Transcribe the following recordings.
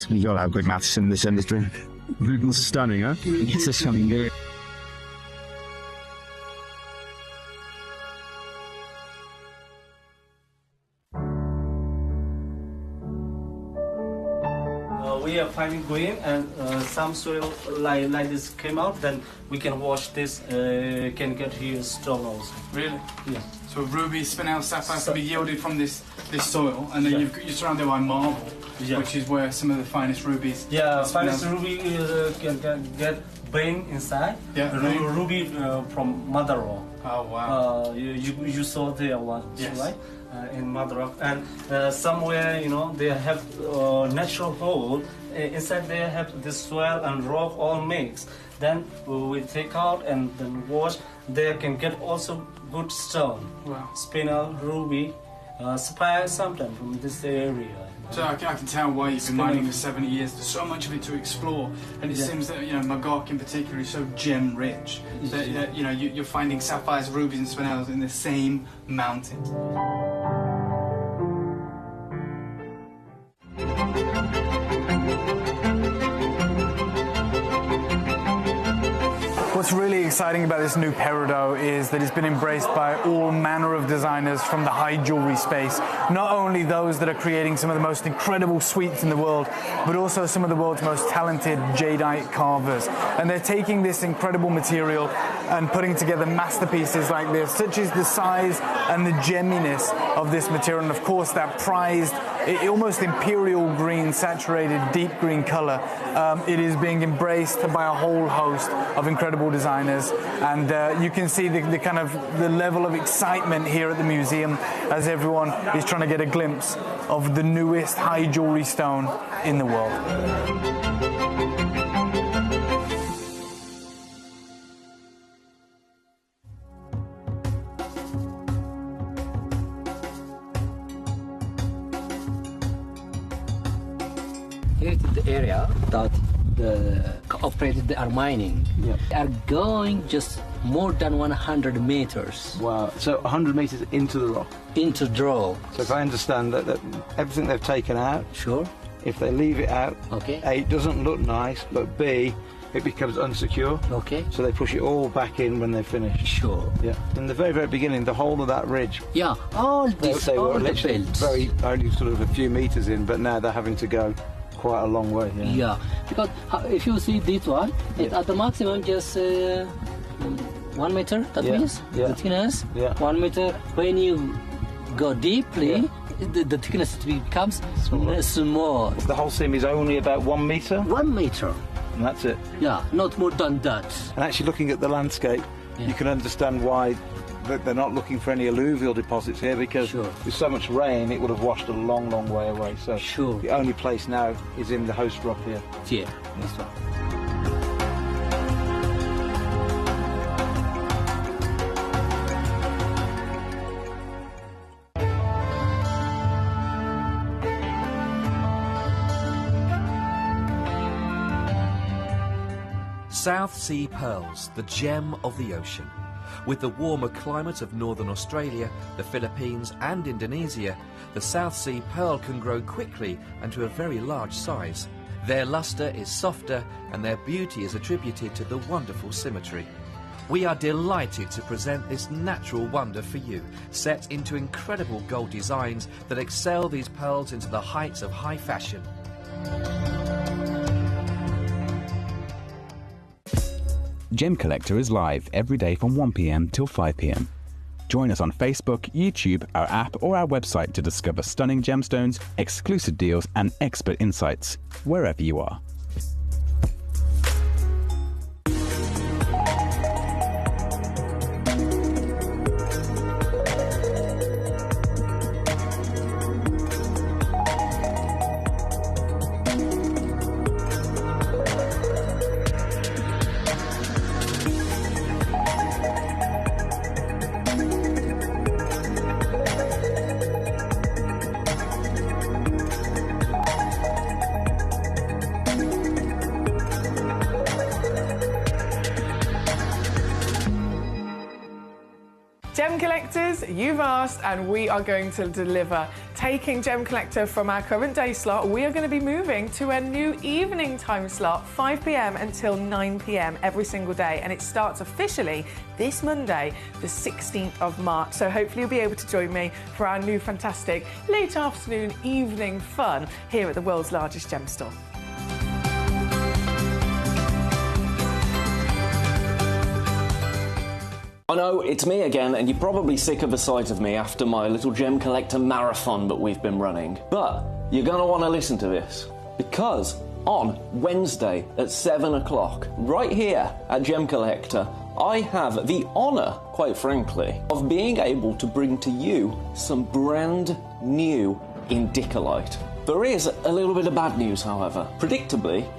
You gotta have good maths in this industry. It's stunning, huh? It's a stunning area. We are finding green and some soil like this came out, then we can wash this, can get here stone also. Really? Yeah. So ruby, spinel, sapphire can be yielded from this soil, and then you're surrounded by marble, which is where some of the finest rubies. Yeah, finest ruby can get vein inside. Yeah, ruby from mother rock. Oh wow. You saw there one, yes. Right? In mother rock, and somewhere they have natural hole inside. They have this soil and rock all mixed. Then we take out and then wash. They can get also good stone. Wow. Spinel, ruby, sapphire sometimes from this area. So I can tell why you've been mining for 70 years. There's so much of it to explore, and it seems that Magog in particular is so gem rich that you're finding sapphires, rubies, and spinels in the same mountain. What's really exciting about this new peridot is that it's been embraced by all manner of designers from the high jewelry space. Not only those that are creating some of the most incredible sweeps in the world, but also some of the world's most talented jadeite carvers. And they're taking this incredible material and putting together masterpieces like this, such as the size and the gemminess of this material, and of course that prized, almost imperial green, saturated deep green color. It is being embraced by a whole host of incredible designers, and you can see the kind of the level of excitement here at the museum as everyone is trying to get a glimpse of the newest high jewelry stone in the world. Here is the area that the operators they are mining. Yeah. They are going just more than 100 meters. Wow. So 100 meters into the rock. Into the rock. So if I understand that everything they've taken out, sure. If they leave it out, okay. A, it doesn't look nice, but B, it becomes unsecure. Okay. So they push it all back in when they're finished. Sure. Yeah. In the very, very beginning, the whole of that ridge. Yeah. All this, they all were the literally belts. only sort of a few meters in, but now they're having to go quite a long way. Yeah. Yeah. Because if you see this one, it's at the maximum just 1 meter. That means the thickness. Yeah. 1 meter. When you go deeply, the thickness becomes small. The whole seam is only about 1 meter. 1 meter. And that's it. Yeah, not more than that. And actually looking at the landscape, you can understand why they're not looking for any alluvial deposits here, because with so much rain it would have washed a long, long way away. So the only place now is in the host rock here. Yeah, this one. South Sea pearls, the gem of the ocean. With the warmer climate of northern Australia, the Philippines and Indonesia, the South Sea pearl can grow quickly and to a very large size. Their luster is softer and their beauty is attributed to the wonderful symmetry. We are delighted to present this natural wonder for you, set into incredible gold designs that excel these pearls into the heights of high fashion. Gemcollector is live every day from 1 p.m. till 5 p.m. Join us on Facebook, YouTube, our app or our website to discover stunning gemstones, exclusive deals and expert insights wherever you are. Gem collectors, you've asked and we are going to deliver. taking Gem Collector from our current day slot, we are going to be moving to a new evening time slot, 5 p.m. until 9 p.m. every single day, and it starts officially this Monday, the 16th of March. So hopefully you'll be able to join me for our new fantastic late afternoon evening fun here at the world's largest gem store. I know, it's me again, and you're probably sick of the sight of me after my little Gem Collector marathon that we've been running. But you're going to want to listen to this, because on Wednesday at 7 o'clock, right here at Gem Collector, I have the honour, quite frankly, of being able to bring to you some brand new Indicolite. There is a little bit of bad news, however. Predictably,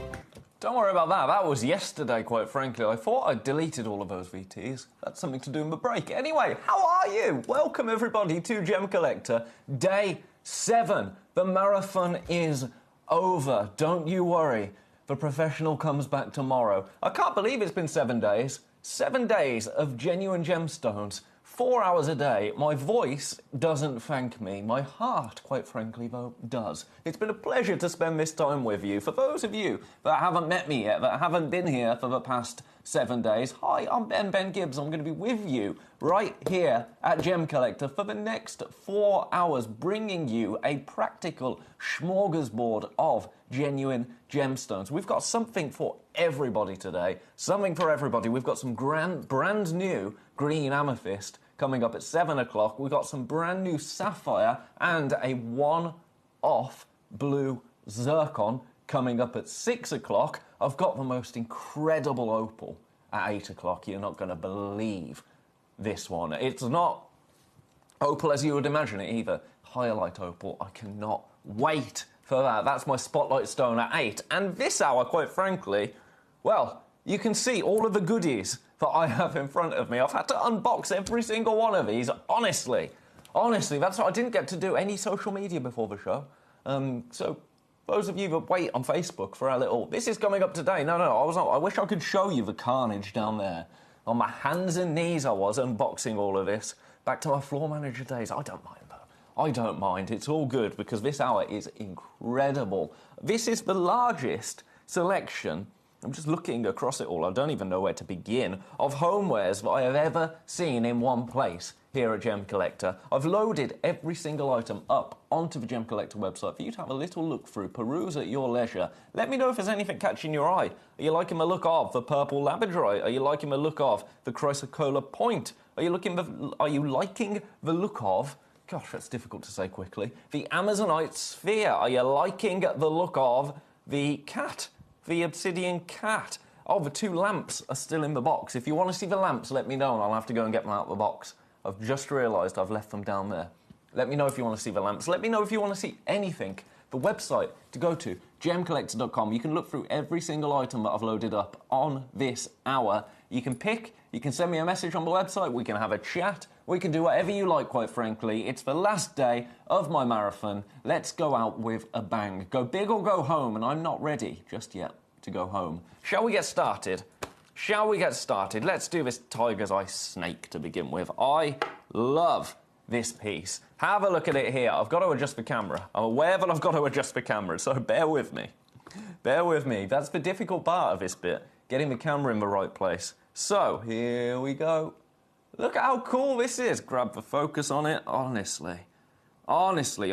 don't worry about that. That was yesterday, quite frankly. I thought I'd deleted all of those VTs. That's something to do in the break. Anyway, how are you? Welcome, everybody, to Gem Collector, Day 7. The marathon is over. Don't you worry. The professional comes back tomorrow. I can't believe it's been 7 days. 7 days of genuine gemstones. 4 hours a day. My voice doesn't thank me. My heart, quite frankly, though, does. It's been a pleasure to spend this time with you. For those of you that haven't met me yet, that haven't been here for the past 7 days, hi, I'm Ben Gibbs. I'm going to be with you right here at Gem Collector for the next 4 hours, bringing you a practical smorgasbord of genuine gemstones. We've got something for everybody today. Something for everybody. We've got some brand new green amethyst coming up at 7 o'clock. We've got some brand new sapphire and a one-off blue zircon coming up at 6 o'clock. I've got the most incredible opal at 8 o'clock. You're not going to believe this one. It's not opal as you would imagine it either. Hyalite opal. I cannot wait for that. That's my spotlight stone at 8. And this hour, quite frankly, well, you can see all of the goodies that I have in front of me. I've had to unbox every single one of these, honestly. Honestly, that's why I didn't get to do any social media before the show. So those of you that wait on Facebook for our little... This is coming up today. No, I wish I could show you the carnage down there. On my hands and knees I was unboxing all of this. Back to my floor manager days. I don't mind, though. I don't mind. It's all good because this hour is incredible. This is the largest selection... I'm just looking across it all, I don't even know where to begin, of homewares that I have ever seen in one place here at Gem Collector. I've loaded every single item up onto the Gem Collector website for you to have a little look through, peruse at your leisure. Let me know if there's anything catching your eye. Are you liking the look of the purple labradorite? Are you liking the look of the chrysocolla point? Are you liking the look of... Gosh, that's difficult to say quickly. The Amazonite sphere. Are you liking the look of the cat? The obsidian cat. Oh, the 2 lamps are still in the box. If you want to see the lamps, let me know and I'll have to go and get them out of the box. I've just realised I've left them down there. Let me know if you want to see the lamps. Let me know if you want to see anything. The website to go to, gemcollector.com. You can look through every single item that I've loaded up on this hour. You can pick, you can send me a message on the website, we can have a chat, we can do whatever you like, quite frankly. It's the last day of my marathon. Let's go out with a bang. Go big or go home, and I'm not ready just yet to go home. Shall we get started? Shall we get started? Let's do this tiger's eye snake to begin with. I love this piece. Have a look at it here. I've got to adjust the camera. I'm aware that I've got to adjust the camera, so bear with me. Bear with me. That's the difficult part of this bit, getting the camera in the right place. So, here we go. Look at how cool this is. Grab the focus on it. Honestly. Honestly.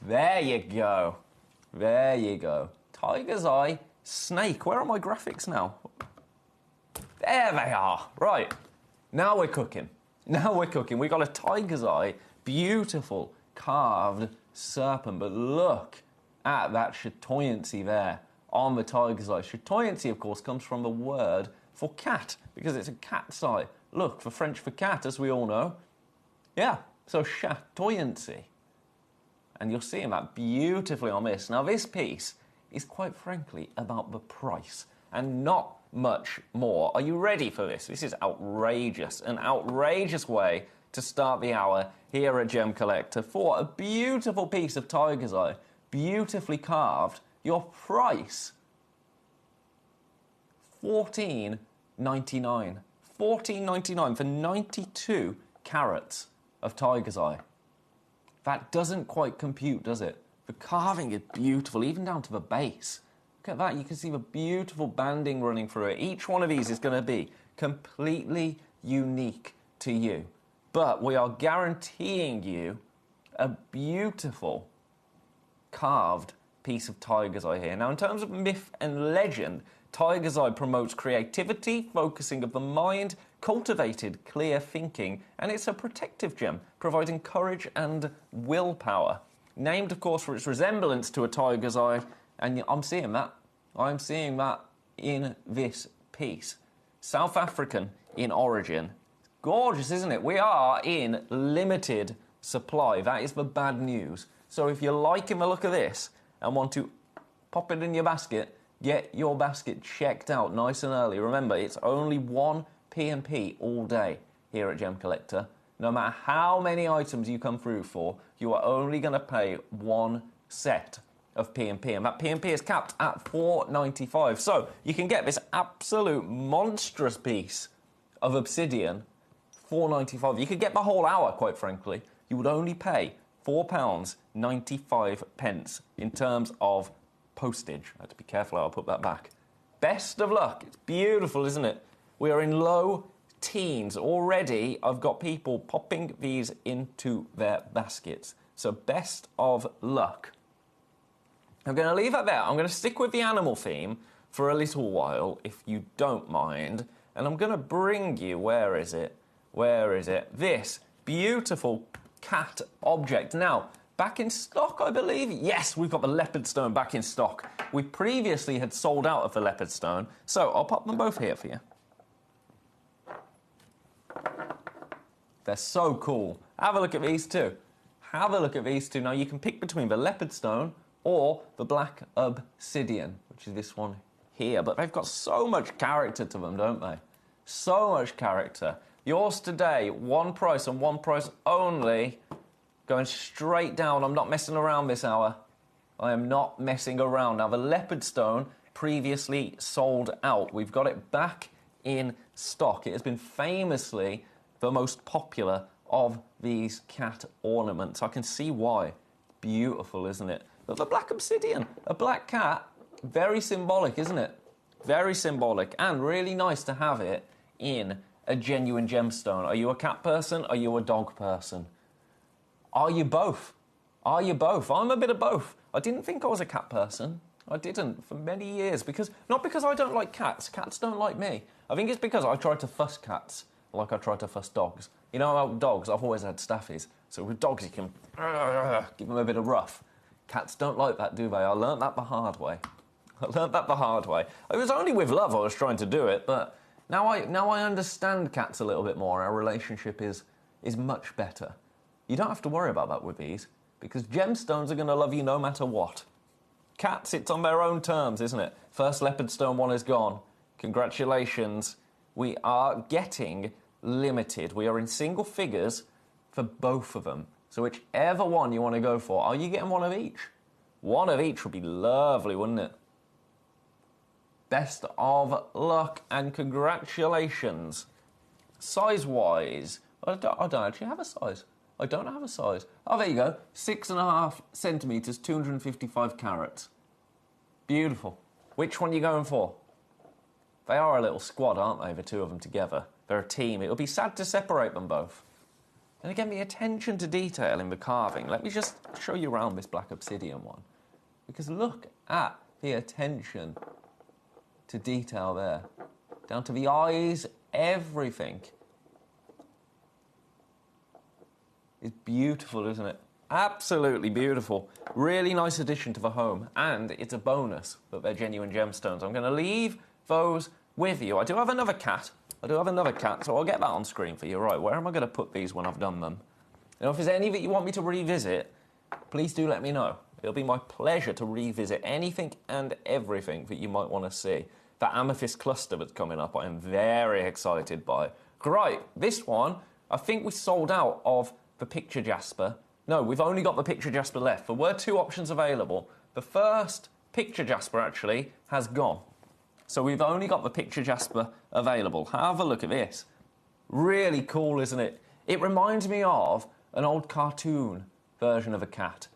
There you go. There you go. Tiger's eye snake. Where are my graphics now? There they are. Right. Now we're cooking. We've got a tiger's eye, beautiful carved serpent. But look at that chatoyancy there on the tiger's eye. Chatoyancy, of course, comes from the word for cat, because it's a cat's eye. Look, for French for cat, as we all know. Yeah, so chatoyancy. And you're seeing that beautifully on this. Now, this piece is quite frankly about the price and not much more. Are you ready for this? This is outrageous. An outrageous way to start the hour here at Gem Collector for a beautiful piece of tiger's eye, beautifully carved. Your price, $14.99. $14.99 for 92 carats of tiger's eye. That doesn't quite compute, does it? The carving is beautiful, even down to the base. Look at that, you can see the beautiful banding running through it. Each one of these is going to be completely unique to you. But we are guaranteeing you a beautiful carved piece of tiger's eye here. Now, in terms of myth and legend, tiger's eye promotes creativity, focusing of the mind, cultivated clear thinking, and it's a protective gem, providing courage and willpower. Named, of course, for its resemblance to a tiger's eye, and I'm seeing that. I'm seeing that in this piece. South African in origin. Gorgeous, isn't it? We are in limited supply. That is the bad news. So if you're liking the look of this and want to pop it in your basket, get your basket checked out nice and early. Remember, it's only 1 P&P all day here at Gemcollector. No matter how many items you come through for, you are only going to pay 1 set of P&P, and that P&P is capped at $4.95. So you can get this absolute monstrous piece of obsidian, $4.95. You could get the whole hour, quite frankly. You would only pay £4.95 in terms of postage. I have to be careful how I put that back. Best of luck. It's beautiful, isn't it? We are in low teens. Already, I've got people popping these into their baskets. So best of luck. I'm going to leave that there. I'm going to stick with the animal theme for a little while, if you don't mind. And I'm going to bring you, where is it? Where is it? This beautiful cat object. Now, back in stock, I believe? Yes, we've got the leopard stone back in stock. We previously had sold out of the leopard stone, so I'll pop them both here for you. They're so cool. Have a look at these two. Have a look at these two. Now, you can pick between the leopard stone or the black obsidian, which is this one here. But they've got so much character to them, don't they? So much character. Yours today, one price and one price only. Going straight down. I'm not messing around this hour. I am not messing around. Now, the leopard stone previously sold out. We've got it back in stock. It has been famously the most popular of these cat ornaments. I can see why. Beautiful, isn't it? But the black obsidian, a black cat, very symbolic, isn't it? Very symbolic, and really nice to have it in a genuine gemstone. Are you a cat person? Are you a dog person? Are you both? Are you both? I'm a bit of both. I didn't think I was a cat person. I didn't for many years. Not because I don't like cats. Cats don't like me. I think it's because I tried to fuss cats like I tried to fuss dogs. You know about dogs? I've always had staffies. So with dogs, you can give them a bit of rough. Cats don't like that, do they? I learnt that the hard way. I learnt that the hard way. It was only with love I was trying to do it, but now I understand cats a little bit more. Our relationship is much better. You don't have to worry about that with these, because gemstones are going to love you no matter what. Cats, it's on their own terms, isn't it? First leopard stone one is gone. Congratulations. We are getting limited. We are in single figures for both of them. So whichever one you want to go for, are you getting one of each? One of each would be lovely, wouldn't it? Best of luck and congratulations. Size-wise, I don't actually have a size. I don't have a size. Oh, there you go. 6.5 centimetres, 255 carats. Beautiful. Which one are you going for? They are a little squad, aren't they, the two of them together? They're a team. It would be sad to separate them both. And again, the attention to detail in the carving. Let me just show you around this black obsidian one. Because look at the attention to detail there. Down to the eyes, everything. It's beautiful, isn't it? Absolutely beautiful. Really nice addition to the home. And it's a bonus that they're genuine gemstones. I'm going to leave those with you. I do have another cat. So I'll get that on screen for you. Right, where am I going to put these when I've done them? You know, if there's any that you want me to revisit, please do let me know. It'll be my pleasure to revisit anything and everything that you might want to see. That amethyst cluster that's coming up, I am very excited by. Right, this one, I think we sold out of the picture jasper. No, we've only got the picture jasper left. There were 2 options available. The first picture jasper, actually, has gone. So we've only got the picture jasper available. Have a look at this. Really cool, isn't it? It reminds me of an old cartoon version of a cat.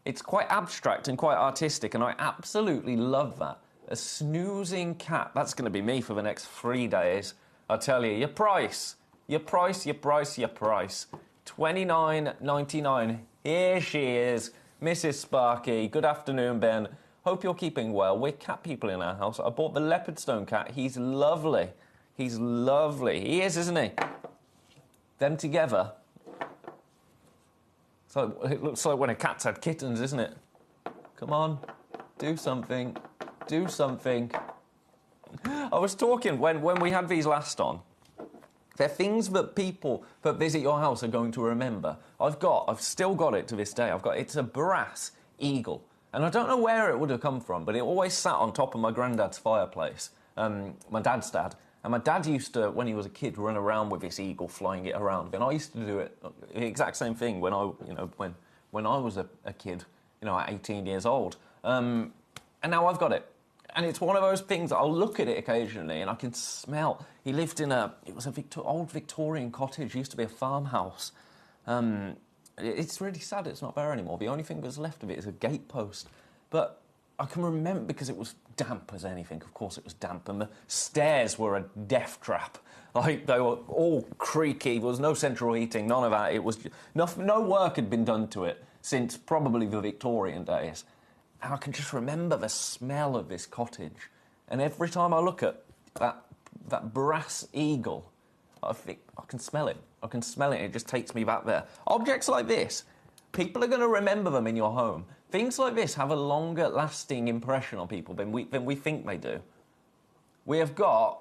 It's quite abstract and quite artistic, and I absolutely love that. A snoozing cat. That's going to be me for the next 3 days. I tell you, your price. $29.99. Here she is, Mrs. Sparky. Good afternoon, Ben. Hope you're keeping well. We're cat people in our house. I bought the Leopardstone cat. He's lovely. He's lovely. He is, isn't he? Them together. So it looks like when a cat's had kittens, isn't it? Come on, do something. Do something. I was talking when we had these last on. They're things that people that visit your house are going to remember. I've still got it to this day. It's a brass eagle. And I don't know where it would have come from, but it always sat on top of my granddad's fireplace, my dad's dad. And my dad used to, when he was a kid, run around with this eagle, flying it around. And I used to do it, the exact same thing when I was a kid, at 18 years old. And now I've got it. And it's one of those things, I'll look at it occasionally and I can smell. He lived in it was an old Victorian cottage, it used to be a farmhouse. It's really sad it's not there anymore. The only thing that's left of it is a gatepost. But I can remember, because it was damp as anything, of course it was damp, and the stairs were a death trap. Like, they were all creaky, there was no central heating, none of that. It was no work had been done to it since probably the Victorian days. And I can just remember the smell of this cottage. And every time I look at that brass eagle, I think I can smell it. I can smell it. It just takes me back there. Objects like this, people are going to remember them in your home. Things like this have a longer lasting impression on people than we think they do. We have got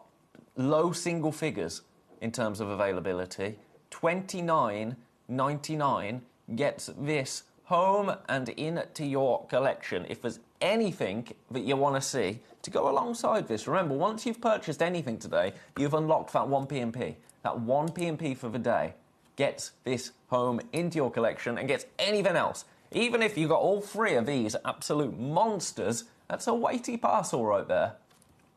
low single figures in terms of availability. $29.99 gets this home and into your collection. If there's anything that you want to see to go alongside this, remember, once you've purchased anything today, you've unlocked that 1 P&P. That 1 P&P for the day gets this home into your collection and gets anything else. Even if you got all 3 of these absolute monsters, that's a weighty parcel right there.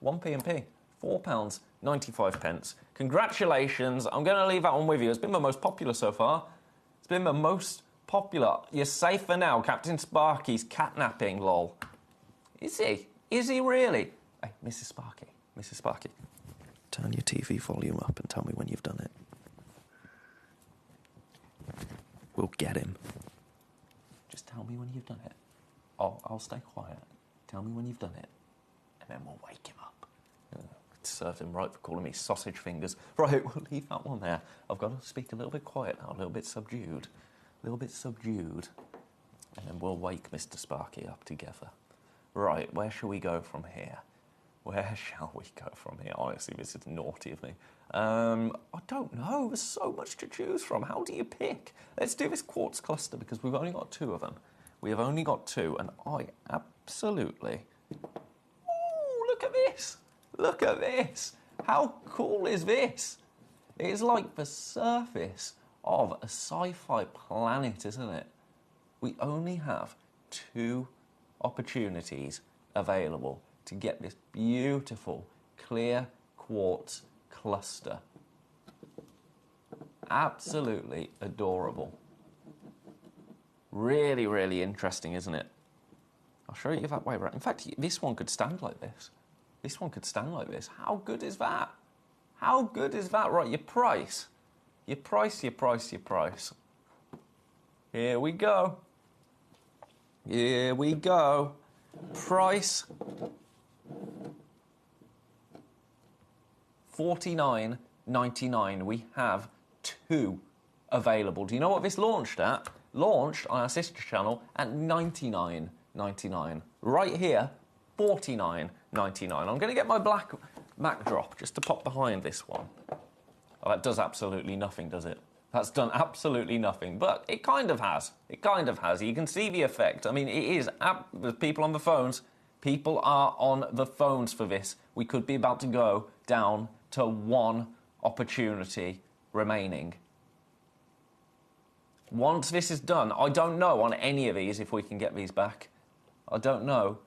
1 P&P, £4.95. Congratulations. I'm going to leave that one with you. It's been the most popular so far. It's been the most popular. You're safe for now. Captain Sparky's catnapping, lol. Is he? Is he really? Hey, Mrs. Sparky. Mrs. Sparky. Turn your TV volume up and tell me when you've done it. We'll get him. Just tell me when you've done it. I'll stay quiet. Tell me when you've done it, and then we'll wake him up. Serve him right for calling me sausage fingers. Right, we'll leave that one there. I've got to speak a little bit quiet now, a little bit subdued. A little bit subdued. And then we'll wake Mr. Sparky up together. Right, where shall we go from here? Where shall we go from here? Honestly, this is naughty of me. I don't know. There's so much to choose from. How do you pick? Let's do this quartz cluster because we've only got 2 of them. We have only got 2, and I absolutely... Ooh, look at this. Look at this. How cool is this? It's like the surface of a sci-fi planet, isn't it? We only have 2 opportunities available to get this beautiful, clear quartz cluster. Absolutely adorable. Really, really interesting, isn't it? I'll show you that way around. In fact, this one could stand like this. This one could stand like this. How good is that? How good is that? Right, your price. Your price, your price, your price. Here we go. Here we go. Price. $49.99. We have 2 available. Do you know what this launched at? Launched on our sister channel at $99.99. Right here, $49.99. I'm going to get my black backdrop just to pop behind this one. Oh, that does absolutely nothing, does it? That's done absolutely nothing, but it kind of has. It kind of has. You can see the effect. I mean, it is... There's people on the phones. People are on the phones for this. We could be about to go down to 1 opportunity remaining. Once this is done, I don't know on any of these if we can get these back. I don't know.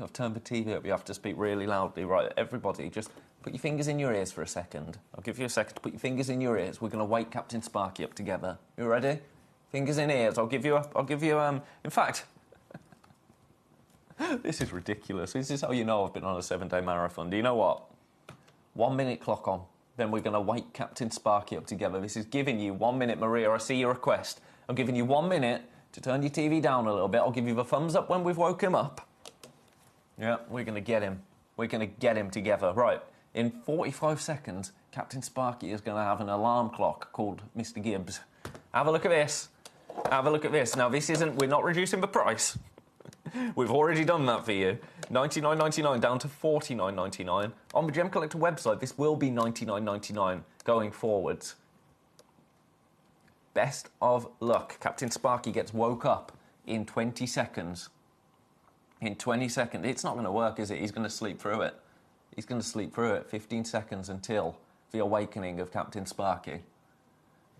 I've turned the TV up. You have to speak really loudly. Right, everybody, just put your fingers in your ears for a second. I'll give you a second to put your fingers in your ears. We're going to wake Captain Sparky up together. You ready? Fingers in ears. I'll give you, in fact, this is ridiculous. This is how you know I've been on a 7-day marathon. Do you know what? 1 minute clock on. Then we're going to wake Captain Sparky up together. This is giving you 1 minute, Maria. I see your request. I'm giving you 1 minute to turn your TV down a little bit. I'll give you the thumbs up when we've woke him up. Yeah, we're going to get him. We're going to get him together. Right, in 45 seconds, Captain Sparky is going to have an alarm clock called Mr. Gibbs. Have a look at this. Have a look at this. Now, this isn't... We're not reducing the price. We've already done that for you. $99.99 down to $49.99. On the Gemcollector website, this will be $99.99 going forwards. Best of luck. Captain Sparky gets woke up in 20 seconds. In 20 seconds. It's not going to work, is it? He's going to sleep through it. He's going to sleep through it. 15 seconds until the awakening of Captain Sparky.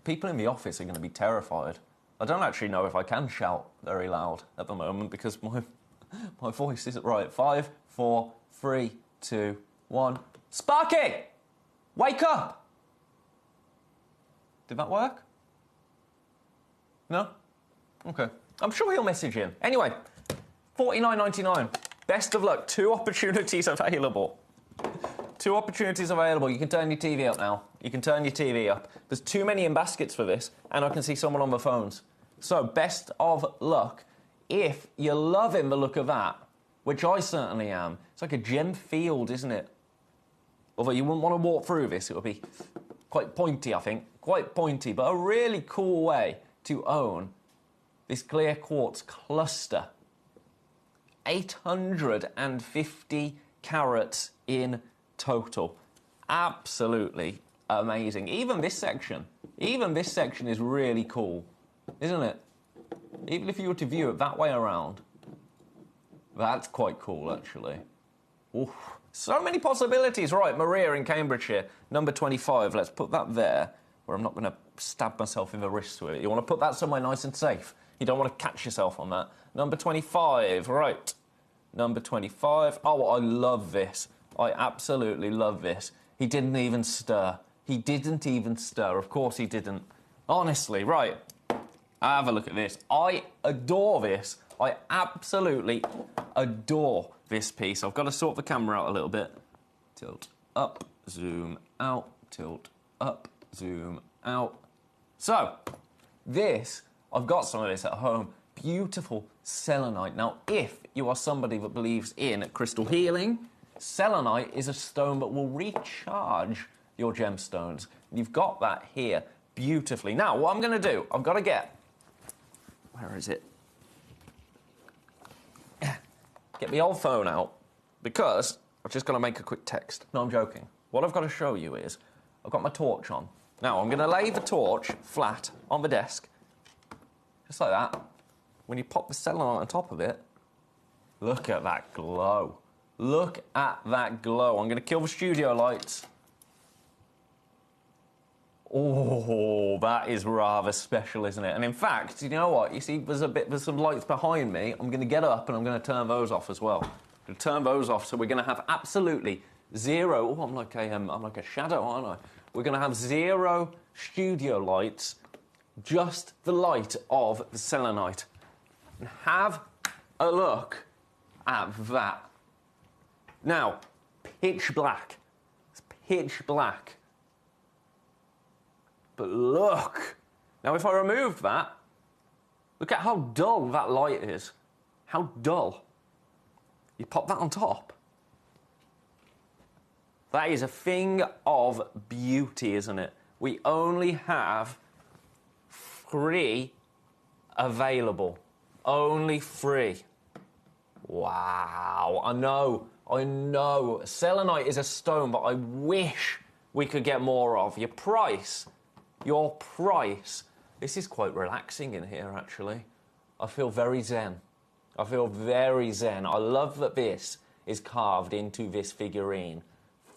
People in the office are going to be terrified. I don't actually know if I can shout very loud at the moment because my voice isn't right. 5, 4, 3, 2, 1. Sparky! Wake up! Did that work? No? Okay. I'm sure he'll message in. Anyway, $49.99. Best of luck. 2 opportunities available. 2 opportunities available. You can turn your TV up now. You can turn your TV up. There's too many in baskets for this, and I can see someone on the phones. So, best of luck. If you're loving the look of that, which I certainly am, it's like a gem field, isn't it? Although you wouldn't want to walk through this. It would be quite pointy, I think. Quite pointy, but a really cool way to own this clear quartz cluster. 850 carats in total. Absolutely amazing. Even this section is really cool, isn't it? Even if you were to view it that way around, that's quite cool, actually. Oof. So many possibilities. Right, Maria in Cambridgeshire, number 25. Let's put that there, where I'm not going to stab myself in the wrist with it. You want to put that somewhere nice and safe. You don't want to catch yourself on that. Number 25, right. Number 25. Oh, I love this. I absolutely love this. He didn't even stir. He didn't even stir. Of course he didn't. Honestly, right. Have a look at this. I adore this. I absolutely adore this piece. I've got to sort the camera out a little bit. Tilt up, zoom out, tilt up, zoom out. So, this, I've got some of this at home. Beautiful selenite. Now, if you are somebody that believes in crystal healing, selenite is a stone that will recharge your gemstones. You've got that here beautifully. Now, what I'm going to do, I've got to get... Where is it? Get the old phone out, because I've just got to make a quick text. No, I'm joking. What I've got to show you is I've got my torch on. Now, I'm going to lay the torch flat on the desk, just like that. When you pop the selenite on top of it, look at that glow. Look at that glow. I'm going to kill the studio lights. Oh, that is rather special, isn't it? And in fact, you know what? You see, there's some lights behind me. I'm going to get up and I'm going to turn those off as well. I'm going to turn those off, so we're going to have absolutely zero. Oh, I'm like a shadow, aren't I? We're going to have zero studio lights, just the light of the selenite. And have a look at that. Now, pitch black. It's pitch black. But look. Now, if I remove that, look at how dull that light is. How dull. You pop that on top. That is a thing of beauty, isn't it? We only have 3 available. Only 3. Wow. I know. Selenite is a stone, but I wish we could get more of. Your price. This is quite relaxing in here, actually. I feel very zen. I love that this is carved into this figurine.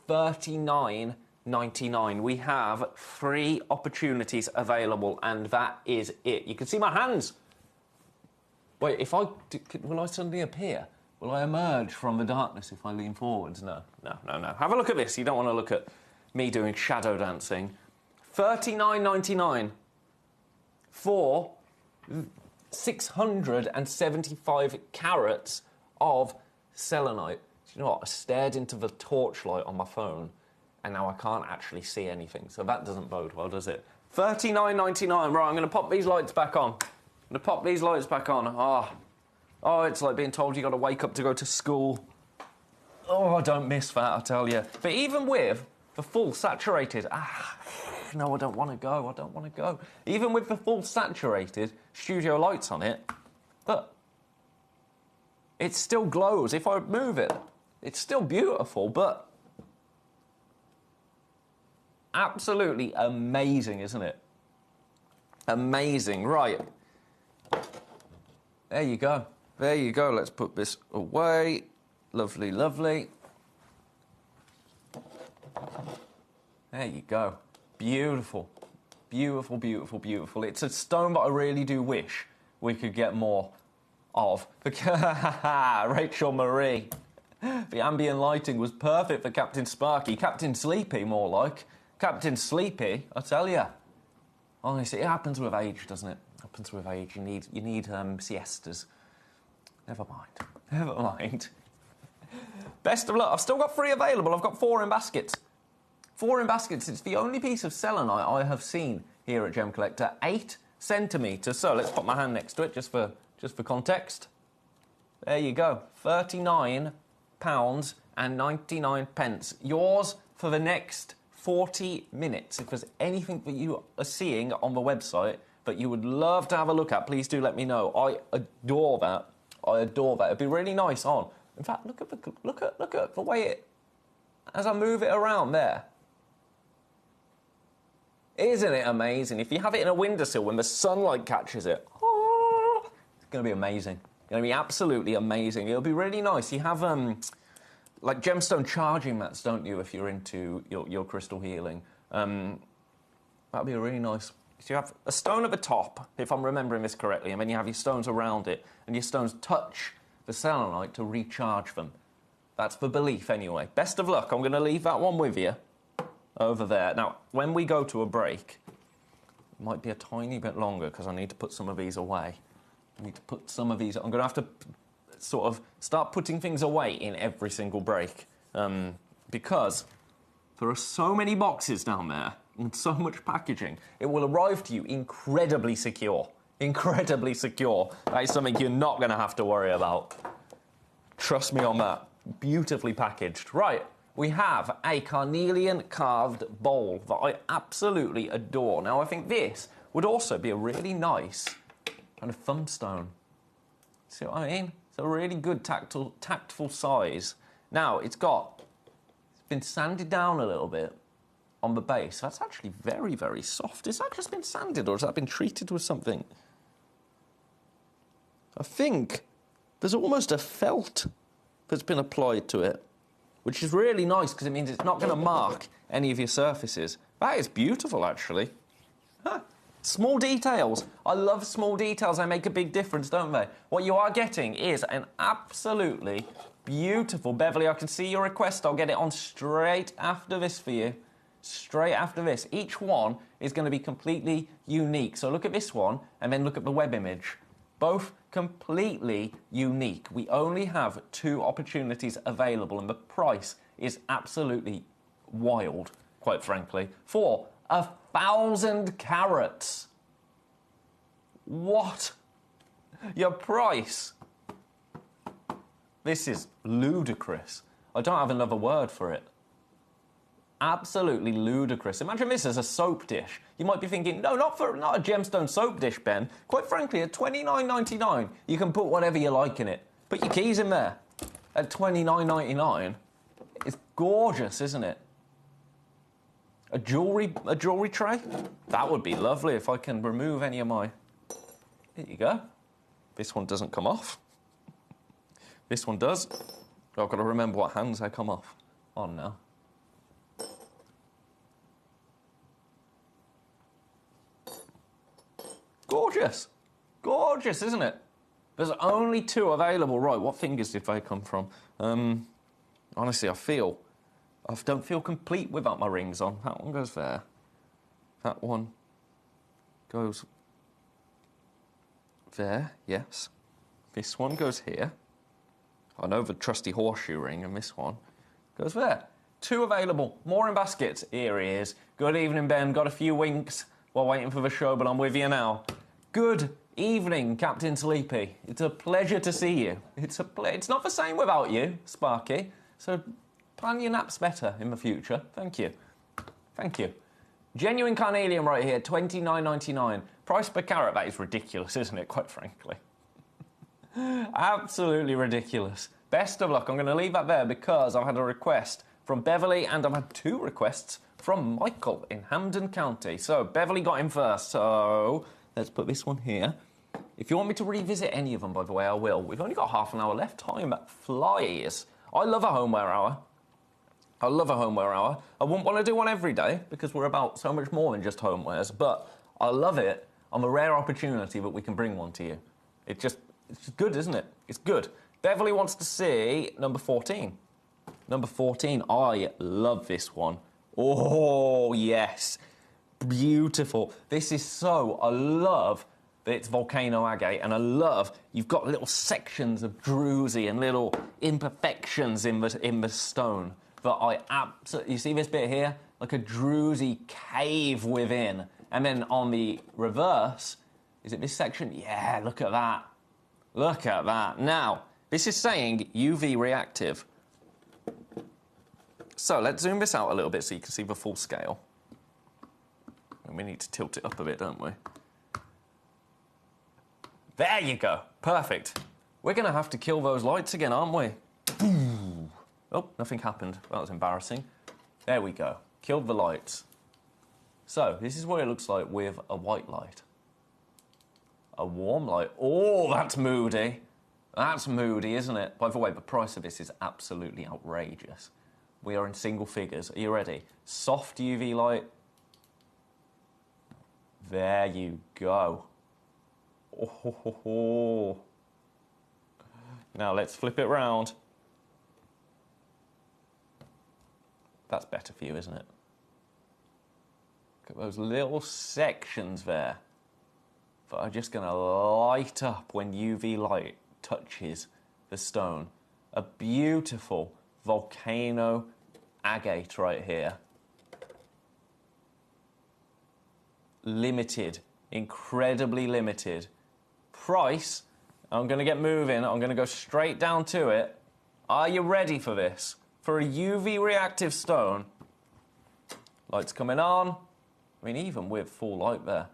$39.99. We have 3 opportunities available, and that is it. You can see my hands. Wait, will I suddenly appear? Will I emerge from the darkness if I lean forwards? No. Have a look at this. You don't want to look at me doing shadow dancing. $39.99 for 675 carats of selenite. Do you know what? I stared into the torchlight on my phone, and now I can't actually see anything. So that doesn't bode well, does it? $39.99. Right, I'm going to pop these lights back on. Oh, it's like being told you got to wake up to go to school. Oh, I don't miss that, I tell you. But even with the full saturated... no, I don't want to go. Even with the full saturated studio lights on it, look, it still glows. If I move it, it's still beautiful, but absolutely amazing, isn't it? Amazing. Right. There you go. Let's put this away. Lovely, lovely. There you go. Beautiful. Beautiful, beautiful, beautiful. It's a stone that I really do wish we could get more of. Rachel Marie. The ambient lighting was perfect for Captain Sparky. Captain Sleepy, more like. Captain Sleepy, I tell you. Honestly, it happens with age, doesn't it? Happens with age. You need siestas. Never mind. Best of luck. I've still got 3 available. I've got 4 in baskets. 4 in baskets. It's the only piece of selenite I have seen here at Gem Collector. 8 centimetres. So let's put my hand next to it just for context. There you go. £39.99. Yours for the next 40 minutes. If there's anything that you are seeing on the website that you would love to have a look at, please do let me know. I adore that. It'd be really nice on. In fact, look at the way it, as I move it around there. Isn't it amazing? If you have it in a windowsill when the sunlight catches it, it's going to be amazing. It's going to be absolutely amazing. It'll be really nice. You have like gemstone charging mats, don't you, if you're into your crystal healing? That'd be a really nice... So you have a stone at the top, if I'm remembering this correctly, and then you have your stones around it, and your stones touch the selenite to recharge them. That's the belief, anyway. Best of luck. I'm going to leave that one with you over there. Now, when we go to a break, it might be a tiny bit longer because I need to put some of these away. I'm going to have to sort of start putting things away in every single break because there are so many boxes down there and so much packaging. It will arrive to you incredibly secure. Incredibly secure. That is something you're not going to have to worry about. Trust me on that. Beautifully packaged. Right, we have a carnelian carved bowl that I absolutely adore. Now, I think this would also be a really nice kind of thumbstone. See what I mean? It's a really good tactful size. Now, it's been sanded down a little bit on the base. That's actually very, very soft. Has that just been sanded or has that been treated with something? I think there's almost a felt that's been applied to it, which is really nice because it means it's not going to mark any of your surfaces. That is beautiful, actually. Huh. Small details. I love small details. They make a big difference, don't they? What you are getting is an absolutely beautiful... Beverly, I can see your request. I'll get it on straight after this for you. Straight after this. Each one is going to be completely unique. So look at this one and then look at the web image. Both completely unique. We only have 2 opportunities available and the price is absolutely wild, quite frankly, for 1,000 carats. What? Your price? This is ludicrous. I don't have another word for it. Absolutely ludicrous. Imagine this as a soap dish. You might be thinking, no, not a gemstone soap dish, Ben. Quite frankly, at $29.99, you can put whatever you like in it. Put your keys in there. At $29.99, it's gorgeous, isn't it? A jewelry tray? That would be lovely if I can remove any of my... There you go. This one doesn't come off. This one does. I've got to remember what hands they come off on now. Gorgeous. Gorgeous, isn't it? There's only 2 available. Right, what fingers did they come from? Honestly, I don't feel complete without my rings on. That one goes there. That one goes There, yes. This one goes here. I know the trusty horseshoe ring, and this one goes there. 2 available. More in baskets. Here he is. Good evening, Ben. Got a few winks while waiting for the show, but I'm with you now. Good evening, Captain Sleepy. It's a pleasure to see you. It's not the same without you, Sparky. So plan your naps better in the future. Thank you. Thank you. Genuine carnelian right here, $29.99. Price per carat, that is ridiculous, isn't it, quite frankly? Absolutely ridiculous. Best of luck. I'm going to leave that there because I've had a request from Beverly and I've had 2 requests from Michael in Hampden County. So Beverly got him first, so let's put this one here. If you want me to revisit any of them, by the way, I will. We've only got half an hour left. Time flies. I love a homeware hour. I love a homeware hour. I wouldn't want to do one every day because we're about so much more than just homewares, but I love it on the rare opportunity that we can bring one to you. It's just good, isn't it? It's good. Beverly wants to see number 14. Number 14, I love this one. Oh, yes. Beautiful. This is so, I love that it's volcano agate, and I love you've got little sections of druzy and little imperfections in the stone that I absolutely... You see this bit here? Like a druzy cave within. And then on the reverse, is it this section? Yeah, look at that. Look at that. Now, this is saying UV reactive. So let's zoom this out a little bit so you can see the full scale. And we need to tilt it up a bit, don't we? There you go. Perfect. We're going to have to kill those lights again, aren't we? Oh, nothing happened. That was embarrassing. There we go. Killed the lights. So, this is what it looks like with a white light. A warm light. Oh, that's moody. That's moody, isn't it? By the way, the price of this is absolutely outrageous. We are in single figures. Are you ready? Soft UV light. There you go. Oh. Now let's flip it round. That's better for you, isn't it? Look at those little sections there that are just going to light up when UV light touches the stone. A beautiful volcano agate right here. Limited, incredibly limited. Price, I'm going to get moving. I'm going to go straight down to it. Are you ready for this? For a UV reactive stone. Lights coming on. I mean, even with full light there.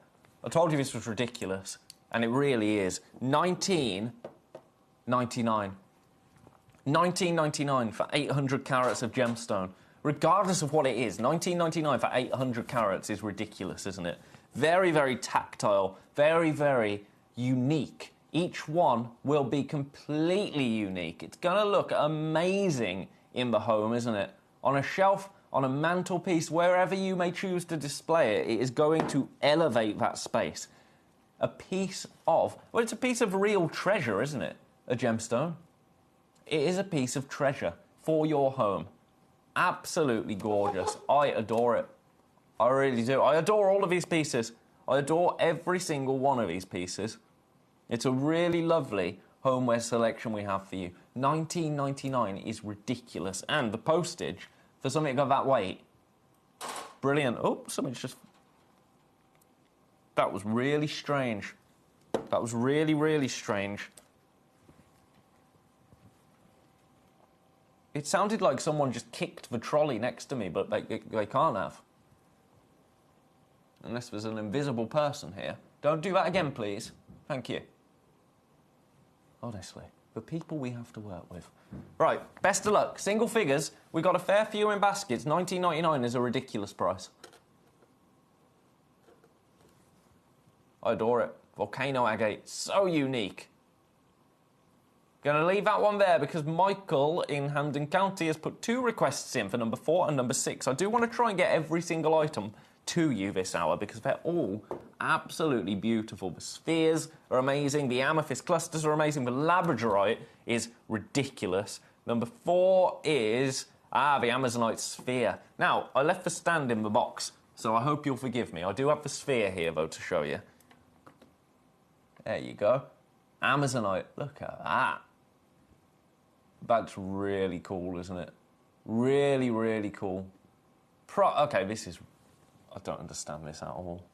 I told you this was ridiculous, and it really is. $19.99. $19.99 for 800 carats of gemstone. Regardless of what it is, $19.99 for 800 carats is ridiculous, isn't it? Very, very tactile, very, very unique. Each one will be completely unique. It's going to look amazing in the home, isn't it? On a shelf, on a mantelpiece, wherever you may choose to display it, it is going to elevate that space. A piece of... Well, it's a piece of real treasure, isn't it? A gemstone. It is a piece of treasure for your home. Absolutely gorgeous. I adore it. I really do. I adore all of these pieces. I adore every single one of these pieces. It's a really lovely homeware selection we have for you. $19.99 is ridiculous. And the postage for something of that weight, brilliant. Oh, something's just... That was really strange. That was really, really strange. It sounded like someone just kicked the trolley next to me, but they can't have. Unless there's an invisible person here. Don't do that again, please. Thank you. Honestly, the people we have to work with. Right, best of luck. Single figures. We got a fair few in baskets. $19.99 is a ridiculous price. I adore it. Volcano agate. So unique. Going to leave that one there because Michael in Hampden County has put 2 requests in for number 4 and number 6. I do want to try and get every single item to you this hour because they're all absolutely beautiful. The spheres are amazing. The amethyst clusters are amazing. The labradorite is ridiculous. Number 4 is, the amazonite sphere. Now, I left the stand in the box, so I hope you'll forgive me. I do have the sphere here, though, to show you. There you go. Amazonite, look at that. That's really cool, isn't it? Really, really cool. Okay, this is... I don't understand this at all.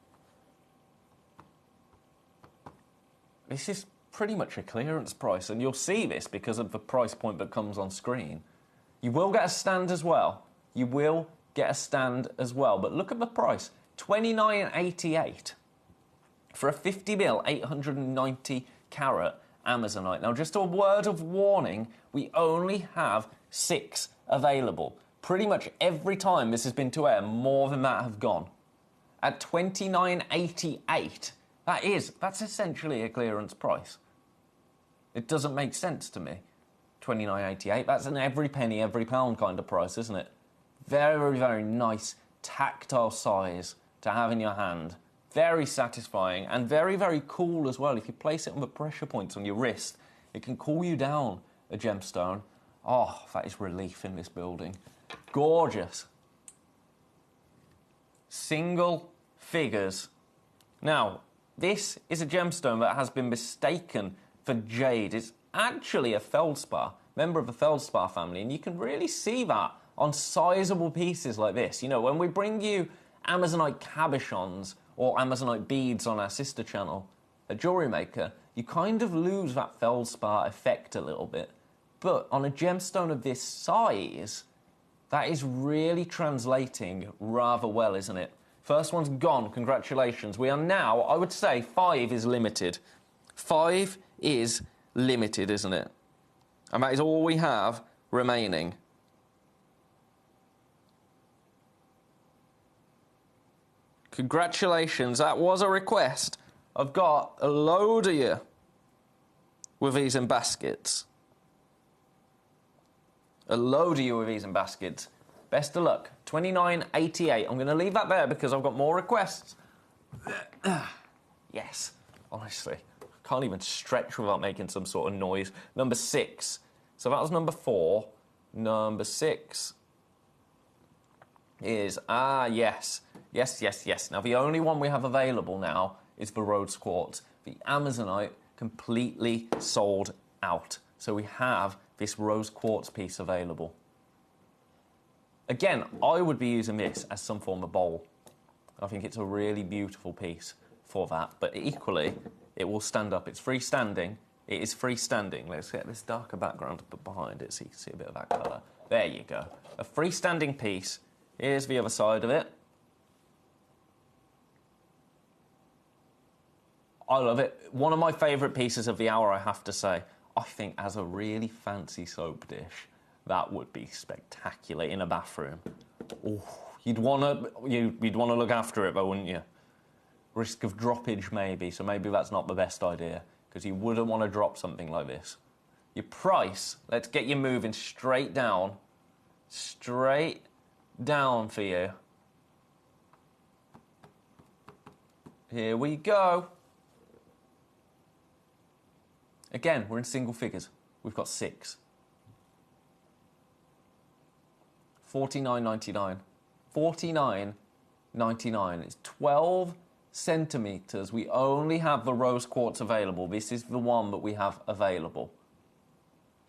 This is pretty much a clearance price, and you'll see this because of the price point that comes on screen. You will get a stand as well. You will get a stand as well, but look at the price. $29.88 for a 50mm 890 carat Amazonite. Now, just a word of warning, we only have 6 available. Pretty much every time this has been to air, more than that have gone. At $29.88, that's essentially a clearance price. It doesn't make sense to me. $29.88, that's an every penny, every pound kind of price, isn't it? Very, very nice, tactile size to have in your hand. Very satisfying and very, very cool as well. If you place it on the pressure points on your wrist, it can cool you down a gemstone. Oh, that is relief in this building. Gorgeous. Single figures. Now, this is a gemstone that has been mistaken for jade. It's actually a feldspar, member of the feldspar family, and you can really see that on sizable pieces like this. You know, when we bring you Amazonite cabochons or Amazonite beads on our sister channel, a jewellery maker, you kind of lose that feldspar effect a little bit. But on a gemstone of this size, that is really translating rather well, isn't it? First one's gone, congratulations. We are now, I would say, 5 is limited. 5 is limited, isn't it? And that is all we have remaining. Congratulations, that was a request. I've got a load of you with these in baskets. A load of you with these in baskets. Best of luck. $29.88. I'm going to leave that there because I've got more requests. Yes, honestly. I can't even stretch without making some sort of noise. Number 6. So that was number 4. Number 6 is... yes. Yes. Now, the only one we have available now is the rose quartz. The Amazonite completely sold out. So we have this rose quartz piece available. Again, I would be using this as some form of bowl. I think it's a really beautiful piece for that. But equally, it will stand up. It's freestanding. It is freestanding. Let's get this darker background to put behind it so you can see a bit of that colour. There you go. A freestanding piece. Here's the other side of it. I love it. One of my favourite pieces of the hour, I have to say. I think as a really fancy soap dish, that would be spectacular in a bathroom. Ooh, you'd want to look after it though, wouldn't you? Risk of droppage maybe, so maybe that's not the best idea because you wouldn't want to drop something like this. Your price, let's get you moving straight down for you. Here we go. Again, we're in single figures. We've got 6. $49.99. $49.99. It's 12 centimetres. We only have the rose quartz available. This is the one that we have available.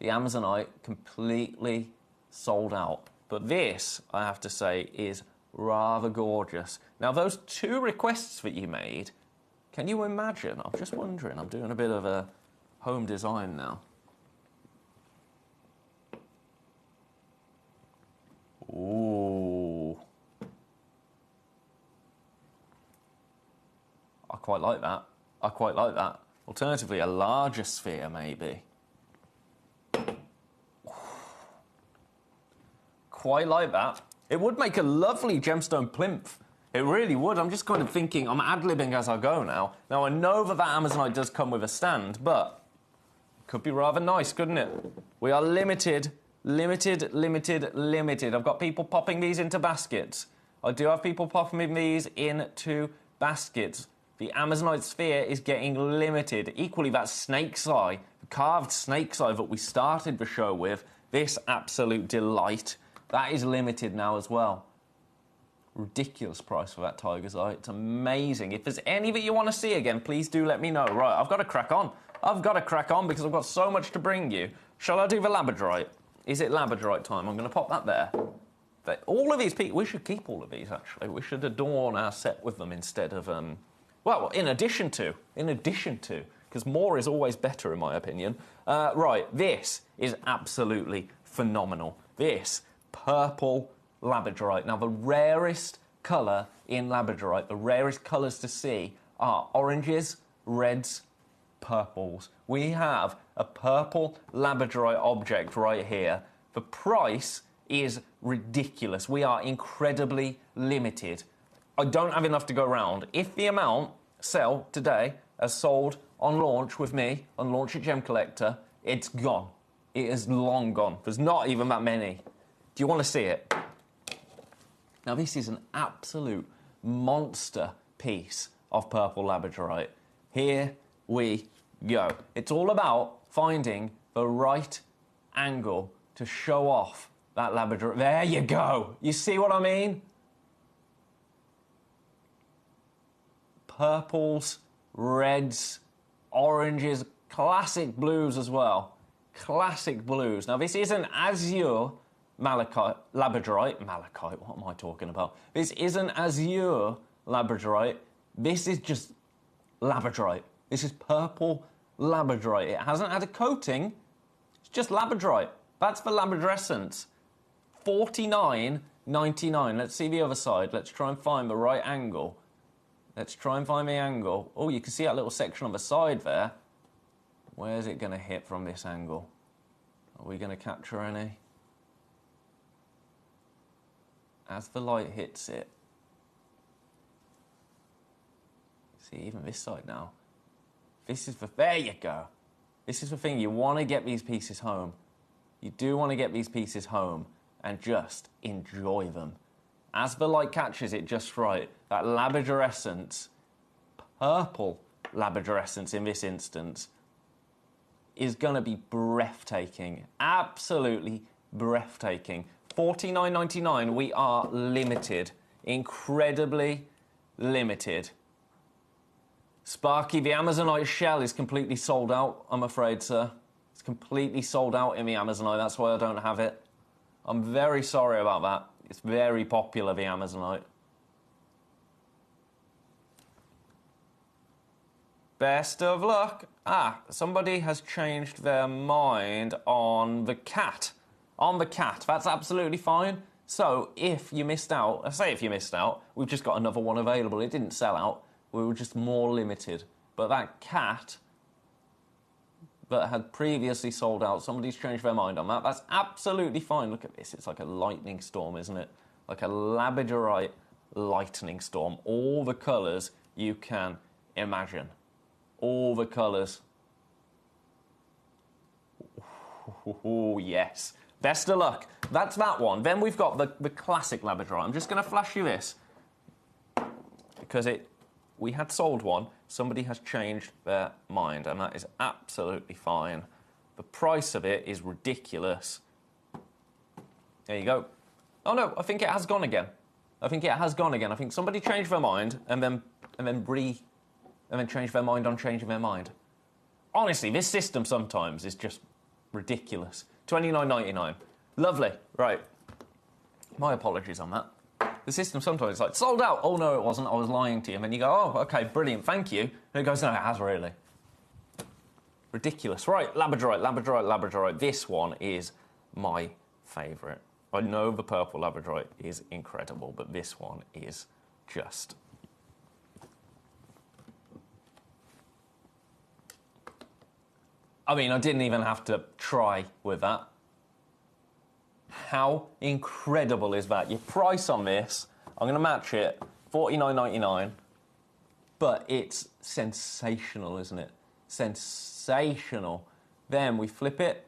The Amazonite completely sold out. But this, I have to say, is rather gorgeous. Now, those 2 requests that you made, can you imagine? I'm just wondering. I'm doing a bit of a home design now. Ooh. I quite like that. I quite like that. Alternatively, a larger sphere, maybe. Quite like that. It would make a lovely gemstone plinth. It really would. I'm just kind of thinking, I'm ad-libbing as I go now. Now, I know that Amazonite does come with a stand, but could be rather nice, couldn't it? We are limited. I've got people popping these into baskets. I do have people popping these into baskets. The Amazonite sphere is getting limited. Equally, that snake's eye, the carved snake's eye that we started the show with, this absolute delight, that is limited now as well. Ridiculous price for that tiger's eye. It's amazing. If there's any that you want to see again, please do let me know. Right, I've got to crack on. I've got to crack on because I've got so much to bring you. Shall I do the labradorite? Is it labradorite time? I'm going to pop that there. But all of these we should keep all of these, actually. We should adorn our set with them instead of, well, in addition to, because more is always better, in my opinion. Right, this is absolutely phenomenal. This purple labradorite. Now, the rarest colour in labradorite, the rarest colours to see are oranges, reds, purples. We have a purple labradorite object right here. The price is ridiculous. We are incredibly limited. I don't have enough to go around. If the amount sell today as sold on launch with me, on launch at Gemcollector, it's gone. It is long gone. There's not even that many. Do you want to see it? Now, this is an absolute monster piece of purple labradorite. Here we go. It's all about finding the right angle to show off that labradorite. There you go. You see what I mean? Purples, reds, oranges, classic blues as well. Classic blues. Now, this isn't azure malachite, labradorite. Malachite, what am I talking about? This isn't azure labradorite. This is just labradorite. This is purple labradorite. It hasn't had a coating. It's just labradorite. That's the labradorescence. $49.99. Let's see the other side. Let's try and find the right angle. Let's try and find the angle. Oh, you can see that little section on the side there. Where's it going to hit from this angle? Are we going to capture any? As the light hits it. See, even this side now. This is the... There you go. This is the thing. You want to get these pieces home. You do want to get these pieces home and just enjoy them. As the light catches it just right, that labradorescence, purple labradorescence in this instance, is going to be breathtaking. Absolutely breathtaking. $49.99, we are limited. Incredibly limited. Sparky, the Amazonite shell is completely sold out, I'm afraid, sir. It's completely sold out in the Amazonite, that's why I don't have it. I'm very sorry about that. It's very popular, the Amazonite. Best of luck. Ah, somebody has changed their mind on the cat. On the cat, that's absolutely fine. So, if you missed out, I say if you missed out, we've just got another one available. It didn't sell out. We were just more limited. But that cat that had previously sold out, somebody's changed their mind on that. That's absolutely fine. Look at this. It's like a lightning storm, isn't it? Like a labradorite lightning storm. All the colours you can imagine. All the colours. Oh, yes. Best of luck. That's that one. Then we've got the classic labradorite. I'm just going to flash you this. Because we had sold one. Somebody has changed their mind, and that is absolutely fine. The price of it is ridiculous. There you go. Oh, no, I think it has gone again. I think it has gone again. I think somebody changed their mind and then changed their mind on changing their mind. Honestly, this system sometimes is just ridiculous. $29.99. Lovely. Right. My apologies on that. The system sometimes is like, sold out. Oh, no, it wasn't. I was lying to you. And then you go, oh, OK, brilliant, thank you. And it goes, no, it has really. Ridiculous. Right, labradorite, labradorite, labradorite. This one is my favourite. I know the purple labradorite is incredible, but this one is just... I mean, I didn't even have to try with that. How incredible is that? Your price on this, I'm going to match it, $49.99, but it's sensational, isn't it? Sensational. Then we flip it.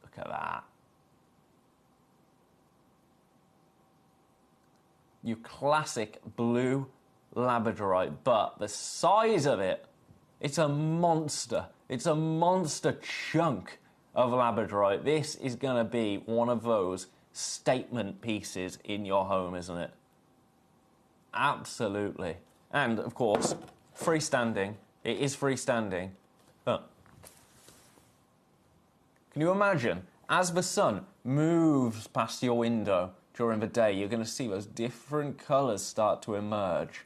Look at that. Your classic blue labradorite, but the size of it, it's a monster. It's a monster chunk of labradorite. This is going to be one of those statement pieces in your home, isn't it? Absolutely. And, of course, freestanding. It is freestanding. But can you imagine, as the sun moves past your window during the day, you're going to see those different colours start to emerge.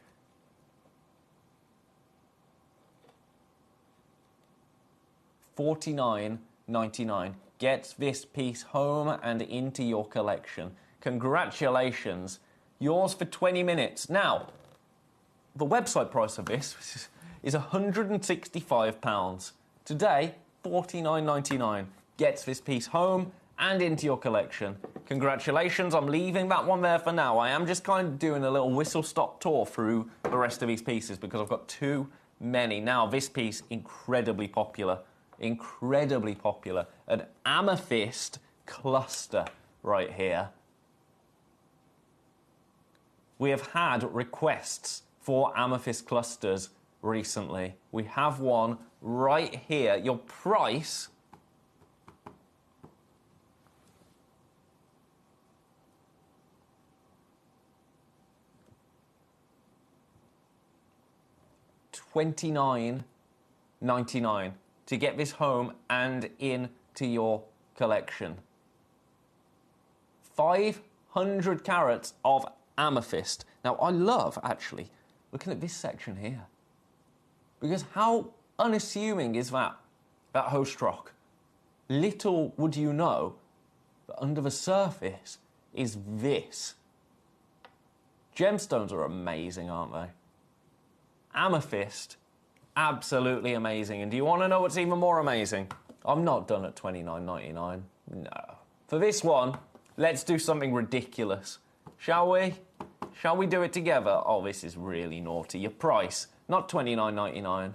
$49.99 gets this piece home and into your collection. Congratulations. Yours for 20 minutes. Now, the website price of this is £165. Today, $49.99 gets this piece home and into your collection. Congratulations, I'm leaving that one there for now. I am just kind of doing a little whistle-stop tour through the rest of these pieces because I've got too many. Now, this piece, incredibly popular. Incredibly popular. An amethyst cluster right here. We have had requests for amethyst clusters recently. We have one right here. Your price $29.99 to get this home and into your collection. 500 carats of amethyst. Now, I love, actually, looking at this section here. Because how unassuming is that host rock? Little would you know that under the surface is this. Gemstones are amazing, aren't they? Amethyst, absolutely amazing. And do you want to know what's even more amazing? I'm not done at $29.99. No. For this one, let's do something ridiculous. Shall we? Shall we do it together? Oh, this is really naughty. Your price, not $29.99.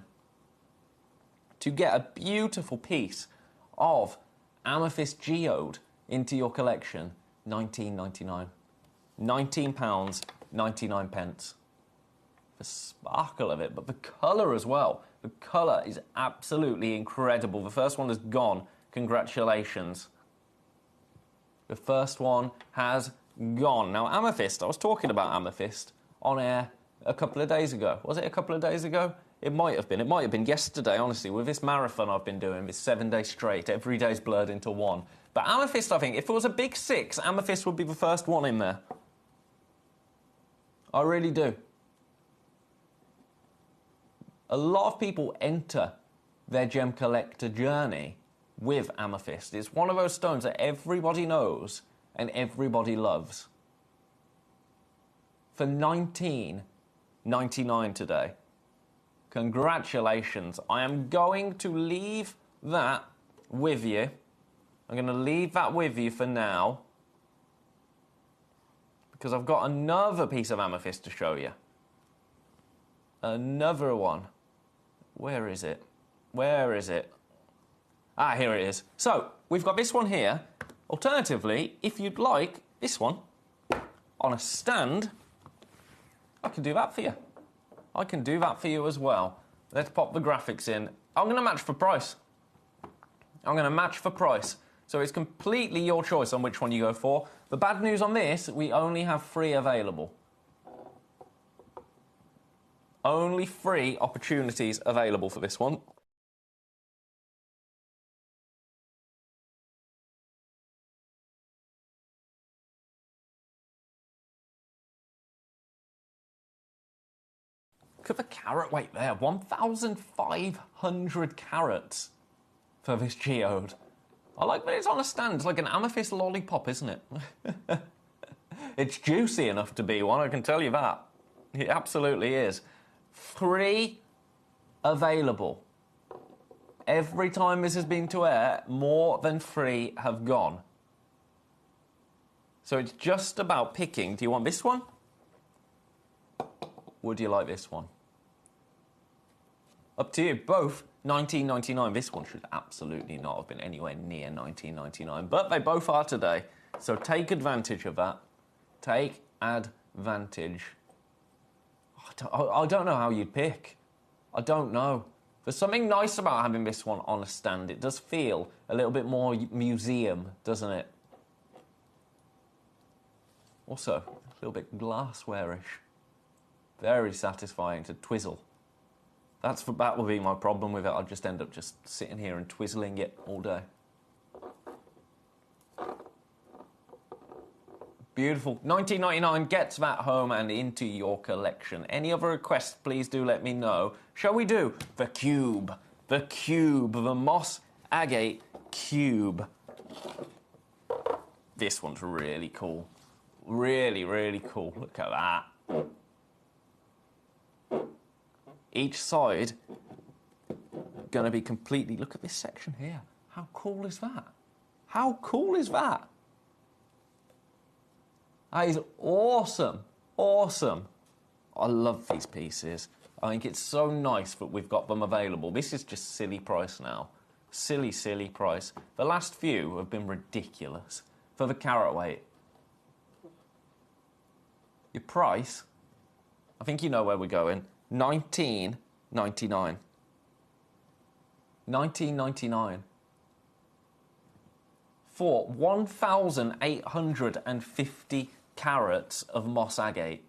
To get a beautiful piece of amethyst geode into your collection, £19.99. £19.99. The sparkle of it, but the colour as well. The colour is absolutely incredible. The first one has gone. Congratulations. The first one has gone. Now, amethyst, I was talking about amethyst on air a couple of days ago. Was it a couple of days ago? It might have been. It might have been yesterday, honestly, with this marathon I've been doing, this 7 days straight. Every day's blurred into one. But amethyst, I think, if it was a big 6, amethyst would be the first one in there. I really do. A lot of people enter their gem collector journey with amethyst. It's one of those stones that everybody knows and everybody loves. For $19.99 today. Congratulations. I am going to leave that with you. I'm going to leave that with you for now because I've got another piece of amethyst to show you. Another one. Where is it? Where is it? Ah, here it is. So, we've got this one here. Alternatively, if you'd like this one on a stand, I can do that for you. I can do that for you as well. Let's pop the graphics in. I'm going to match for price. I'm going to match for price. So it's completely your choice on which one you go for. The bad news on this, we only have 3 available. Only 3 opportunities available for this one. Look at the carat weight there, 1,500 carats for this geode. I like that it's on a stand. It's like an amethyst lollipop, isn't it? It's juicy enough to be one, I can tell you that. It absolutely is. 3 available. Every time this has been to air, more than 3 have gone. So it's just about picking. Do you want this one? Would you like this one? Up to you. Both $19.99. This one should absolutely not have been anywhere near $19.99, but they both are today. So take advantage of that. Take advantage. I don't know how you'd pick. I don't know. There's something nice about having this one on a stand. It does feel a little bit more museum, doesn't it? Also, a little bit glassware-ish. Very satisfying to twizzle. That will be my problem with it. I'll just end up just sitting here and twizzling it all day. Beautiful. $19.99 gets that home and into your collection. Any other requests, please do let me know. Shall we do the cube? The cube, the moss agate cube. This one's really cool. Really, really cool. Look at that. Each side going to be completely... Look at this section here. How cool is that? How cool is that? That is awesome. Awesome. I love these pieces. I think it's so nice that we've got them available. This is just silly price now. Silly, silly price. The last few have been ridiculous. For the carat weight. Your price, I think you know where we're going. $19.99. $19.99. For 1,850 carats of moss agate.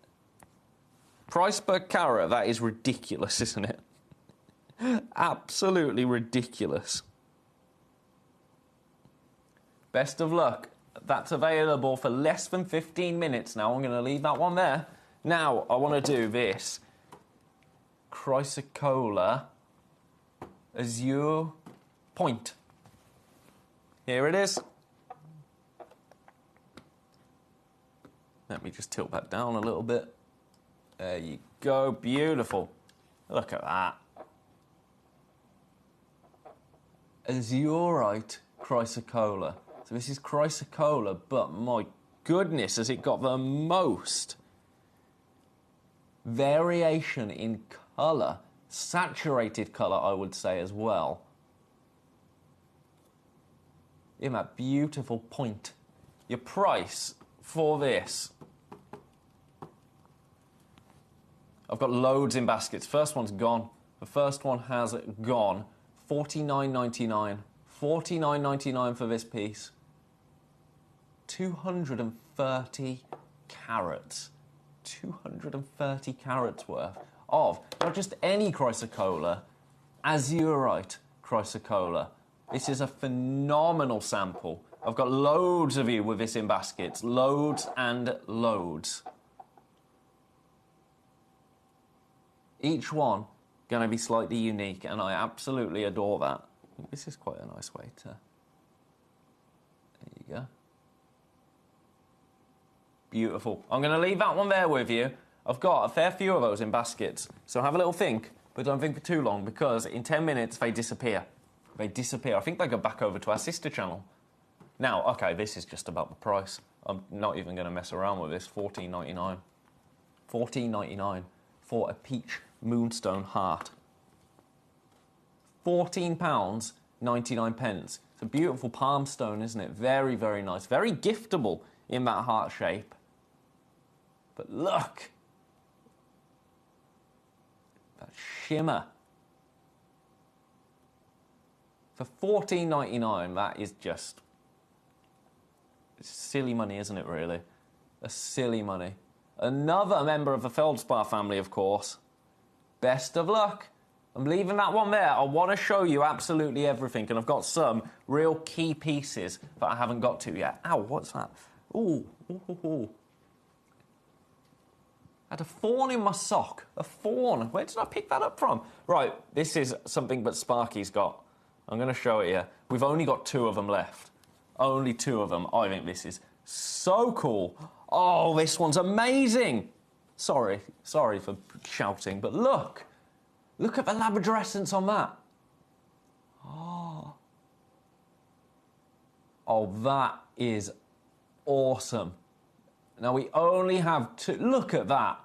Price per carat, that is ridiculous, isn't it? Absolutely ridiculous. Best of luck. That's available for less than 15 minutes now. I'm going to leave that one there. Now, I want to do this. Chrysocolla Azure Point. Here it is. Let me just tilt that down a little bit. There you go. Beautiful. Look at that. Azurite chrysocolla. So this is chrysocolla, but my goodness, has it got the most variation in colour. Saturated colour, I would say, as well. In that beautiful point. Your price for this... I've got loads in baskets. First one's gone. The first one has gone. $49.99. $49.99 for this piece. 230 carats. 230 carats worth of not just any chrysocolla, azurite chrysocolla. This is a phenomenal sample. I've got loads of you with this in baskets. Loads and loads. Each one going to be slightly unique, and I absolutely adore that. This is quite a nice way to... There you go. Beautiful. I'm going to leave that one there with you. I've got a fair few of those in baskets, so have a little think, but don't think for too long, because in 10 minutes they disappear. They disappear. I think they go back over to our sister channel. Now, okay, this is just about the price. I'm not even going to mess around with this. $14.99. $14.99 for a peach moonstone heart. £14.99. It's a beautiful palm stone, isn't it? Very, very nice. Very giftable in that heart shape. But look! That shimmer. For $14.99, that is just... It's silly money, isn't it, really? A silly money. Another member of the Feldspar family, of course. Best of luck. I'm leaving that one there. I want to show you absolutely everything, and I've got some real key pieces that I haven't got to yet. Ow, what's that? Ooh, ooh, ooh, ooh. I had a fawn in my sock. A fawn. Where did I pick that up from? Right, this is something that Sparky's got. I'm going to show it here. We've only got 2 of them left. Only 2 of them. I think this is so cool. Oh, this one's amazing. Sorry for shouting, but look. Look at the labradorescence on that. Oh, that is awesome. Now, we only have 2. Look at that.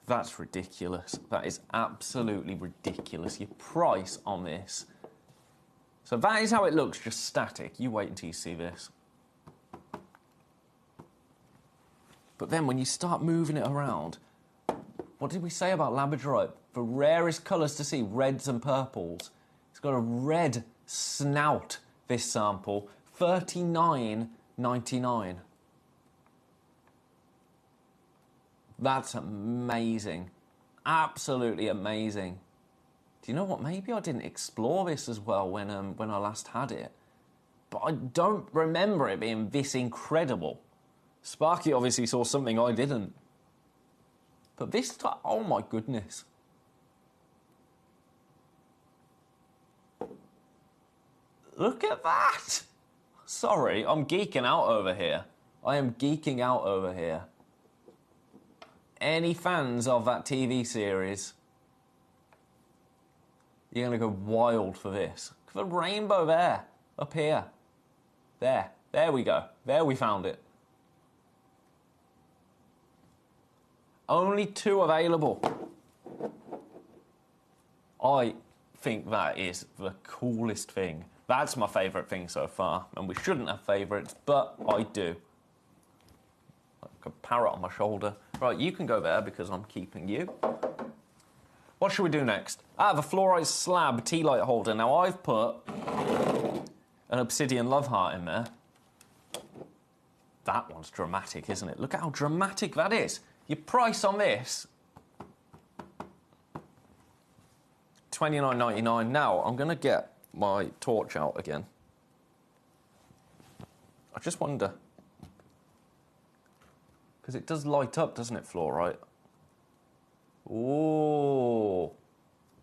That's ridiculous. That is absolutely ridiculous. Your price on this. So that is how it looks, just static. You wait until you see this. But then when you start moving it around, what did we say about labradorite? The rarest colours to see, reds and purples. It's got a red snout this sample. $39.99. That's amazing. Absolutely amazing. Do you know what? Maybe I didn't explore this as well when I last had it. But I don't remember it being this incredible. Sparky obviously saw something I didn't. But this, oh my goodness. Look at that! Sorry, I'm geeking out over here. I am geeking out over here. Any fans of that TV series, you're going to go wild for this. Look at the rainbow there, up here. There we go. There we found it. Only 2 available. I think that is the coolest thing. That's my favourite thing so far. And we shouldn't have favourites, but I do. Like a parrot on my shoulder. Right, you can go there because I'm keeping you. What should we do next? I have a fluorite slab tea light holder. Now I've put an obsidian love heart in there. That one's dramatic, isn't it? Look at how dramatic that is. Your price on this, $29.99. Now, I'm going to get my torch out again. I just wonder, because it does light up, doesn't it, fluorite? Ooh.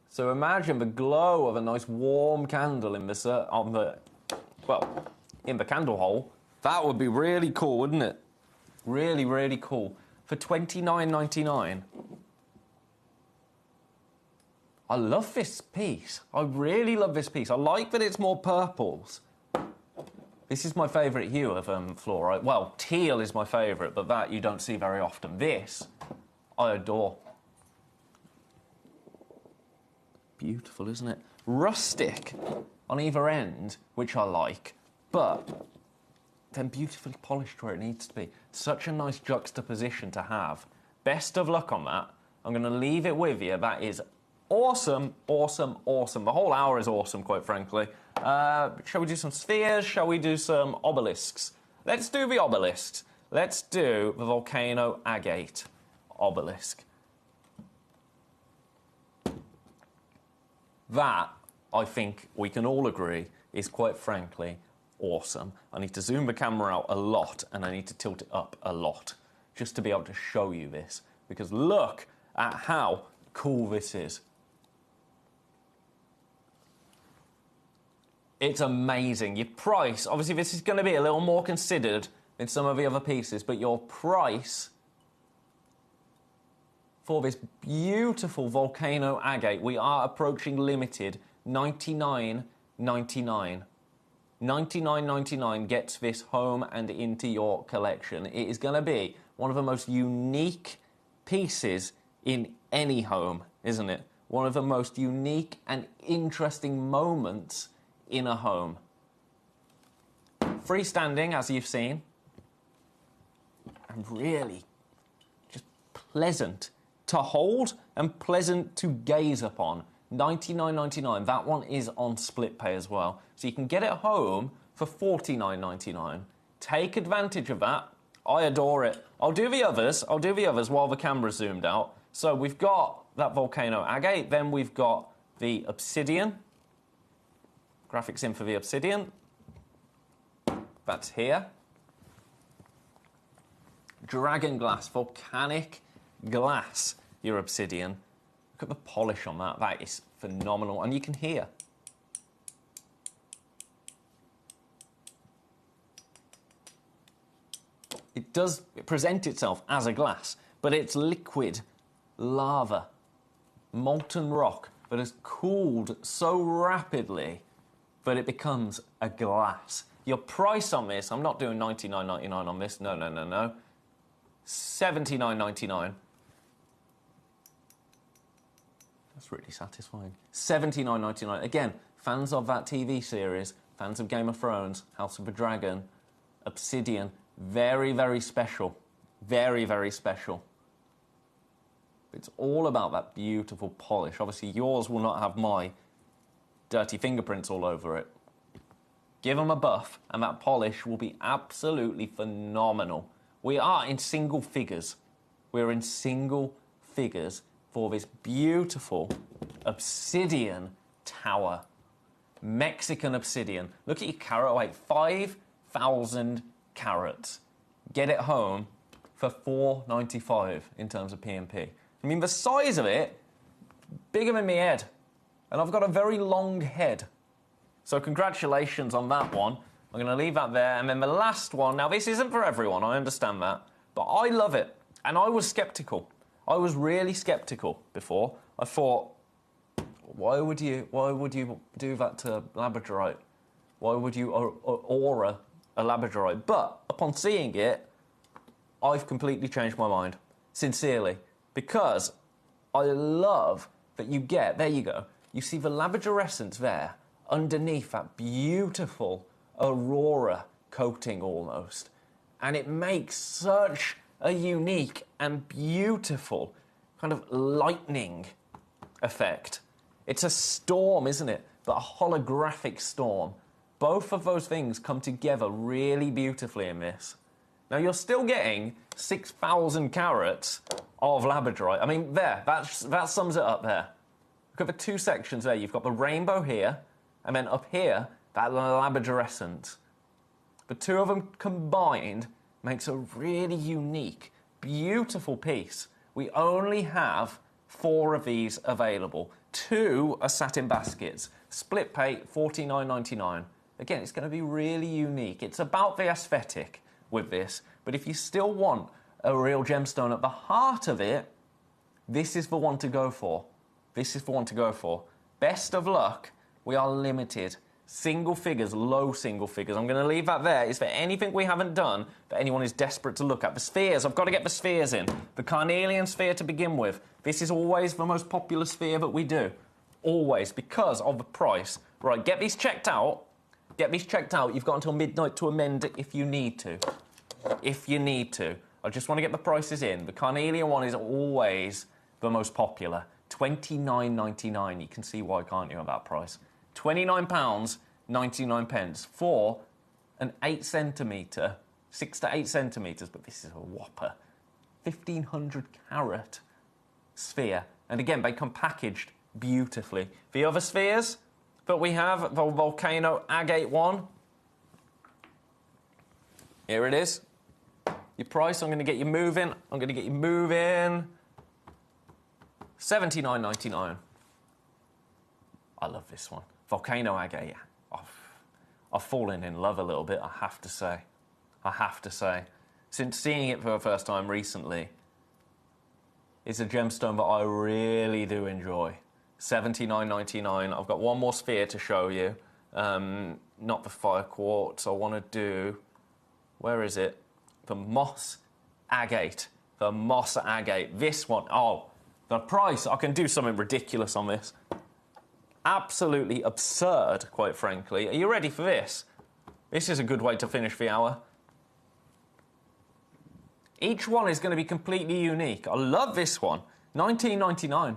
So imagine the glow of a nice warm candle in the candle hole. That would be really cool, wouldn't it? Really, really cool. For $29.99. I love this piece. I really love this piece. I like that it's more purples. This is my favourite hue of fluorite. Well, teal is my favourite, but that you don't see very often. This, I adore. Beautiful, isn't it? Rustic on either end, which I like, but then beautifully polished where it needs to be. Such a nice juxtaposition to have. Best of luck on that. I'm going to leave it with you. That is awesome, awesome, awesome. The whole hour is awesome, quite frankly. Shall we do some spheres? Shall we do some obelisks? Let's do the obelisks. Let's do the volcano agate obelisk. That, I think we can all agree, is quite frankly awesome. I need to zoom the camera out a lot and I need to tilt it up a lot just to be able to show you this, because look at how cool this is. It's amazing. Your price, obviously this is going to be a little more considered than some of the other pieces, but your price for this beautiful volcano agate, we are approaching limited, $99.99. $99.99 gets this home and into your collection. It is going to be one of the most unique pieces in any home, isn't it? One of the most unique and interesting moments in a home. Freestanding, as you've seen, and really just pleasant to hold and pleasant to gaze upon. $99.99. That one is on split pay as well. So you can get it home for $49.99. Take advantage of that. I adore it. I'll do the others while the camera's zoomed out. So we've got that volcano agate, then we've got the obsidian. Graphics in for the obsidian. That's here. Dragon glass, volcanic glass, your obsidian. Look at the polish on that. That is phenomenal. And you can hear. It does present itself as a glass, but it's liquid lava, molten rock that has cooled so rapidly that it becomes a glass. Your price on this, I'm not doing $99.99 on this. No. $79.99. That's really satisfying. $79.99. Again, fans of that TV series, fans of Game of Thrones, House of the Dragon, Obsidian, very, very special. Very, very special. It's all about that beautiful polish. Obviously, yours will not have my dirty fingerprints all over it. give them a buff, and that polish will be absolutely phenomenal. We are in single figures. We're in single figures for this beautiful obsidian tower. Mexican obsidian. Look at your carat weight, 5,000 carats. Get it home for $4.95 in terms of P&P. I mean, the size of it, bigger than my head. And I've got a very long head. So congratulations on that one. I'm going to leave that there. And then the last one, now this isn't for everyone, I understand that, but I love it. And I was sceptical. I was really sceptical before. I thought, why would you do that to labradorite? Why would you aura a labradorite? But upon seeing it, I've completely changed my mind, sincerely, because I love that you get, there you go, you see the labradorescence there underneath that beautiful aurora coating almost, and it makes such a unique and beautiful kind of lightning effect. It's a storm, isn't it? But a holographic storm. Both of those things come together really beautifully in this. Now, you're still getting 6,000 carats of labradorite. I mean, there, that sums it up there. Look at the two sections there. You've got the rainbow here, and then up here, that labradorescent. The two of them combined makes a really unique, beautiful piece. We only have 4 of these available. 2 are satin baskets. Split pay, $49.99. Again, it's going to be really unique. It's about the aesthetic with this, but if you still want a real gemstone at the heart of it, this is the one to go for. This is the one to go for. Best of luck. We are limited. Single figures, low single figures. I'm going to leave that there. Is there anything we haven't done that anyone is desperate to look at? The spheres. I've got to get the spheres in. The carnelian sphere to begin with. This is always the most popular sphere that we do. Always, because of the price. Right, get these checked out. Get these checked out. You've got until midnight to amend it if you need to. If you need to. I just want to get the prices in. The carnelian one is always the most popular. $29.99. You can see why, can't you, at that price? £29.99 for an 8 centimetre, 6 to 8 centimetres, but this is a whopper. 1,500 carat sphere. And again, they come packaged beautifully. The other spheres that we have, the volcano agate one. Here it is. Your price, I'm going to get you moving. I'm going to get you moving. $79.99. I love this one. Volcano agate. I've fallen in love a little bit, I have to say. I have to say. Since seeing it for the first time recently, it's a gemstone that I really do enjoy. $79.99. I've got one more sphere to show you. Not the fire quartz. I want to do... Where is it? The moss agate. The moss agate. This one. Oh, the price. I can do something ridiculous on this. Absolutely absurd, quite frankly. Are you ready for this? This is a good way to finish the hour. Each one is going to be completely unique. I love this one. $19.99.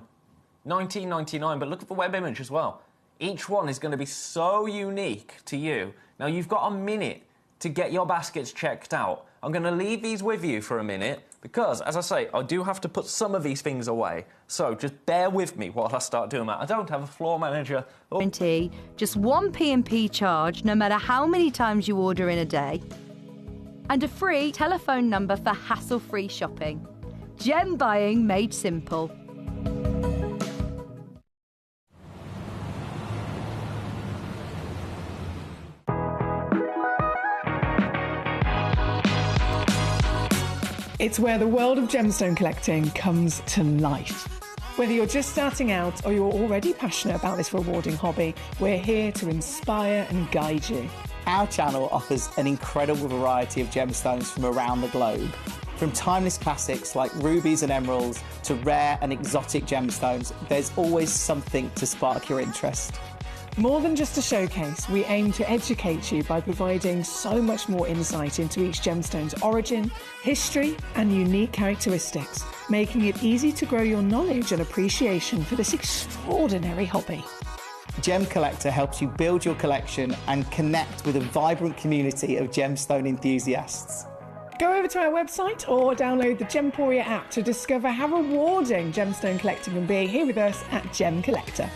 $19.99, but look at the web image as well. Each one is going to be so unique to you. Now, you've got a minute to get your baskets checked out. I'm going to leave these with you for a minute because, as I say, I do have to put some of these things away. So just bear with me while I start doing that. I don't have a floor manager. Guarantee just one P&P charge no matter how many times you order in a day. And a free telephone number for hassle-free shopping. Gem buying made simple. It's where the world of gemstone collecting comes to life. Whether you're just starting out or you're already passionate about this rewarding hobby, we're here to inspire and guide you. Our channel offers an incredible variety of gemstones from around the globe. From timeless classics like rubies and emeralds to rare and exotic gemstones, there's always something to spark your interest. More than just a showcase, we aim to educate you by providing so much more insight into each gemstone's origin, history, and unique characteristics, making it easy to grow your knowledge and appreciation for this extraordinary hobby. Gemcollector helps you build your collection and connect with a vibrant community of gemstone enthusiasts. Go over to our website or download the Gemporia app to discover how rewarding gemstone collecting can be here with us at Gemcollector.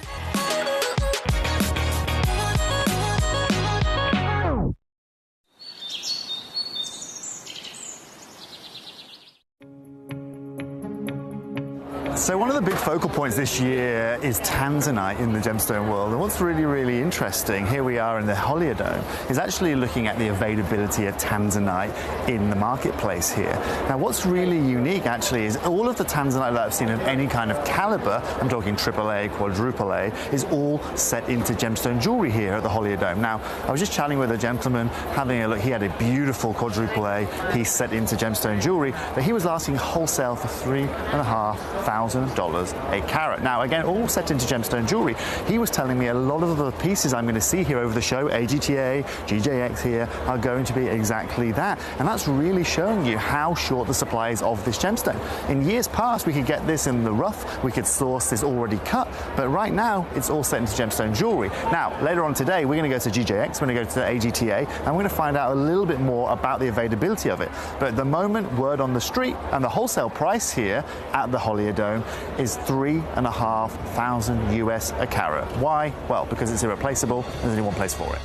So one of the big focal points this year is tanzanite in the gemstone world, and what's really, really interesting, here we are in the Holiodome, is actually looking at the availability of tanzanite in the marketplace here. Now what's really unique actually is all of the tanzanite that I've seen of any kind of caliber, I'm talking AAA, quadruple A, is all set into gemstone jewellery here at the Holiodome. Now I was just chatting with a gentleman, having a look, he had a beautiful quadruple A piece set into gemstone jewellery that he was asking wholesale for $3,500 a carat. Now again, all set into gemstone jewellery. He was telling me a lot of the pieces I'm going to see here over the show, AGTA, GJX here, are going to be exactly that. And that's really showing you how short the supply is of this gemstone. In years past, we could get this in the rough, we could source this already cut, but right now, it's all set into gemstone jewellery. Now, later on today, we're going to go to GJX, we're going to go to AGTA, and we're going to find out a little bit more about the availability of it. But at the moment, word on the street, and the wholesale price here at the Holiodome is $3,500 US a carat. Why? Well, because it's irreplaceable and there's only one place for it.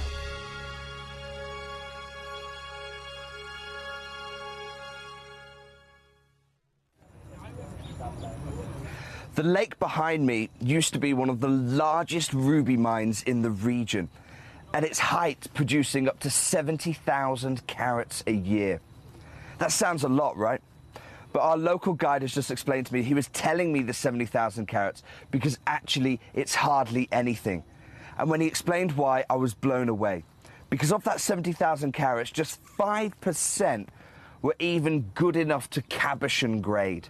The lake behind me used to be one of the largest ruby mines in the region, at its height producing up to 70,000 carats a year. That sounds a lot, right? But our local guide has just explained to me he was telling me the 70,000 carats because actually it's hardly anything. And when he explained why, I was blown away. Because of that 70,000 carats, just 5% were even good enough to cabochon grade.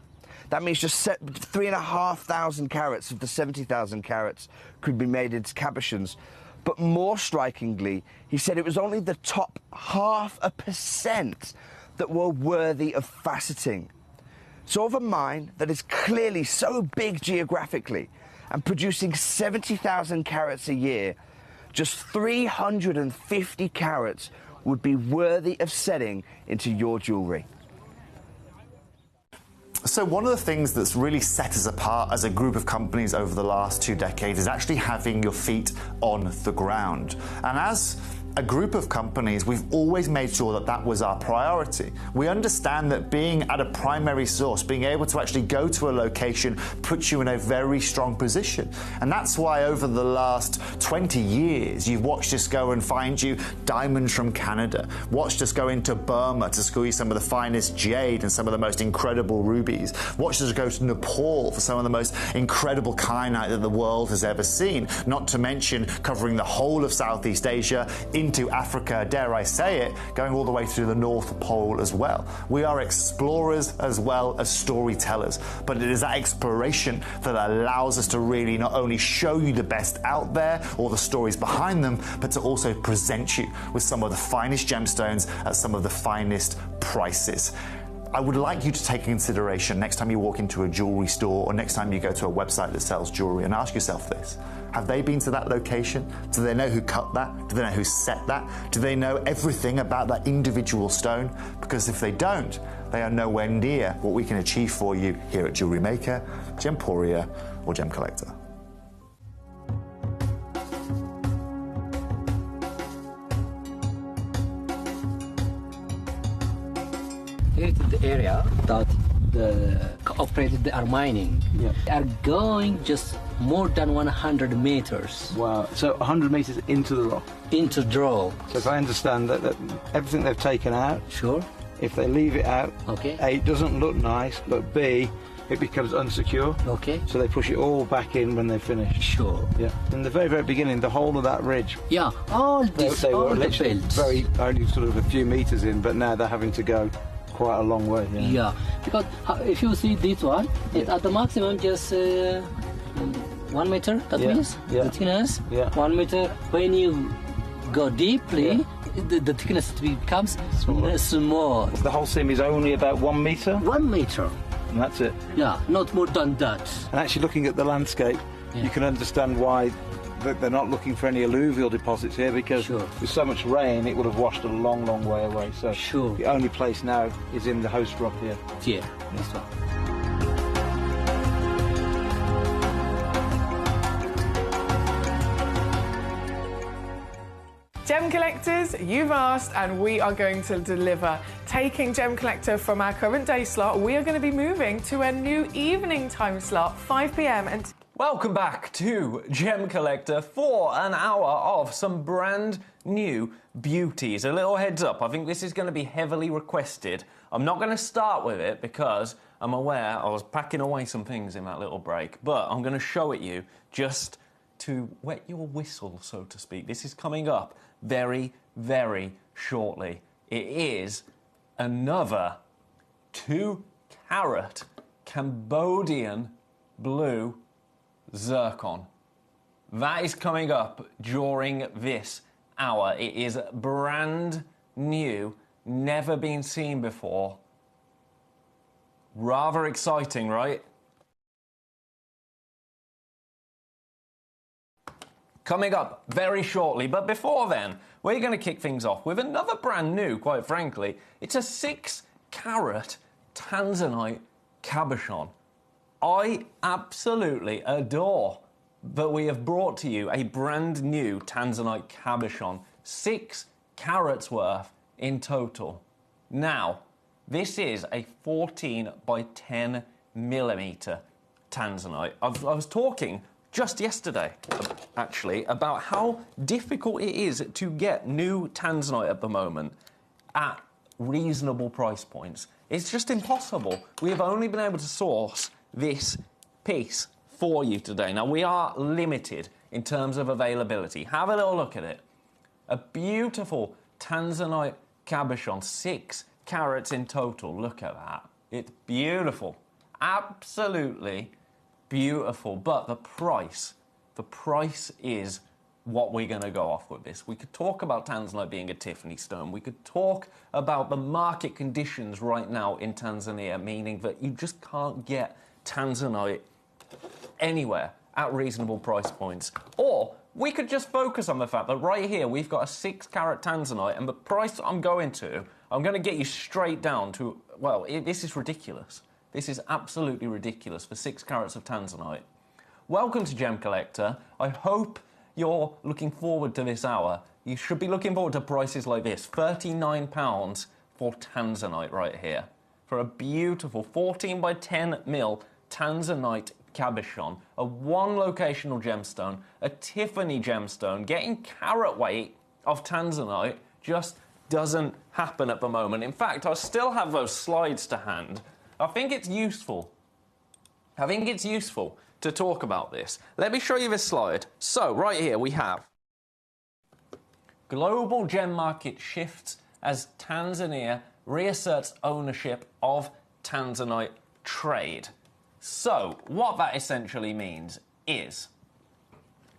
That means just 3,500 carats of the 70,000 carats could be made into cabochons. But more strikingly, he said it was only the top 0.5% that were worthy of faceting. So of a mine that is clearly so big geographically and producing 70,000 carats a year, just 350 carats would be worthy of setting into your jewellery. So one of the things that's really set us apart as a group of companies over the last 2 decades is actually having your feet on the ground. And as a group of companies, we've always made sure that that was our priority. We understand that being at a primary source, being able to actually go to a location, puts you in a very strong position. And that's why over the last 20 years, you've watched us go and find you diamonds from Canada, watched us go into Burma to squeeze some of the finest jade and some of the most incredible rubies, watched us go to Nepal for some of the most incredible kyanite that the world has ever seen, not to mention covering the whole of Southeast Asia, into Africa, dare I say it, going all the way through the North Pole as well. We are explorers as well as storytellers, but it is that exploration that allows us to really not only show you the best out there or the stories behind them, but to also present you with some of the finest gemstones at some of the finest prices. I would like you to take consideration next time you walk into a jewellery store or next time you go to a website that sells jewellery and ask yourself this. Have they been to that location? Do they know who cut that? Do they know who set that? Do they know everything about that individual stone? Because if they don't, they are nowhere near what we can achieve for you here at Jewellery Maker, Gemporia or Gemcollector. Here is the area that the operators they are mining. Yeah. They are going just more than 100 meters. Wow, so 100 meters into the rock? Into the rock. So if I understand that everything they've taken out, sure, if they leave it out, okay, A, it doesn't look nice, but B, it becomes unsecure. Okay. So they push it all back in when they finish. Sure. Yeah. In the very, very beginning, the whole of that ridge. Yeah, all this, they all were the literally belts. very, only sort of a few meters in, but now they're having to go quite a long way. Yeah, because if you see this one, it's at the maximum just 1 meter, that means the thickness, 1 meter. When you go deeply, the thickness becomes small. The whole seam is only about 1 meter? 1 meter. And that's it? Yeah, not more than that. And actually looking at the landscape, you can understand why that they're not looking for any alluvial deposits here because with so much rain it would have washed a long, long way away. So the only place now is in the host rock here. Yeah, this one. Gem collectors, you've asked and we are going to deliver. Taking Gem Collector from our current day slot, we are going to be moving to a new evening time slot, 5 p.m. and... Welcome back to Gem Collector for an hour of some brand new beauties. A little heads up, I think this is going to be heavily requested. I'm not going to start with it because I'm aware I was packing away some things in that little break, but I'm going to show it you just to wet your whistle, so to speak. This is coming up very, very shortly. It is another 2-carat Cambodian blue zircon. That is coming up during this hour. It is brand new, never been seen before. Rather exciting, right? Coming up very shortly, but before then, we're going to kick things off with another brand new, quite frankly. It's a 6-carat Tanzanite cabochon. I absolutely adore that we have brought to you a brand new Tanzanite cabochon, 6 carats worth in total. Now, this is a 14 by 10 millimeter Tanzanite. I was talking just yesterday, actually, about how difficult it is to get new Tanzanite at the moment at reasonable price points. It's just impossible. We have only been able to source this piece for you today. Now, we are limited in terms of availability. Have a little look at it. A beautiful Tanzanite cabochon, 6 carats in total. Look at that. It's beautiful. Absolutely beautiful. But the price is what we're going to go off with this. We could talk about Tanzanite being a Tiffany stone. We could talk about the market conditions right now in Tanzania, meaning that you just can't get Tanzanite anywhere at reasonable price points. Or we could just focus on the fact that right here we've got a 6-carat Tanzanite, and the price I'm going to get you straight down to, well, this is ridiculous. This is absolutely ridiculous for 6 carats of Tanzanite. Welcome to Gem Collector. I hope you're looking forward to this hour. You should be looking forward to prices like this. £39 for Tanzanite right here. For a beautiful 14 by 10 mil Tanzanite cabochon, a 1-locational gemstone, a Tiffany gemstone. Getting carat weight of Tanzanite just doesn't happen at the moment. In fact, I still have those slides to hand. I think it's useful to talk about this. Let me show you this slide. So, right here we have global gem market shifts as Tanzania reasserts ownership of Tanzanite trade. So, what that essentially means is,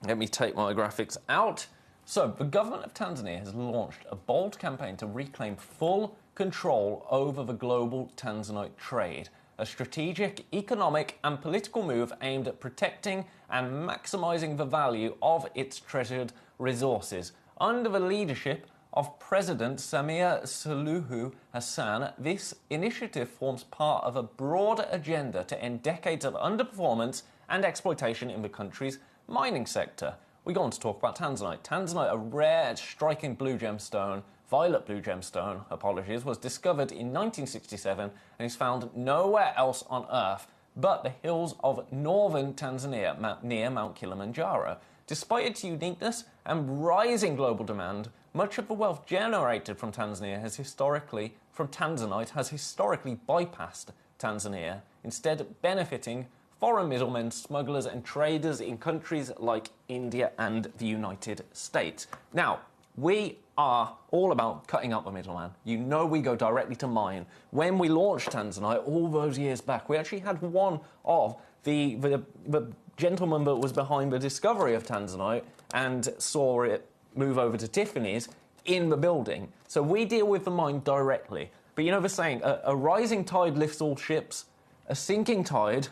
let me take my graphics out. So, the government of Tanzania has launched a bold campaign to reclaim full control over the global Tanzanite trade, a strategic, economic and political move aimed at protecting and maximising the value of its treasured resources. Under the leadership of President Samia Suluhu Hassan, this initiative forms part of a broader agenda to end decades of underperformance and exploitation in the country's mining sector. We go on to talk about Tanzanite. Tanzanite, a rare, striking blue gemstone, violet blue gemstone, apologies, was discovered in 1967 and is found nowhere else on Earth but the hills of northern Tanzania near Mount Kilimanjaro. Despite its uniqueness and rising global demand, much of the wealth generated from Tanzanite has historically bypassed Tanzania, instead benefiting foreign middlemen, smugglers and traders in countries like India and the United States. Now, we are all about cutting out the middleman. You know we go directly to mine. When we launched Tanzanite all those years back, we actually had one of the gentleman that was behind the discovery of Tanzanite and saw it move over to Tiffany's in the building. So we deal with the mine directly. But you know the saying, a rising tide lifts all ships, a sinking tide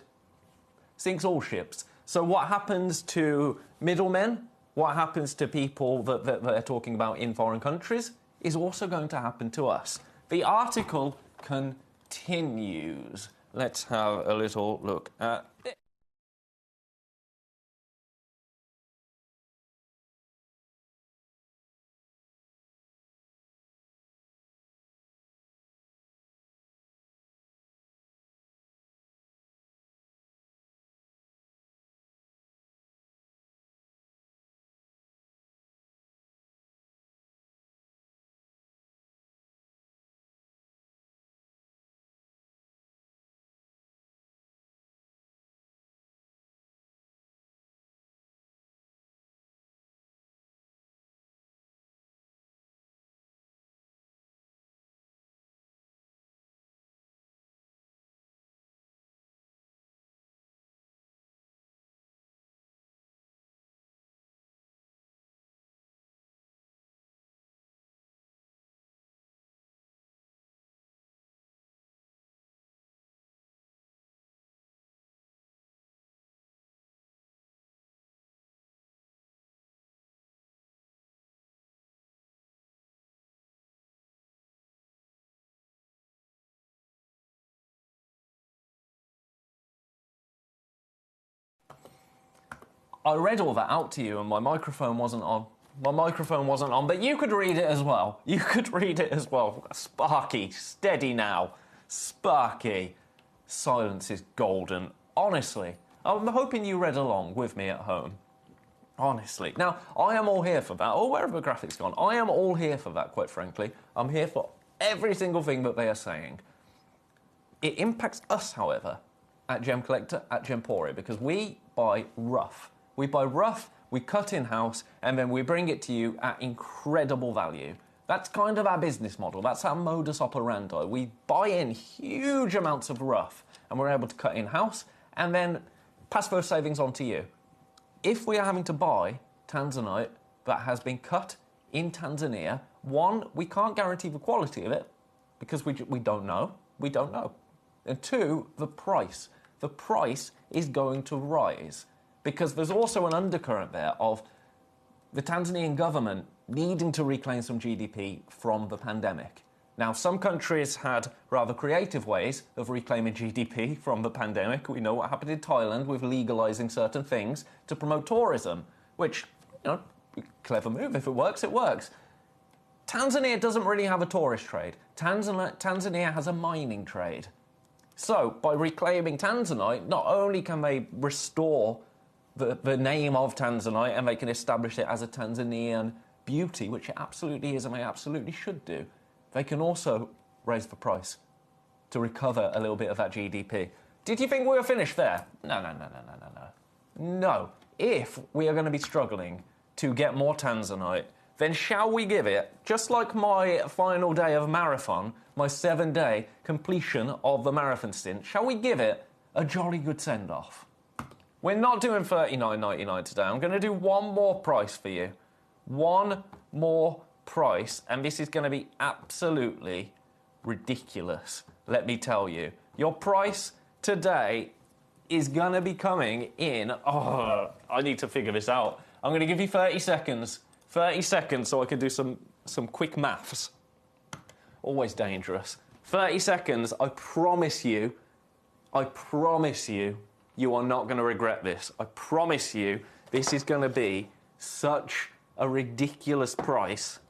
sinks all ships. So what happens to middlemen? what happens to people that they're talking about in foreign countries is also going to happen to us. The article continues. Let's have a little look at it. I read all that out to you and my microphone wasn't on. My microphone wasn't on, but you could read it as well. You could read it as well. Sparky, steady now. Sparky. Silence is golden. Honestly, I'm hoping you read along with me at home. Honestly. Now, I am all here for that. Oh, where have the graphics gone? I am all here for that, quite frankly. I'm here for every single thing that they are saying. It impacts us, however, at Gemcollector, at Gemporia, because we buy rough. We buy rough, we cut in-house, and then we bring it to you at incredible value. That's kind of our business model. That's our modus operandi. We buy in huge amounts of rough, and we're able to cut in-house, and then pass those savings on to you. If we are having to buy Tanzanite that has been cut in Tanzania, one, we can't guarantee the quality of it, because we don't know. We don't know. And two, the price. The price is going to rise. Because there's also an undercurrent there of the Tanzanian government needing to reclaim some GDP from the pandemic. Now, some countries had rather creative ways of reclaiming GDP from the pandemic. We know what happened in Thailand with legalising certain things to promote tourism, which, you know, clever move. If it works, it works. Tanzania doesn't really have a tourist trade. Tanzania has a mining trade. So, by reclaiming Tanzanite, not only can they restore the name of Tanzanite and they can establish it as a Tanzanian beauty, which it absolutely is and they absolutely should do, they can also raise the price to recover a little bit of that GDP. Did you think we were finished there? No. No. If we are going to be struggling to get more Tanzanite, then shall we give it, just like my final day of marathon, my 7-day completion of the marathon stint, shall we give it a jolly good send-off? We're not doing $39.99 today. I'm going to do one more price for you. One more price, and this is going to be absolutely ridiculous, let me tell you. Your price today is going to be coming in... Oh, I need to figure this out. I'm going to give you 30 seconds. 30 seconds so I can do some quick maths. Always dangerous. 30 seconds, I promise you, you are not going to regret this. I promise you, this is going to be such a ridiculous price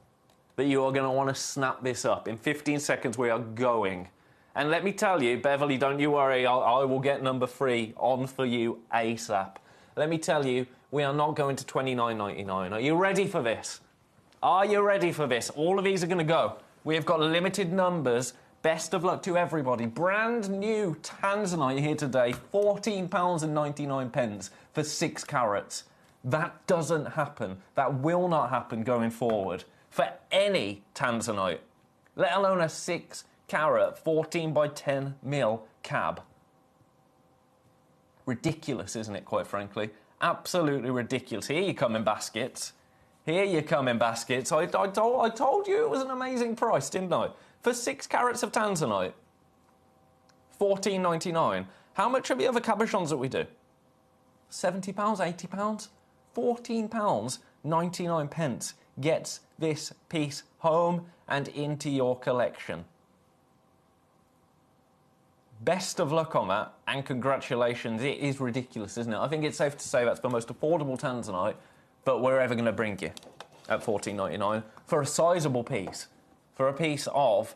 that you are going to want to snap this up. In 15 seconds, we are going. And let me tell you, Beverly, don't you worry, I will get number 3 on for you ASAP. Let me tell you, we are not going to $29.99. Are you ready for this? Are you ready for this? All of these are going to go. We have got limited numbers. Best of luck to everybody. Brand new Tanzanite here today, £14.99 for 6 carats. That doesn't happen. That will not happen going forward for any Tanzanite, let alone a 6 carat 14 by 10 mil cab. Ridiculous, isn't it, quite frankly? Absolutely ridiculous. Here you come in baskets. Here you come in baskets. I told you it was an amazing price, didn't I? For 6 carats of Tanzanite, £14.99. How much are the other cabochons that we do? £70, £80? £14.99 gets this piece home and into your collection. Best of luck on that, and congratulations. It is ridiculous, isn't it? I think it's safe to say that's the most affordable tanzanite that we're ever going to bring you at £14.99 for a sizable piece. For a piece of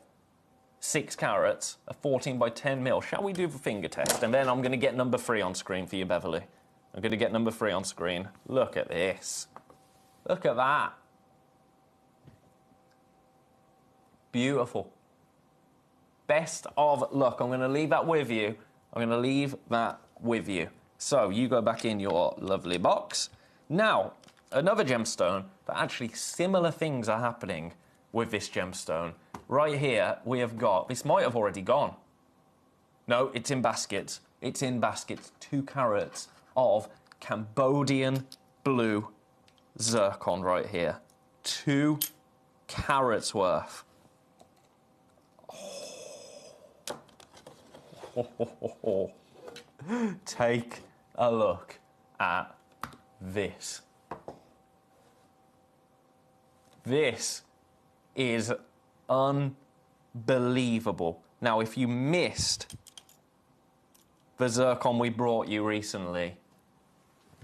6 carats, a 14 by 10 mil. Shall we do the finger test? And then I'm going to get number 3 on screen for you, Beverly. I'm going to get number 3 on screen. Look at this. Look at that. Beautiful. Best of luck. I'm going to leave that with you. I'm going to leave that with you. So you go back in your lovely box. Now, another gemstone, but actually similar things are happening with this gemstone. Right here, we have got, this might have already gone. No, it's in baskets. It's in baskets. 2 carats of Cambodian blue zircon right here. 2 carats worth. Oh. Take a look at this. This is unbelievable. Now, if you missed the zircon we brought you recently,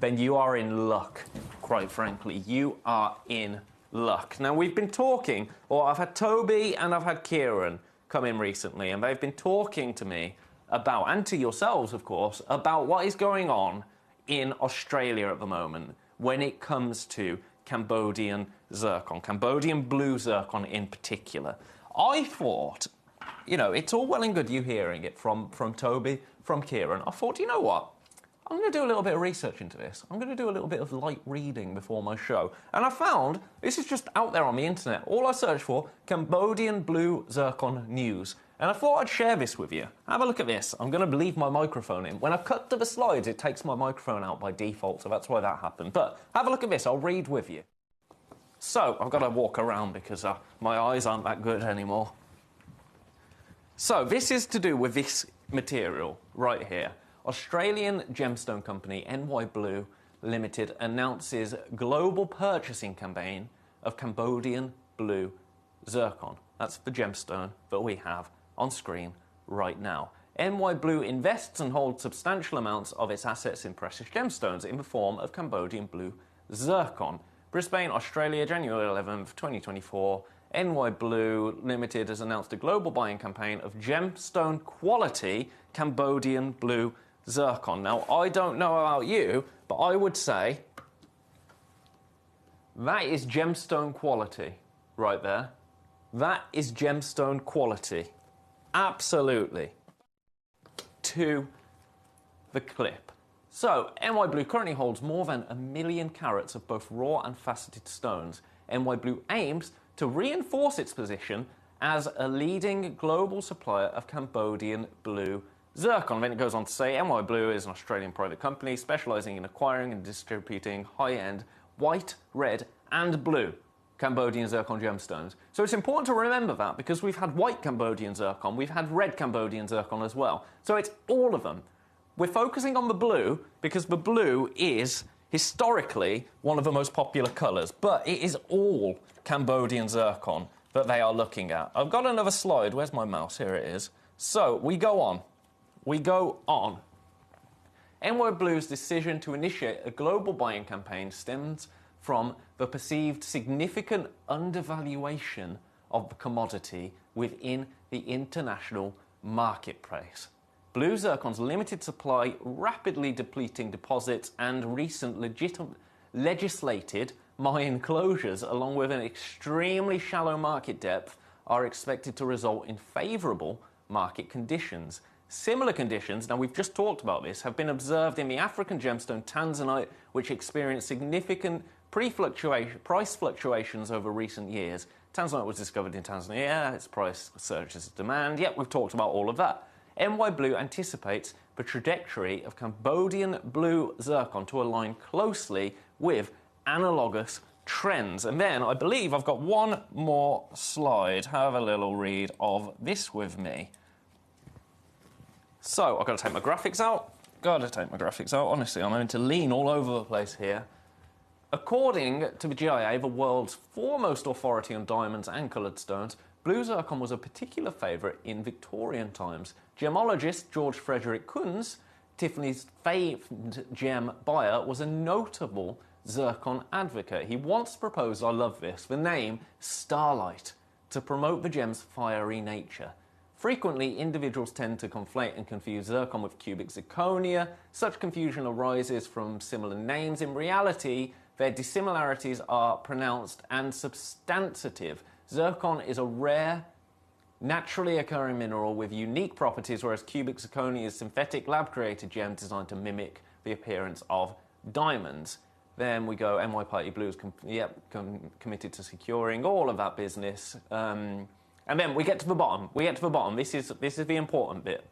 then you are in luck, quite frankly. You are in luck. Now, we've been talking, or I've had Toby and I've had Kieran come in recently, and they've been talking to me about, and to yourselves, of course, about what is going on in Australia at the moment when it comes to Cambodian zircon, Cambodian blue zircon in particular. I thought, you know, it's all well and good you hearing it from Toby, from Kieran. I thought, you know what? I'm going to do a little bit of research into this. I'm going to do a little bit of light reading before my show. And I found, this is just out there on the internet, all I searched for, Cambodian blue zircon news. And I thought I'd share this with you. Have a look at this. I'm going to leave my microphone in. When I cut to the slides, it takes my microphone out by default, so that's why that happened. But have a look at this. I'll read with you. So, I've got to walk around because my eyes aren't that good anymore. So, this is to do with this material right here. Australian gemstone company NY Blue Limited announces global purchasing campaign of Cambodian blue zircon. That's the gemstone that we have on screen right now. NY Blue invests and holds substantial amounts of its assets in precious gemstones in the form of Cambodian blue zircon. Brisbane, Australia, January 11th, 2024. NY Blue Limited has announced a global buying campaign of gemstone quality Cambodian blue zircon. Now, I don't know about you, but I would say that is gemstone quality right there. That is gemstone quality. Absolutely. To the clip. So, NY Blue currently holds more than 1 million carats of both raw and faceted stones. NY Blue aims to reinforce its position as a leading global supplier of Cambodian blue zircon. Then it goes on to say, NY Blue is an Australian private company specialising in acquiring and distributing high-end white, red and blue Cambodian zircon gemstones. So it's important to remember that because we've had white Cambodian zircon, we've had red Cambodian zircon as well. So it's all of them. We're focusing on the blue because the blue is historically one of the most popular colours, but it is all Cambodian zircon that they are looking at. I've got another slide. Where's my mouse? Here it is. So we go on. We go on. NY Blue's decision to initiate a global buying campaign stems from the perceived significant undervaluation of the commodity within the international marketplace. Blue zircon's limited supply, rapidly depleting deposits, and recent legislated mine closures, along with an extremely shallow market depth, are expected to result in favourable market conditions. Similar conditions, now we've just talked about this, have been observed in the African gemstone tanzanite, which experienced significant price fluctuations over recent years. Tanzanite was discovered in Tanzania, its price surges demand. Yep, we've talked about all of that. NY Blue anticipates the trajectory of Cambodian blue zircon to align closely with analogous trends. And then I believe I've got one more slide. Have a little read of this with me. So I've got to take my graphics out. Honestly, I'm having to lean all over the place here. According to the GIA, the world's foremost authority on diamonds and coloured stones, blue zircon was a particular favourite in Victorian times. Gemologist George Frederick Kunz, Tiffany's famed gem buyer, was a notable zircon advocate. He once proposed, I love this, the name Starlight to promote the gem's fiery nature. Frequently, individuals tend to conflate and confuse zircon with cubic zirconia. Such confusion arises from similar names. In reality, their dissimilarities are pronounced and substantive. Zircon is a rare, naturally occurring mineral with unique properties, whereas cubic zirconia is synthetic, lab-created gem designed to mimic the appearance of diamonds. Then we go, NY Party Blues, committed to securing all of that business. And then we get to the bottom. This is the important bit.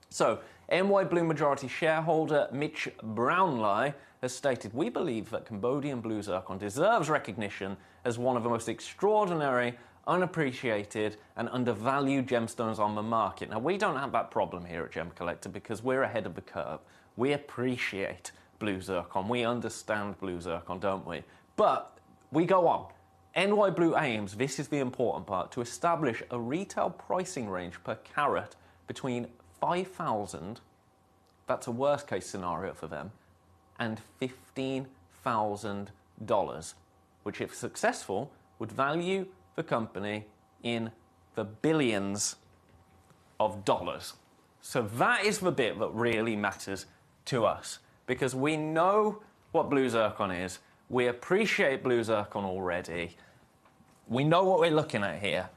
So, NY Blue majority shareholder Mitch Brownlie has stated, "We believe that Cambodian blue zircon deserves recognition as one of the most extraordinary, unappreciated and undervalued gemstones on the market." Now, we don't have that problem here at Gemcollector because we're ahead of the curve. We appreciate blue zircon. We understand blue zircon, don't we? But we go on. NY Blue aims, this is the important part, to establish a retail pricing range per carat between $5,000, that's a worst case scenario for them, and $15,000, which if successful would value the company in the billions of dollars. So that is the bit that really matters to us, because we know what blue zircon is. We appreciate blue zircon already. We know what we're looking at here.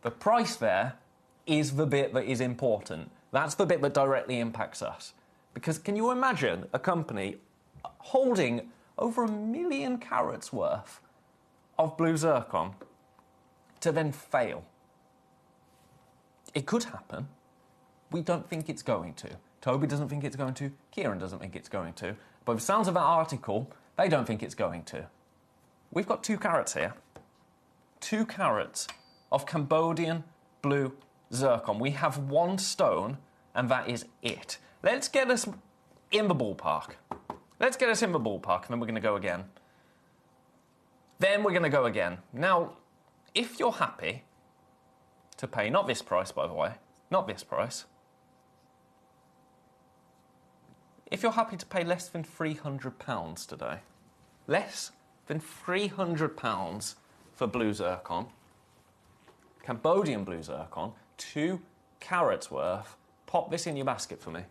The price there is the bit that is important. That's the bit that directly impacts us. Because can you imagine a company holding over 1 million carats worth of blue zircon to then fail? It could happen. We don't think it's going to. Toby doesn't think it's going to. Kieran doesn't think it's going to. By the sounds of that article, they don't think it's going to. We've got 2 carats here. 2 carats of Cambodian blue zircon. We have 1 stone, and that is it. Let's get us in the ballpark. And then we're going to go again. Now, if you're happy to pay, not this price, by the way, not this price. If you're happy to pay less than £300 today, less than £300 for blue zircon, Cambodian blue zircon, 2 carats worth, pop this in your basket for me.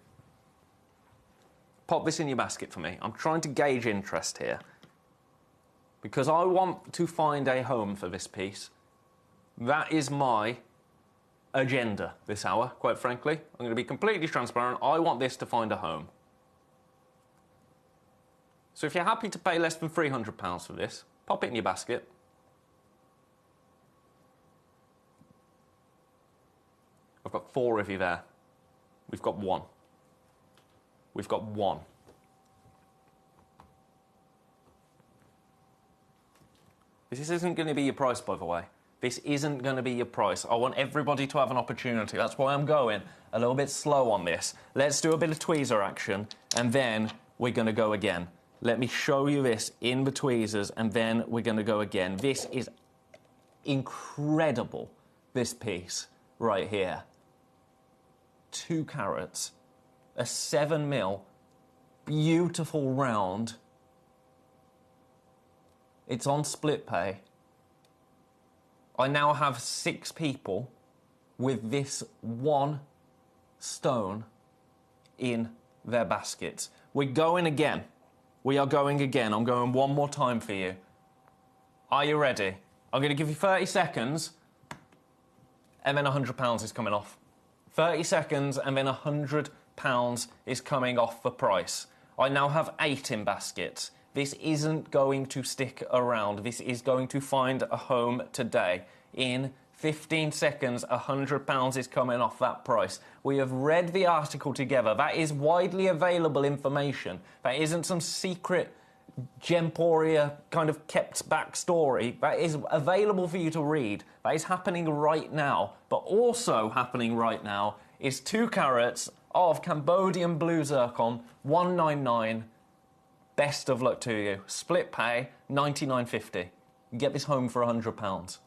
I'm trying to gauge interest here, because I want to find a home for this piece. That is my agenda this hour, quite frankly. I'm going to be completely transparent. I want this to find a home. So if you're happy to pay less than £300 for this, pop it in your basket. I've got 4 of you there. We've got 1. This isn't going to be your price, by the way. This isn't going to be your price. I want everybody to have an opportunity. That's why I'm going a little bit slow on this. Let's do a bit of tweezer action, and then we're going to go again. Let me show you this in the tweezers, and then we're going to go again. This is incredible, this piece right here. 2 carats, a 7mm, beautiful round. It's on split pay. I now have 6 people with this 1 stone in their baskets. We're going again. We are going again. I'm going one more time for you. Are you ready? I'm going to give you 30 seconds, and then £100 is coming off. 30 seconds, and then £100 is coming off the price. I now have 8 in baskets. This isn't going to stick around. This is going to find a home today. In 15 seconds, £100 is coming off that price. We have read the article together. That is widely available information. That isn't some secret Gemporia kind of kept back story. That is available for you to read. That is happening right now. But also happening right now is 2 carats of Cambodian blue zircon, 199. best of luck to you. Split pay, $99.50. You can get this home for £100.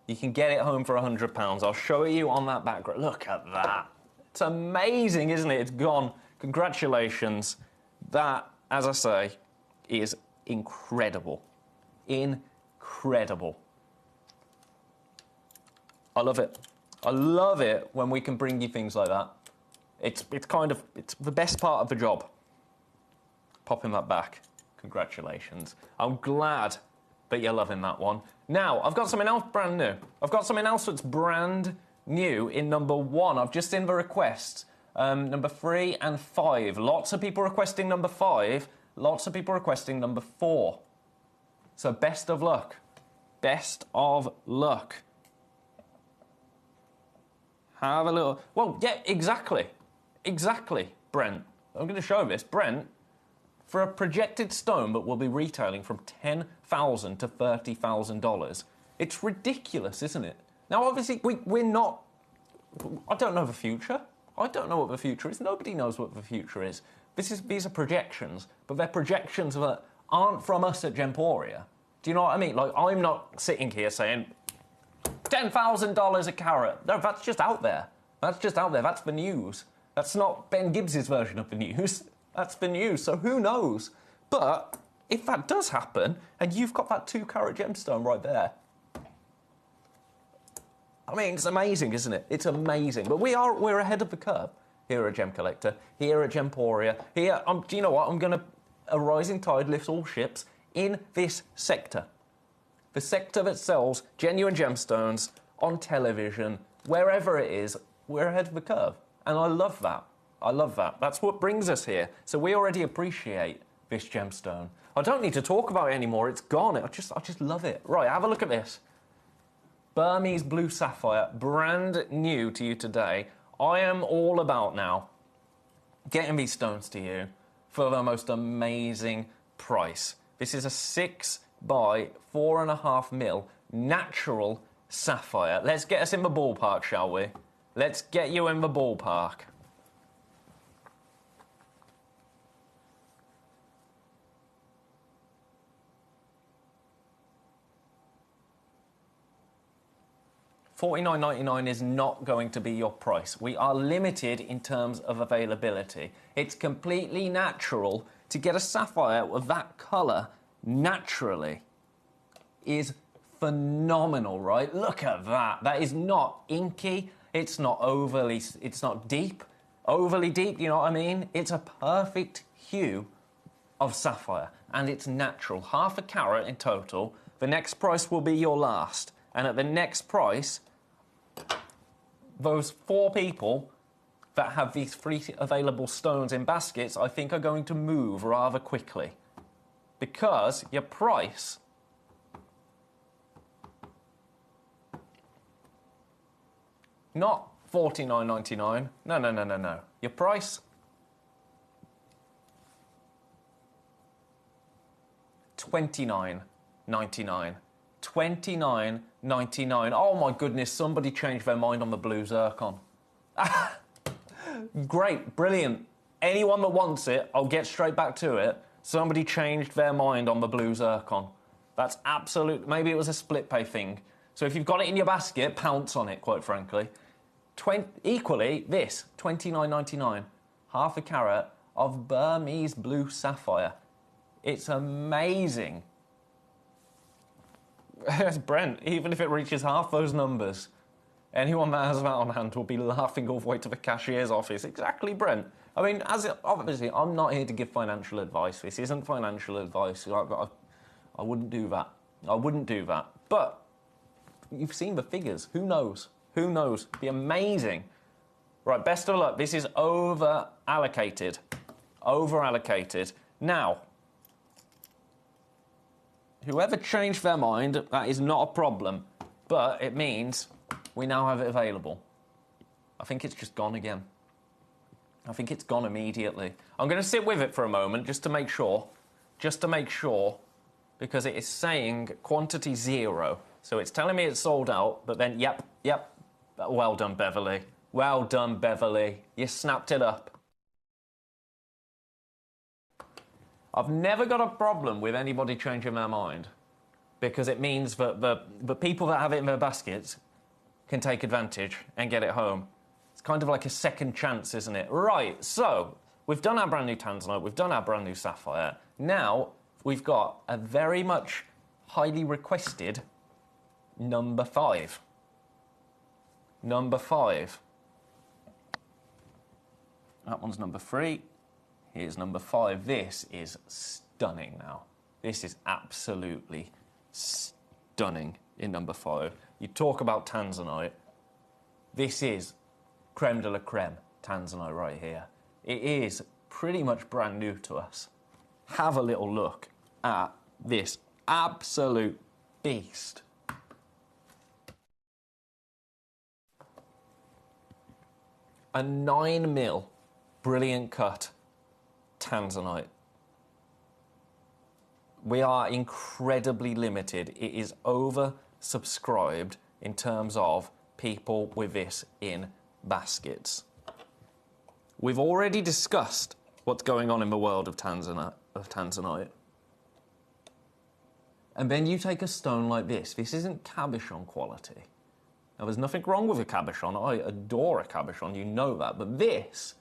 You can get it home for £100. I'll show you on that background. Look at that. It's amazing, isn't it? It's gone. Congratulations. That, as I say, is incredible. Incredible. I love it. I love it when we can bring you things like that. It's the best part of the job. Popping that back. Congratulations. I'm glad that you're loving that one. Now, I've got something else brand new. I've got something else that's brand new in number 1. I've just seen the requests. Number 3 and 5. Lots of people requesting number 5. Lots of people requesting number 4. So best of luck. Best of luck. Have a little... Well, yeah, exactly. Exactly, Brent. I'm going to show this. Brent, for a projected stone that will be retailing from $10,000 to $30,000, it's ridiculous, isn't it? Now, obviously, we're not... I don't know the future. I don't know what the future is. Nobody knows what the future is. These are projections, but they're projections that aren't from us at Gemporia. Do you know what I mean? Like, I'm not sitting here saying, $10,000 a carat. No, that's just out there. That's just out there. That's the news. That's not Ben Gibbs's version of the news. That's the news, so who knows? But if that does happen, and you've got that 2-carat gemstone right there, I mean, it's amazing, isn't it? It's amazing. But we're ahead of the curve here at Gemcollector, here at Gemporia, here... do you know what? I'm going to... A rising tide lifts all ships in this sector. The sector that sells genuine gemstones on television, wherever it is, we're ahead of the curve. And I love that. I love that. That's what brings us here. So we already appreciate this gemstone. I don't need to talk about it anymore. It's gone. I just love it. Right, have a look at this. Burmese blue sapphire, brand new to you today. I am all about now getting these stones to you for the most amazing price. This is a 6 by 4.5 mil natural sapphire. Let's get us in the ballpark, shall we? Let's get you in the ballpark. $49.99 is not going to be your price. We are limited in terms of availability. It's completely natural to get a sapphire of that colour naturally. Is phenomenal, right? Look at that. That is not inky. It's not overly... It's not deep. Overly deep, you know what I mean? It's a perfect hue of sapphire. And it's natural. Half a carat in total. The next price will be your last. And at the next price... Those 4 people that have these 3 available stones in baskets, I think, are going to move rather quickly. Because your price... Not $49.99. No. Your price... $29.99. $29.99. Oh my goodness, somebody changed their mind on the blue zircon. Great, brilliant. Anyone that wants it, I'll get straight back to it. Somebody changed their mind on the blue zircon. That's absolute... Maybe it was a split pay thing. So if you've got it in your basket, pounce on it, quite frankly. Equally, this, $29.99. Half a carat of Burmese blue sapphire. It's amazing. Yes, Brent, even if it reaches half those numbers, anyone that has that on hand will be laughing all the way to the cashier's office. Exactly, Brent. I mean, obviously, I'm not here to give financial advice. This isn't financial advice. I wouldn't do that. I wouldn't do that. But you've seen the figures. Who knows? Who knows? It'd be amazing. Right, best of luck. This is over-allocated. Over-allocated. Now... Whoever changed their mind, that is not a problem. But it means we now have it available. I think it's just gone again. I think it's gone immediately. I'm going to sit with it for a moment just to make sure. Just to make sure. Because it is saying quantity 0. So it's telling me it's sold out, but then, yep. Well done, Beverly. Well done, Beverly. You snapped it up. I've never got a problem with anybody changing their mind, because it means that the people that have it in their baskets can take advantage and get it home. It's kind of like a second chance, isn't it? Right, so we've done our brand new Tanzanite, we've done our brand new Sapphire. Now we've got a very much highly requested number 5. Number 5. That one's number 3. Here's number 5. This is stunning now. This is absolutely stunning in number 5. You talk about Tanzanite. This is creme de la creme Tanzanite right here. It is pretty much brand new to us. Have a little look at this absolute beast. A 9mm brilliant cut Tanzanite. We are incredibly limited. It is oversubscribed in terms of people with this in baskets. We've already discussed what's going on in the world of Tanzanite. And then you take a stone like this. This isn't cabochon quality. Now, there's nothing wrong with a cabochon. I adore a cabochon, you know that. But this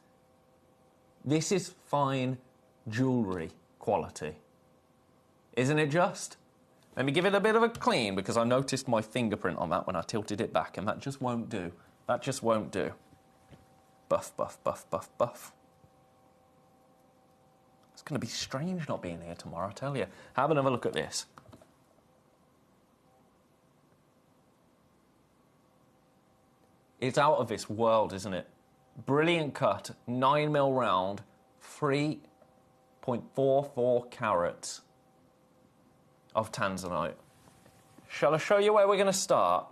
is fine jewellery quality. Isn't it just? Let me give it a bit of a clean, because I noticed my fingerprint on that when I tilted it back, and that just won't do. That just won't do. Buff, buff, buff, buff, buff. It's going to be strange not being here tomorrow, I tell you. Have another look at this. It's out of this world, isn't it? Brilliant cut, 9mm round, 3.44 carats of Tanzanite. Shall I show you where we're going to start?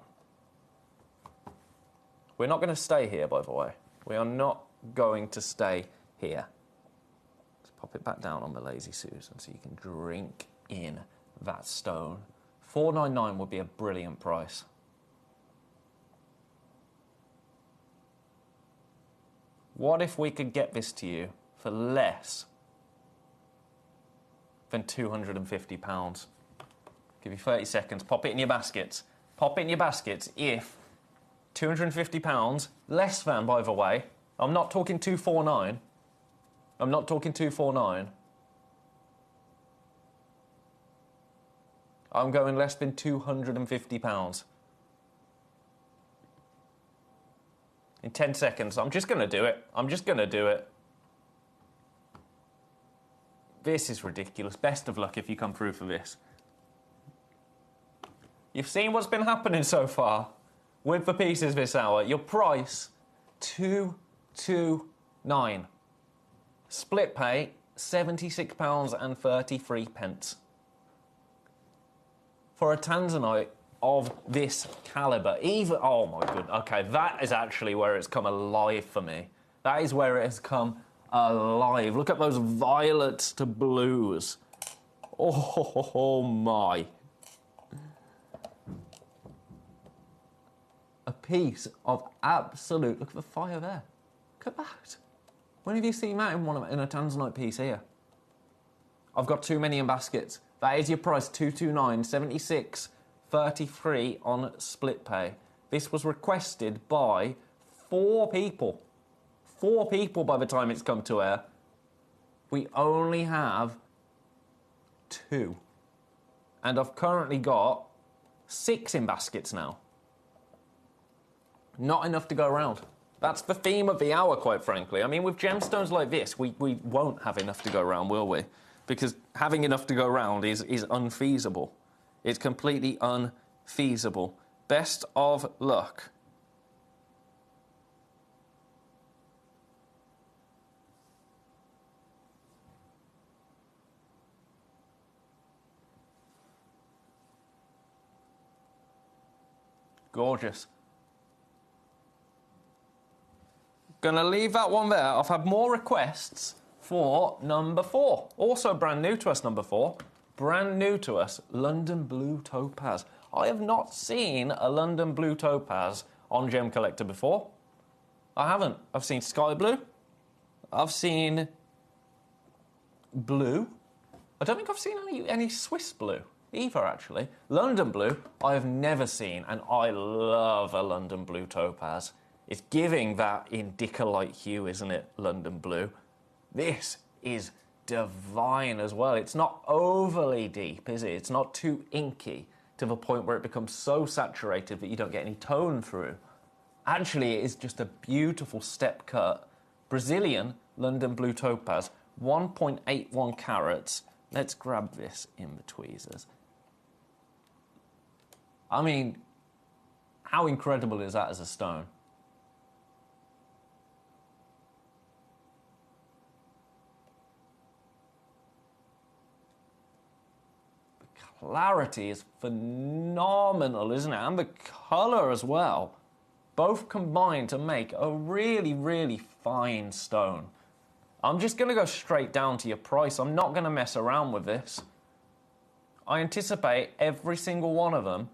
We're not going to stay here, by the way. We are not going to stay here. Let's pop it back down on the Lazy Susan so you can drink in that stone. $4.99 would be a brilliant price. What if we could get this to you for less than £250? Give you 30 seconds. Pop it in your baskets. Pop it in your baskets if £250, less than, by the way. I'm not talking 249. I'm not talking 249. I'm going less than £250. In 10 seconds. I'm just going to do it. I'm just going to do it. This is ridiculous. Best of luck if you come through for this. You've seen what's been happening so far with the pieces this hour. Your price, £229. Split pay, £76.33. For a Tanzanite of this calibre, even, oh my goodness, okay, that is actually where it's come alive for me. That is where it has come alive. Look at those violets to blues. Oh my. A piece of absolute, look at the fire there. Look at that. When have you seen that in a Tanzanite piece here? I've got too many in baskets. That is your price, $229, $76.33 on split pay. This was requested by 4 people. 4 people by the time it's come to air. We only have 2. And I've currently got 6 in baskets now. Not enough to go around. That's the theme of the hour, quite frankly. I mean, with gemstones like this, we won't have enough to go around, will we? Because having enough to go around is unfeasible. It's completely unfeasible. Best of luck. Gorgeous. Gonna leave that one there. I've had more requests for number 4. Also brand new to us, number 4. Brand new to us, London Blue Topaz. I have not seen a London Blue Topaz on Gemcollector before. I haven't. I've seen sky blue. I've seen blue. I don't think I've seen any Swiss blue either, actually. London blue, I have never seen, and I love a London blue topaz. It's giving that indica-like hue, isn't it, London blue? This is divine as well. It's not overly deep, is it? It's not too inky to the point where it becomes so saturated that you don't get any tone through. Actually, it is just a beautiful step cut. Brazilian London blue topaz, 1.81 carats. Let's grab this in the tweezers. I mean, how incredible is that as a stone? The clarity is phenomenal, isn't it? And the colour as well. Both combine to make a really, really fine stone. I'm just going to go straight down to your price. I'm not going to mess around with this. I anticipate every single one of them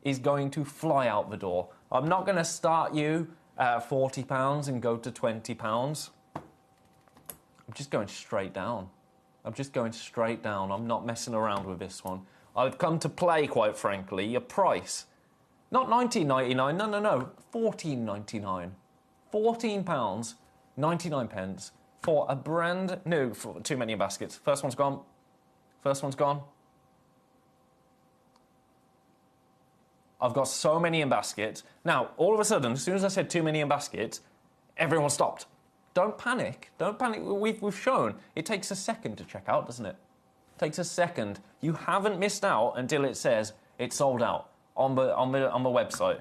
is going to fly out the door. I'm not going to start you at £40 and go to £20. I'm just going straight down. I'm just going straight down. I'm not messing around with this one. I've come to play, quite frankly, your price. Not £19.99, no, £14.99. £14, 99 pence for a brand new, for too many in baskets. First one's gone. First one's gone. I've got so many in baskets. Now, all of a sudden, as soon as I said too many in baskets, everyone stopped. Don't panic. Don't panic. We've shown it takes a second to check out, doesn't it? It takes a second. You haven't missed out until it says it's sold out on the website.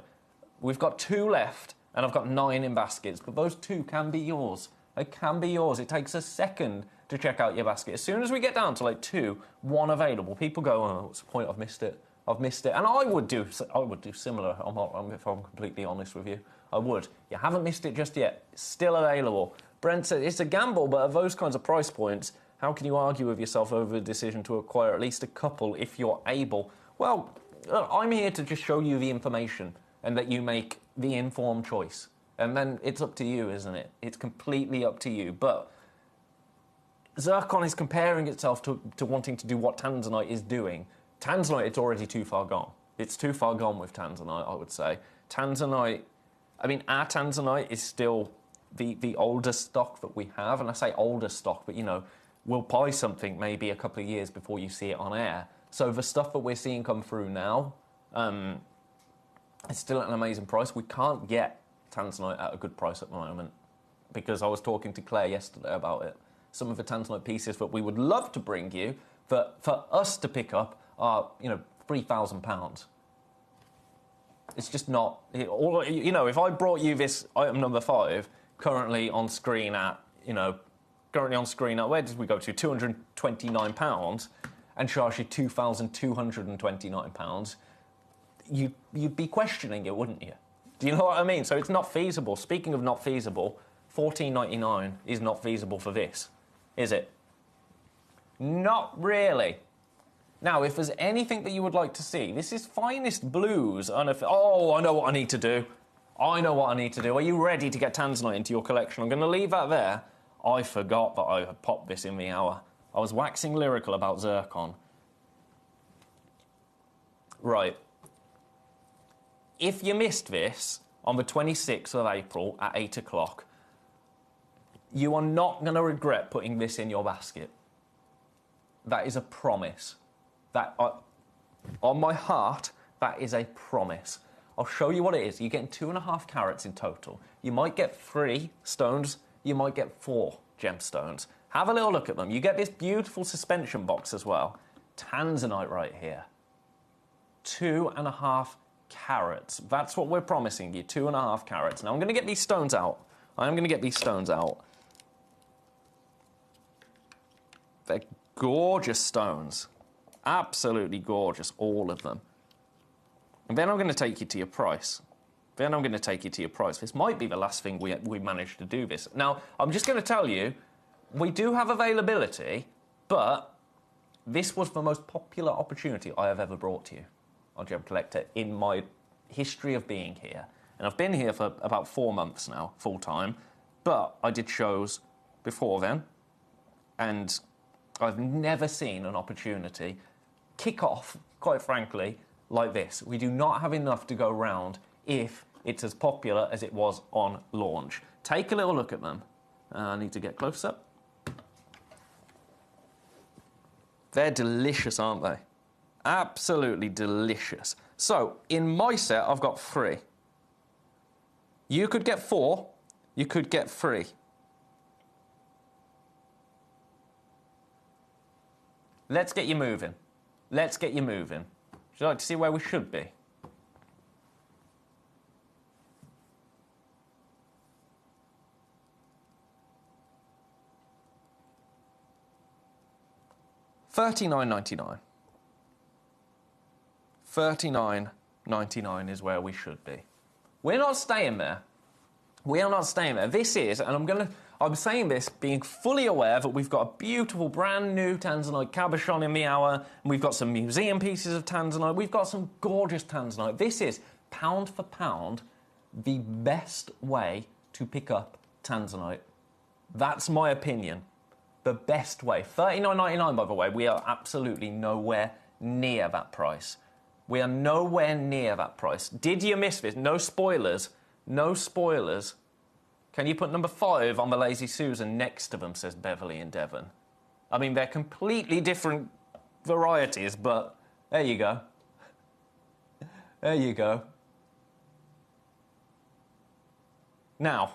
We've got 2 left, and I've got 9 in baskets, but those 2 can be yours. They can be yours. It takes a second to check out your basket. As soon as we get down to like 2, 1 available, people go, oh, what's the point? I've missed it. I've missed it. And I would do similar, if I'm completely honest with you. I would. You haven't missed it just yet. It's still available. Brent said it's a gamble, but at those kinds of price points, how can you argue with yourself over the decision to acquire at least a couple if you're able? Well, I'm here to just show you the information and that you make the informed choice. And then it's up to you, isn't it? It's completely up to you. But zircon is comparing itself to wanting to do what tanzanite is doing. Tanzanite, it's already too far gone. It's too far gone with tanzanite, I would say. Tanzanite, I mean, our tanzanite is still the older stock that we have. And I say older stock, but, you know, we'll buy something maybe a couple of years before you see it on air. So the stuff that we're seeing come through now, it's still at an amazing price. We can't get tanzanite at a good price at the moment because I was talking to Claire yesterday about it. Some of the tanzanite pieces that we would love to bring you for us to pick up are, you know, £3,000. It's just not... You know, if I brought you this item number 5, currently on screen at, where did we go to? £229, and charge you £2,229, you'd be questioning it, wouldn't you? Do you know what I mean? So it's not feasible. Speaking of not feasible, £14.99 is not feasible for this, is it? Not really. Now, if there's anything that you would like to see, this is finest blues. Oh, I know what I need to do. I know what I need to do. Are you ready to get tanzanite into your collection? I'm going to leave that there. I forgot that I had popped this in the hour. I was waxing lyrical about zircon. Right. If you missed this on the 26th of April at 8 o'clock, you are not going to regret putting this in your basket. That is a promise. On my heart, that is a promise. I'll show you what it is. You're getting 2.5 carats in total. You might get 3 stones. You might get 4 gemstones. Have a little look at them. You get this beautiful suspension box as well. Tanzanite right here. 2.5 carats. That's what we're promising you, 2.5 carats. Now, I'm going to get these stones out. I'm going to get these stones out. They're gorgeous stones. Absolutely gorgeous, all of them. And then I'm going to take you to your price. This might be the last thing we managed to do this. Now, I'm just going to tell you, we do have availability, but this was the most popular opportunity I have ever brought to you on Gemcollector in my history of being here. And I've been here for about 4 months now, full-time, but I did shows before then, and I've never seen an opportunity kick off, quite frankly, like this. We do not have enough to go round if it's as popular as it was on launch. Take a little look at them. I need to get close up. They're delicious, aren't they? Absolutely delicious. So, in my set, I've got 3. You could get 4. You could get 3. Let's get you moving. Let's get you moving. Would you like to see where we should be? $39.99. $39.99 is where we should be. We're not staying there. We are not staying there. This is, and I'm saying this being fully aware that we've got a beautiful brand new Tanzanite cabochon in the hour, and we've got some museum pieces of Tanzanite, we've got some gorgeous Tanzanite. This is, pound for pound, the best way to pick up Tanzanite. That's my opinion. The best way. $39.99, by the way. We are absolutely nowhere near that price. We are nowhere near that price. Did you miss this? No spoilers. No spoilers. Can you put number 5 on the Lazy Susan next to them, says Beverly in Devon. I mean, they're completely different varieties, but there you go. There you go. Now,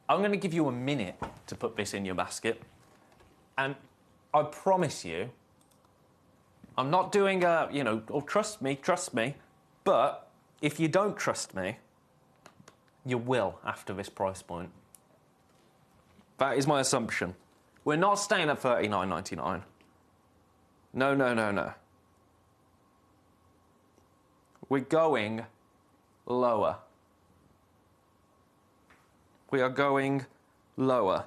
I'm going to give you a minute to put this in your basket. And I promise you, I'm not doing a, oh, trust me. But if you don't trust me, you will after this price point. That is my assumption. We're not staying at $39.99. No. We're going lower. We are going lower.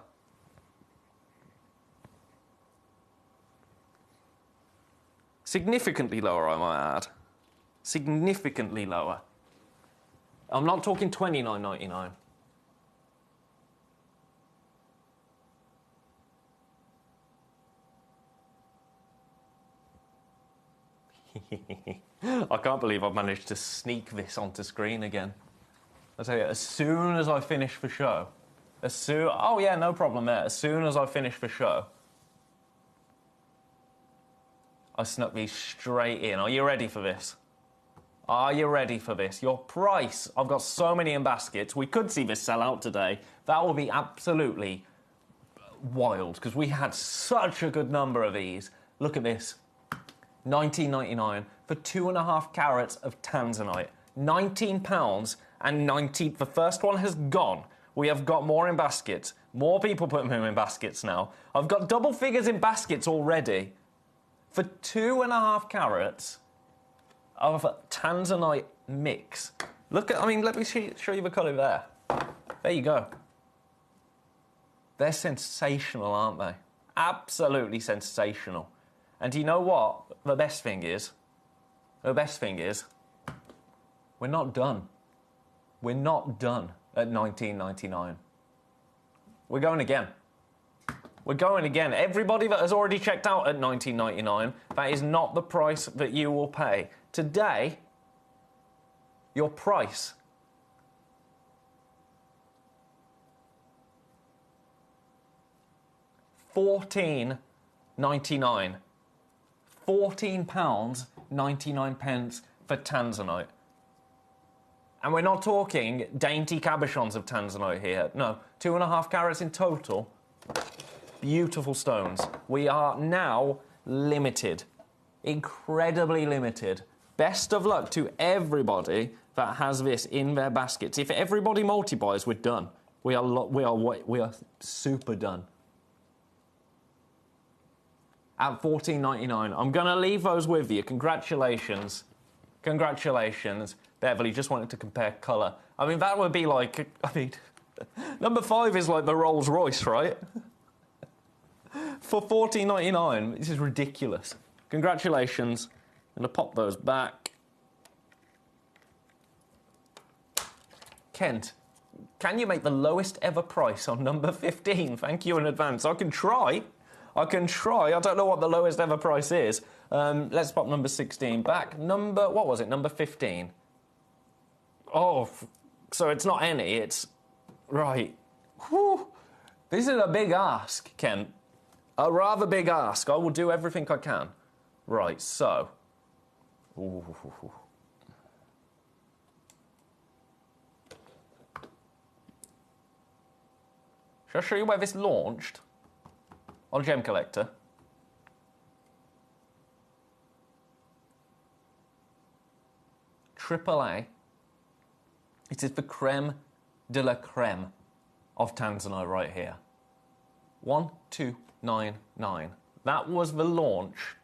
Significantly lower, I might add. Significantly lower. I'm not talking $29.99. I can't believe I've managed to sneak this onto screen again. I tell you, as soon as I finish the show, oh yeah, no problem there. As soon as I finish the show, I snuck these straight in. Are you ready for this? Are you ready for this? Your price. I've got so many in baskets. We could see this sell out today. That will be absolutely wild because we had such a good number of these. Look at this. $19.99 for 2.5 carats of Tanzanite. £19 and 19. The first one has gone. We have got more in baskets. More people putting them in baskets now. I've got double figures in baskets already. For 2.5 carats of Tanzanite mix. Look at, let me show you the colour there. There you go. They're sensational, aren't they? Absolutely sensational. And do you know what? The best thing is, we're not done. We're not done at $19.99. We're going again. We're going again. Everybody that has already checked out at $19.99, that is not the price that you will pay. Today, your price £14.99. £14.99 for Tanzanite. And we're not talking dainty cabochons of Tanzanite here. No, 2.5 carats in total. Beautiful stones. We are now limited. Incredibly limited. Best of luck to everybody that has this in their baskets. If everybody multi-buys, we're done. We are super done. At $14.99. I'm going to leave those with you. Congratulations. Congratulations. Beverly, just wanted to compare colour. That would be like... number 5 is like the Rolls Royce, right? For $14.99. This is ridiculous. Congratulations. I'm going to pop those back. Kent, Can you make the lowest ever price on number 15? Thank you in advance. I can try. I don't know what the lowest ever price is. Let's pop number 16 back. What was it? Number 15. Oh, so it's not any, it's... Right. Whew. This is a big ask, Kent. A rather big ask. I will do everything I can. Right, so... Ooh. Shall I show you where this launched? On Gemcollector. AAA. It is the creme de la creme of Tanzanite right here. 1299. That was the launch.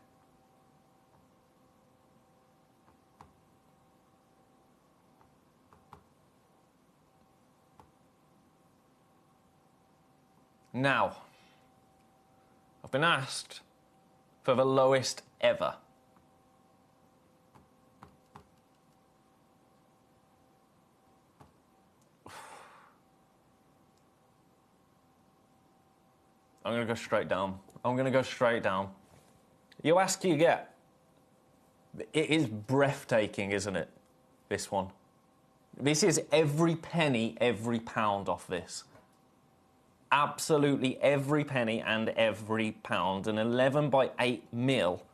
Now, I've been asked for the lowest ever. I'm going to go straight down. I'm going to go straight down. You ask, you get. It is breathtaking, isn't it? This one. This is every penny, every pound off this. Absolutely every penny and every pound. An 11 by 8 mil,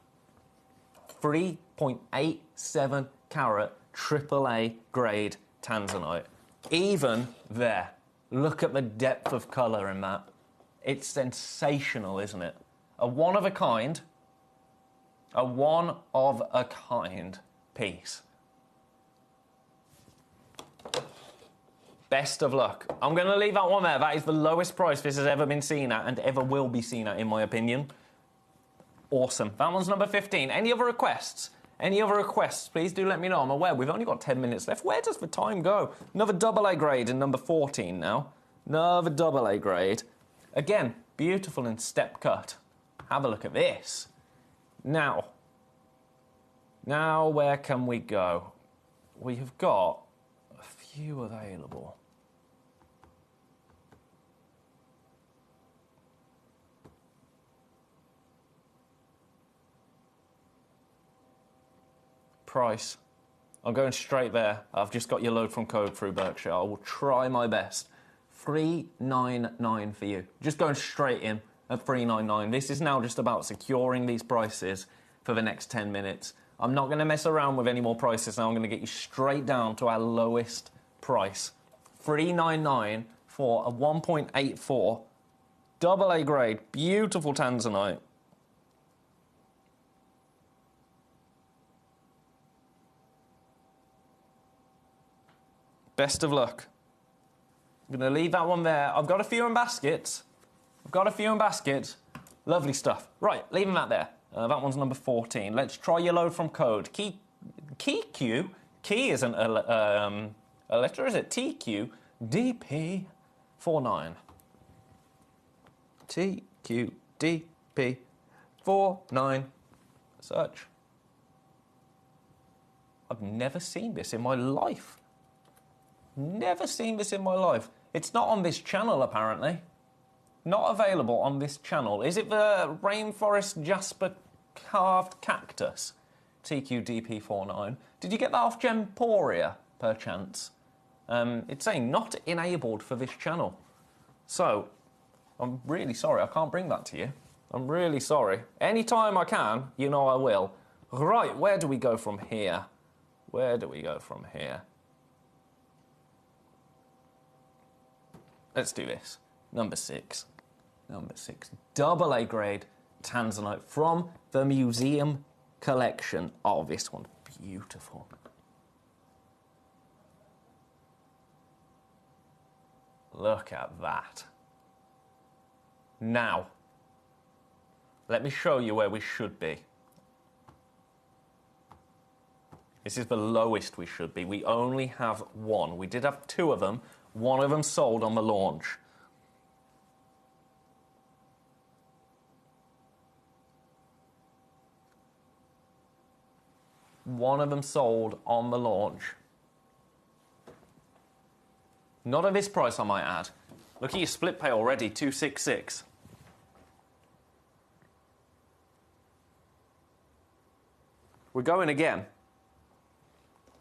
3.87 carat AAA grade Tanzanite. Even there, look at the depth of colour in that. It's sensational, isn't it? A one-of-a-kind piece. Best of luck. I'm going to leave that one there. That is the lowest price this has ever been seen at and ever will be seen at, in my opinion. Awesome. That one's number 15. Any other requests? Any other requests? Please do let me know. I'm aware we've only got 10 minutes left. Where does the time go? Another AA grade in number 14 now. Another AA grade. Again, beautiful and step cut. Have a look at this. Now, where can we go? We have got a few available. Price. I'm going straight there. I've just got your load from code through Berkshire. I will try my best. 399 for you. Just going straight in at 399. This is now just about securing these prices for the next 10 minutes. I'm not going to mess around with any more prices now. I'm going to get you straight down to our lowest price. 399 for a 1.84 AA grade, beautiful Tanzanite. Best of luck. I'm going to leave that one there. I've got a few in baskets. Lovely stuff. Right, leaving that there. That one's number 14. Let's try your load from code. Key isn't a letter, is it? TQDP49. TQDP49. Search. I've never seen this in my life. Never seen this in my life. It's not on this channel, apparently. Not available on this channel. Is it the Rainforest Jasper Carved Cactus? TQDP49. Did you get that off Gemporia, perchance? It's saying not enabled for this channel. So, I'm really sorry. I can't bring that to you. I'm really sorry. Anytime I can, you know I will. Right, where do we go from here? Let's do this. Number 6. AA grade Tanzanite from the museum collection. Oh, this one's beautiful. Look at that. Now, let me show you where we should be. This is the lowest we should be. We only have one. We did have 2 of them. One of them sold on the launch. Not at this price, I might add. Look at your split pay already, 266. We're going again.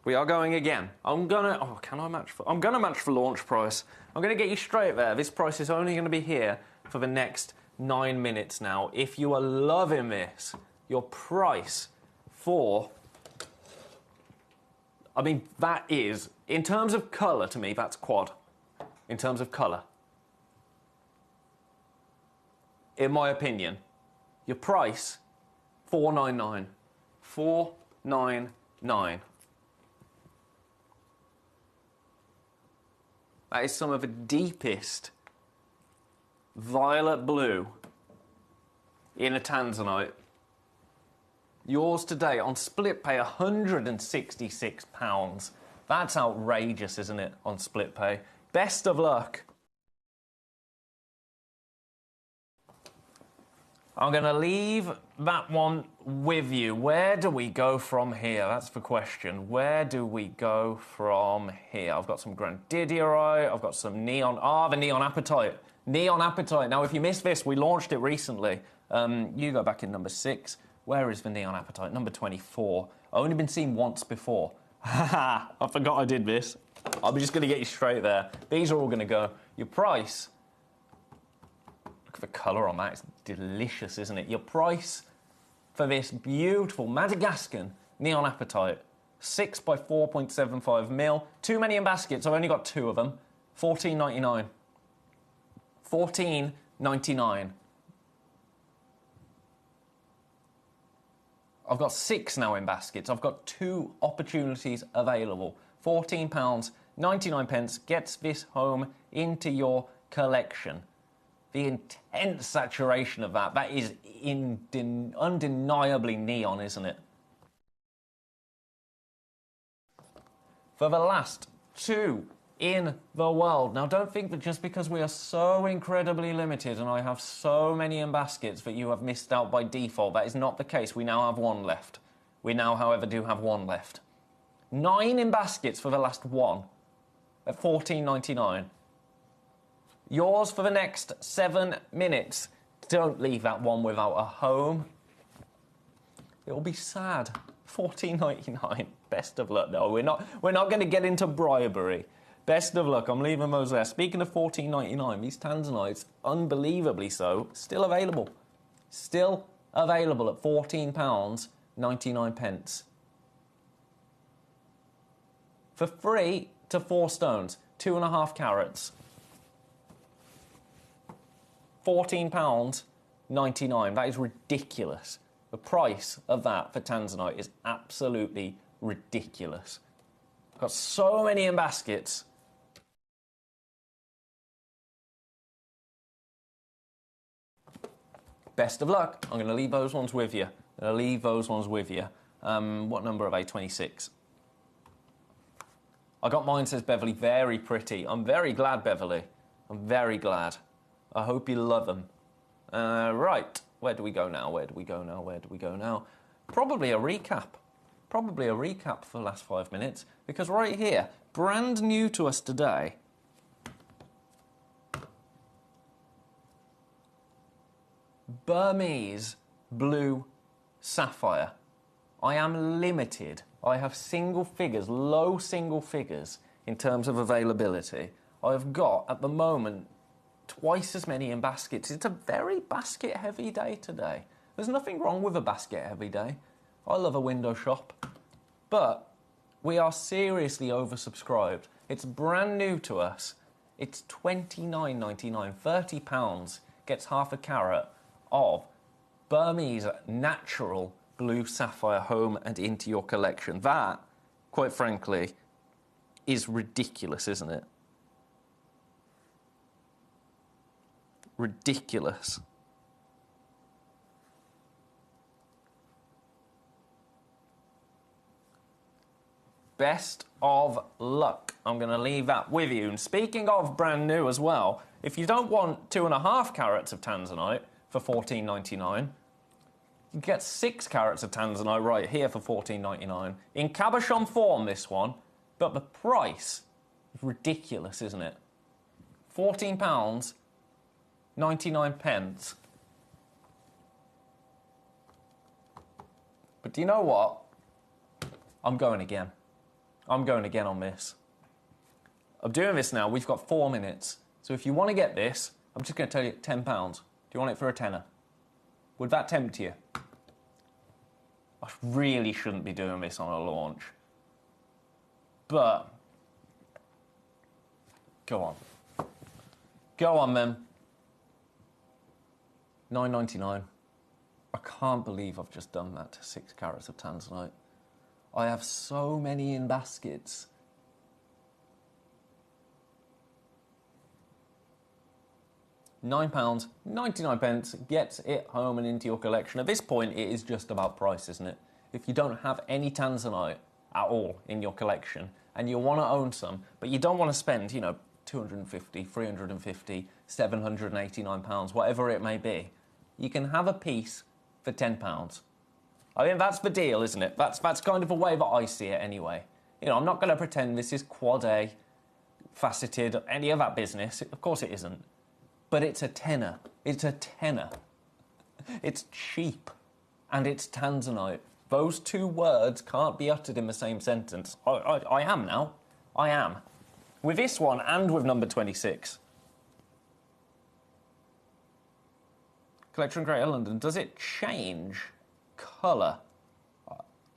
We are going again. I'm gonna match for launch price. I'm gonna get you straight there. This price is only gonna be here for the next 9 minutes now. If you are loving this, your price for, I mean, that is, in terms of colour to me, that's quad. In terms of colour. In my opinion, your price, $499. $499. That is some of the deepest violet blue in a tanzanite. Yours today on split pay, £166. That's outrageous, isn't it, on split pay? Best of luck. I'm going to leave that one with you. Where do we go from here? That's the question. Where do we go from here? I've got some Grandidierite. I've got some Neon. The Neon Apatite. Neon Apatite. Now, if you missed this, we launched it recently. You go back in number 6. Where is the Neon Apatite? Number 24. Only been seen once before. Haha, I forgot I did this. I'm just going to get you straight there. These are all going to go. Your price... Look at the colour on that. It's delicious, isn't it? Your price for this beautiful Madagascan Neon Apatite, 6 by 4.75 mil. Too many in baskets. I've only got 2 of them. $14.99. $14.99. I've got 6 now in baskets. I've got 2 opportunities available. £14.99 gets this home into your collection. The intense saturation of that is undeniably neon, isn't it? For the last 2 in the world. Now, don't think that just because we are so incredibly limited and I have so many in baskets that you have missed out by default. That is not the case. We now have 1 left. We now, however, do have 1 left. 9 in baskets for the last 1 at $14.99. Yours for the next 7 minutes. Don't leave that one without a home. It'll be sad. $14.99. Best of luck. No, we're not going to get into bribery. Best of luck. I'm leaving those there. Speaking of $14.99, these tanzanites, unbelievably so, still available. Still available at £14.99. For free to 4 stones, 2.5 carats. £14.99. That is ridiculous. The price of that for tanzanite is absolutely ridiculous. I've got so many in baskets. Best of luck. I'm going to leave those ones with you. What number are they? 26. I got mine, says Beverly. Very pretty. I'm very glad, Beverly. I'm very glad. I hope you love them. Right. Where do we go now? Probably a recap. For the last 5 minutes. Because right here, brand new to us today, Burmese Blue Sapphire. I am limited. I have single figures, low single figures in terms of availability. I have got, at the moment, twice as many in baskets. It's a very basket-heavy day today. There's nothing wrong with a basket-heavy day. I love a window shop. But we are seriously oversubscribed. It's brand new to us. It's $29.99, £30 gets half a carat of Burmese natural blue sapphire home and into your collection. That, quite frankly, is ridiculous, isn't it? Ridiculous. Best of luck. I'm going to leave that with you. And speaking of brand new as well, if you don't want 2.5 carats of tanzanite for $14.99, you get 6 carats of tanzanite right here for $14.99. In cabochon form, this one, but the price Ridiculous, isn't it? £14, 99 pence. But do you know what? I'm going again. I'm going again on this. I'm doing this now. We've got 4 minutes. So if you want to get this, I'm just going to tell you £10. Do you want it for a tenner? Would that tempt you? I really shouldn't be doing this on a launch. But go on. Go on, then. $9.99. I can't believe I've just done that to 6 carats of tanzanite. I have so many in baskets. £9, 99 pence gets it home and into your collection. At this point, it is just about price, isn't it? If you don't have any tanzanite at all in your collection and you want to own some, but you don't want to spend, you know, 250, 350, 789 pounds, whatever it may be, you can have a piece for £10. I mean, that's the deal, isn't it? That's kind of a way that I see it anyway. You know, I'm not going to pretend this is quad A, faceted, any of that business. Of course it isn't. But it's a tenner. It's a tenner. It's cheap. And it's tanzanite. Those two words can't be uttered in the same sentence. I am now. I am. With this one and with number 26. Collector in Greater London. Does it change colour?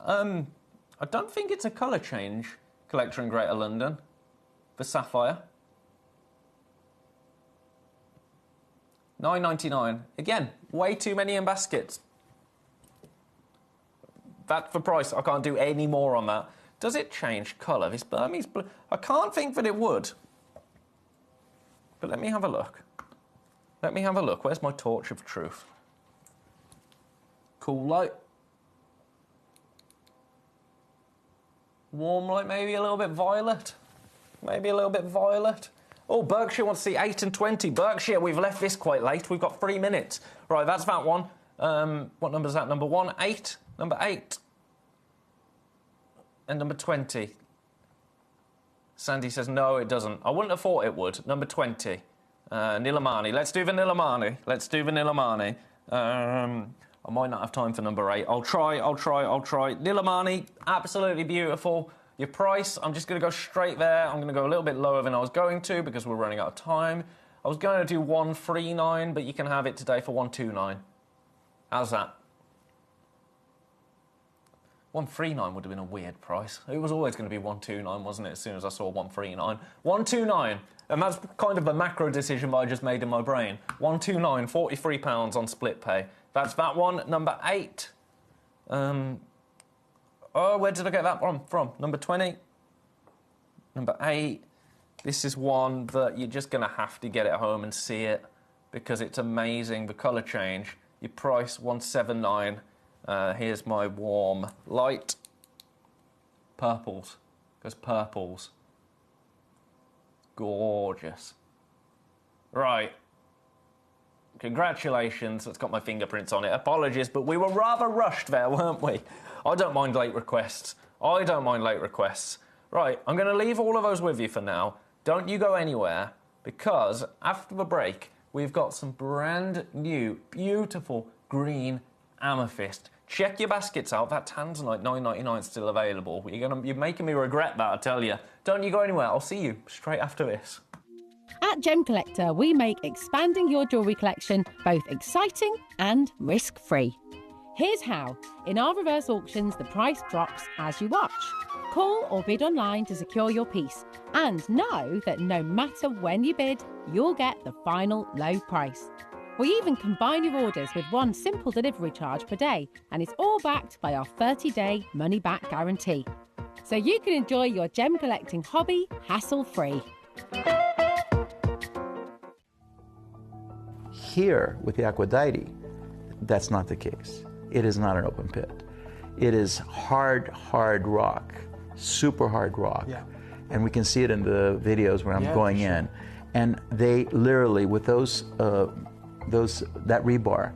I don't think it's a colour change, Collector in Greater London. The sapphire. $9.99. Again, way too many in baskets. That for price, I can't do any more on that. Does it change colour? This Burmese blue, I can't think that it would. But let me have a look. Let me have a look. Where's my torch of truth? Cool light. Warm light, maybe a little bit violet. Maybe a little bit violet. Oh, Berkshire wants to see 8 and 20. Berkshire, we've left this quite late. We've got 3 minutes. Right, that's that one. What number is that? Number 1, 8. Number 8. And number 20. Sandy says, no, it doesn't. I wouldn't have thought it would. Number 20. Nilamani. Let's do the Nilamani. Let's do the Nilamani. I might not have time for number 8. I'll try. Nilamani, absolutely beautiful. Your price, I'm just going to go straight there. I'm going to go a little bit lower than I was going to because we're running out of time. I was going to do 139, but you can have it today for 129. How's that? 139 would have been a weird price. It was always going to be 129, wasn't it, as soon as I saw 139. 129, and that's kind of a macro decision that I just made in my brain. 129, £43 on split pay. That's that one. Number 8. Oh, where did I get that one from? Number 20. Number 8. This is one that you're just going to have to get it home and see it because it's amazing. The colour change. Your price, 179. Here's my warm light. Purples. Goes purples. Gorgeous. Right. Congratulations. It's got my fingerprints on it. Apologies, but we were rather rushed there, weren't we? I don't mind late requests. I don't mind late requests. Right, I'm going to leave all of those with you for now. Don't you go anywhere, because after the break, we've got some brand new, beautiful green amethyst. Check your baskets out. That tanzanite $9.99 is still available. You're making me regret that, I tell you. Don't you go anywhere. I'll see you straight after this. At Gemcollector, we make expanding your jewellery collection both exciting and risk-free. Here's how. In our reverse auctions, the price drops as you watch. Call or bid online to secure your piece. And know that no matter when you bid, you'll get the final low price. We even combine your orders with one simple delivery charge per day, and it's all backed by our 30-day money-back guarantee. So you can enjoy your gem collecting hobby hassle-free. Here, with the Aquadite, that's not the case. It is not an open pit. It is hard rock, super hard rock. Yeah. And we can see it in the videos where I'm going in. And they literally, with that rebar,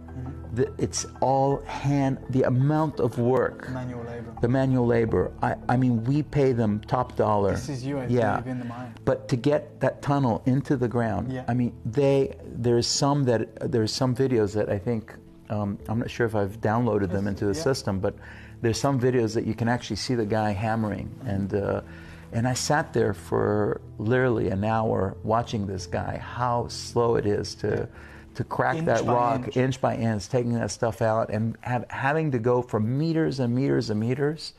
it's all hand, the amount of work. Manual labor. The manual labor. I mean, we pay them top dollar. This is you, I yeah. believe, in the mine. But to get that tunnel into the ground, Yeah. I mean, there's some videos that I think, I'm not sure if I've downloaded them into the system, but there's some videos that you can actually see the guy hammering. And I sat there for literally an hour watching this guy, how slow it is to crack that rock inch by inch, taking that stuff out, and having to go for meters and meters and meters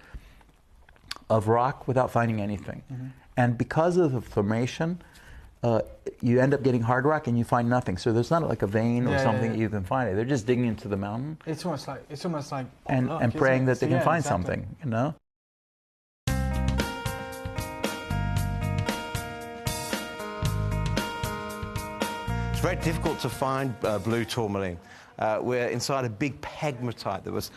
of rock without finding anything. Mm-hmm. And because of the formation, you end up getting hard rock and you find nothing. So there's not like a vein or something that you can find. They're just digging into the mountain. It's almost like and praying that they can find something, you know? It's very difficult to find blue tourmaline. We're inside a big pegmatite that was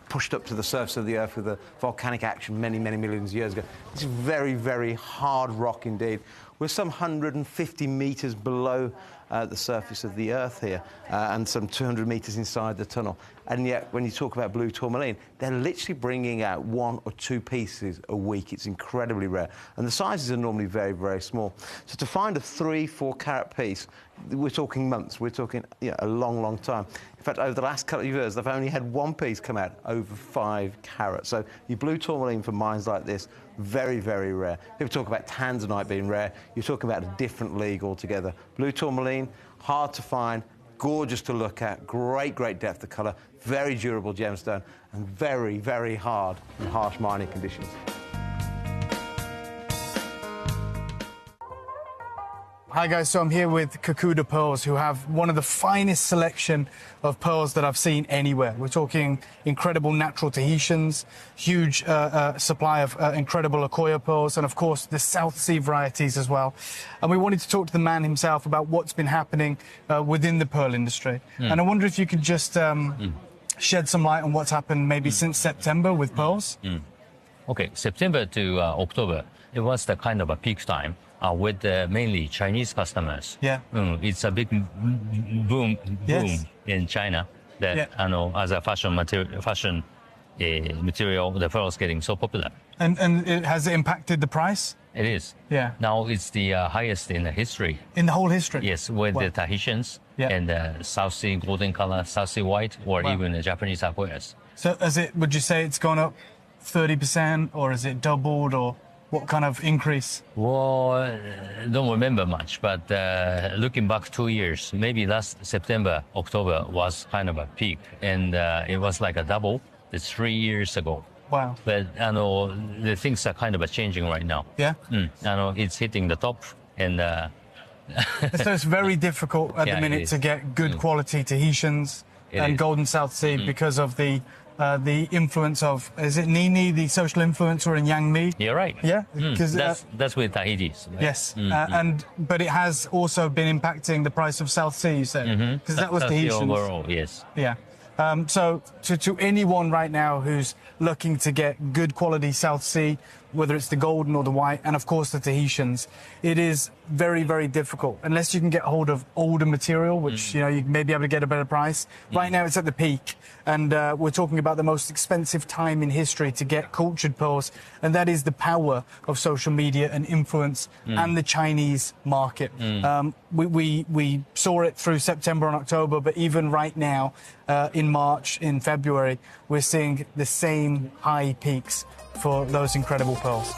pushed up to the surface of the Earth with a volcanic action many, many millions of years ago. It's very, very hard rock indeed. We're some 150 meters below the surface of the Earth here, and some 200 meters inside the tunnel. And yet, when you talk about blue tourmaline, they're literally bringing out 1 or 2 pieces a week. It's incredibly rare. And the sizes are normally very, very small. So to find a 3-4 carat piece, we're talking months. We're talking a long, long time. In fact, over the last couple of years, they've only had 1 piece come out over 5 carats. So your blue tourmaline for mines like this, very, very rare. People talk about tanzanite being rare. You're talking about a different league altogether. Blue tourmaline, hard to find, gorgeous to look at, great, great depth of colour, very durable gemstone, and very, very hard in harsh mining conditions. Hi guys, so I'm here with Kakuda Pearls, who have one of the finest selection of pearls that I've seen anywhere. We're talking incredible natural Tahitians, huge supply of incredible Akoya pearls, and of course the South Sea varieties as well. And we wanted to talk to the man himself about what's been happening within the pearl industry. And I wonder if you could just shed some light on what's happened maybe since September with pearls. Okay, September to October, it was the kind of a peak time. With mainly Chinese customers. Yeah. It's a big boom in China that as a fashion material, the pearl is getting so popular. And has it impacted the price? It is. Yeah. Now it's the highest in the history. In the whole history? Yes, with the Tahitians and the South Sea golden color, South Sea white, or even the Japanese Akoyas. So would you say it's gone up 30%, or is it doubled, or what kind of increase? Well, don't remember much, but looking back 2 years, maybe last September, October was kind of a peak, and it was like a double. It's 3 years ago. Wow. But I know the things are kind of changing right now. Yeah. I know it's hitting the top, and so it's very difficult at the minute to get good quality Tahitians and Golden South Sea because of the influence of, is it Nini, the social influencer in Yang Mi? You're right. Yeah, because that's with Tahiti's. Right? Yes, but it has also been impacting the price of South Sea, you said, because that was Tahitians. Overall, yes. Yeah. So to anyone right now who's looking to get good quality South Sea, whether it's the golden or the white, and of course the Tahitians, it is very, very difficult unless you can get hold of older material, which you may be able to get a better price. Right now it's at the peak, and we're talking about the most expensive time in history to get cultured pearls, and that is the power of social media and influence and the Chinese market. We saw it through September and October, but even right now in March, in February, we're seeing the same high peaks for those incredible pearls.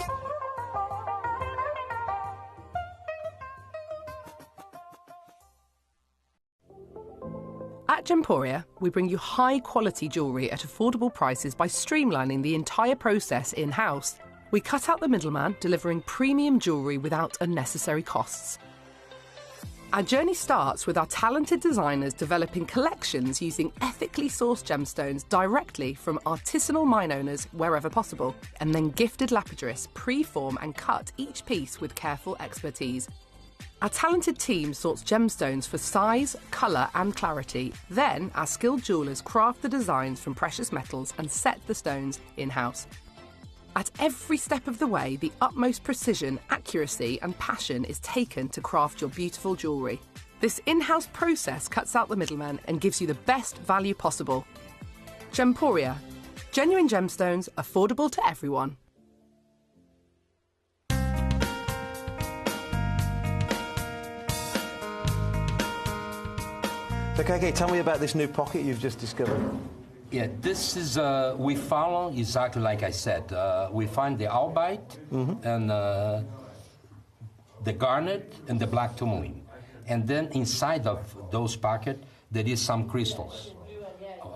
At Gemporia, we bring you high-quality jewellery at affordable prices by streamlining the entire process in-house. We cut out the middleman, delivering premium jewellery without unnecessary costs. Our journey starts with our talented designers developing collections using ethically sourced gemstones directly from artisanal mine owners wherever possible, and then gifted lapidarists pre-form and cut each piece with careful expertise. Our talented team sorts gemstones for size, colour and clarity. Then our skilled jewellers craft the designs from precious metals and set the stones in-house. At every step of the way, the utmost precision, accuracy and passion is taken to craft your beautiful jewellery. This in-house process cuts out the middleman and gives you the best value possible. Gemporia. Genuine gemstones, affordable to everyone. So, KK, tell me about this new pocket you've just discovered. Yeah, this is, we follow exactly like I said. We find the albite and the garnet and the black tourmaline. And then inside of those pockets, there is some crystals.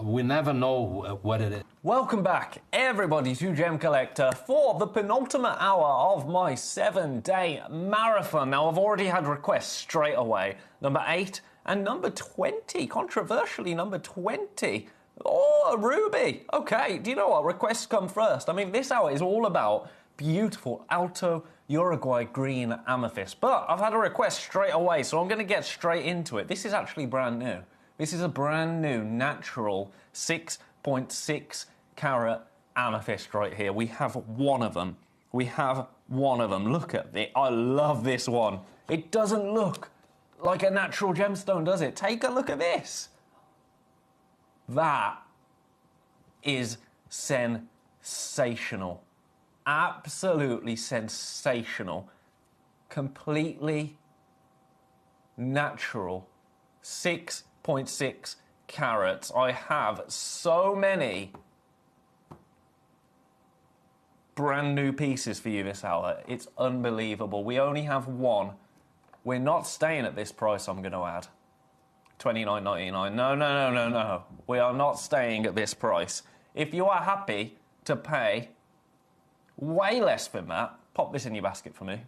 We never know what it is. Welcome back, everybody, to Gemcollector for the penultimate hour of my 7-day marathon. Now, I've already had requests straight away. Number 8 and number 20. Controversially, number 20. Oh, a ruby. Okay, do you know what? Requests come first. I mean, this hour is all about beautiful Alto Uruguay green amethyst. But I've had a request straight away, so I'm going to get straight into it. This is actually brand new. This is a brand new natural 6.6 carat amethyst right here. We have one of them. We have one of them. Look at it. I love this one. It doesn't look like a natural gemstone, does it? Take a look at this. That is sensational. Absolutely sensational. Completely natural. 6.6 carats. I have so many brand new pieces for you this hour. It's unbelievable. We only have one. We're not staying at this price, I'm going to add. $29.99. No. We are not staying at this price. If you are happy to pay way less than that, pop this in your basket for me.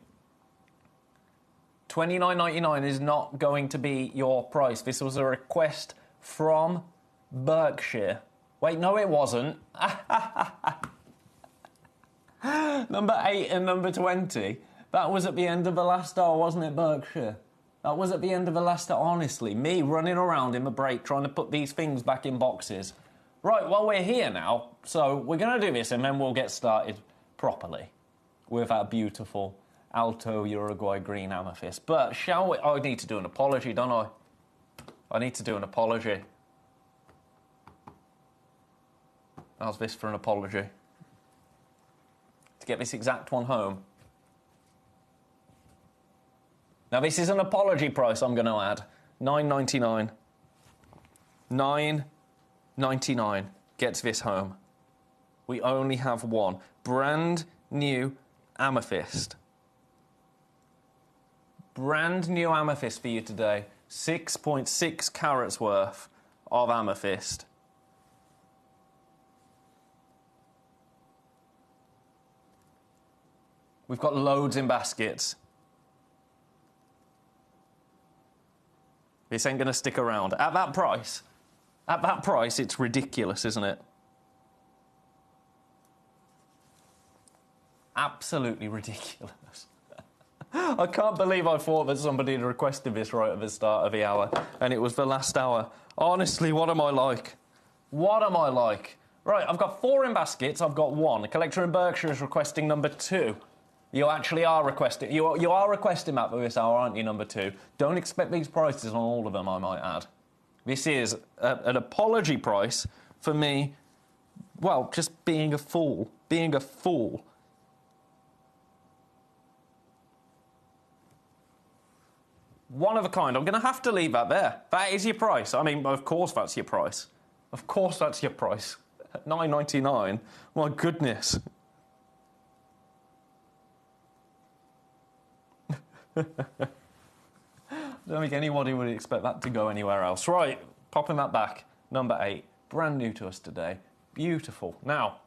$29.99 is not going to be your price. This was a request from Berkshire. Wait, no, it wasn't. Number 8 and number 20. That was at the end of the last hour, wasn't it, Berkshire? That was at the end of the last hour, honestly. Me running around in the break trying to put these things back in boxes. Right, well, we're here now, so we're going to do this and then we'll get started properly with our beautiful Alto Uruguay green amethyst. But shall we... Oh, I need to do an apology, don't I? I need to do an apology. How's this for an apology? To get this exact one home. Now, this is an apology price I'm going to add. $9.99. $9.99 gets this home. We only have one. Brand new amethyst. Brand new amethyst for you today. 6.6 carats worth of amethyst. We've got loads in baskets. This ain't going to stick around. At that price, it's ridiculous, isn't it? Absolutely ridiculous. I can't believe I thought that somebody had requested this right at the start of the hour, and it was the last hour. Honestly, what am I like? What am I like? Right, I've got 4 in baskets, I've got 1. A collector in Berkshire is requesting number 2. You actually are requesting... You are requesting that for this hour, aren't you, number 2? Don't expect these prices on all of them, I might add. This is an apology price for me, well, just being a fool. Being a fool. One of a kind. I'm going to have to leave that there. That is your price. I mean, of course that's your price. Of course that's your price. $9.99. My goodness. I don't think anybody would expect that to go anywhere else. Right, popping that back. Number 8, brand new to us today. Beautiful. Now,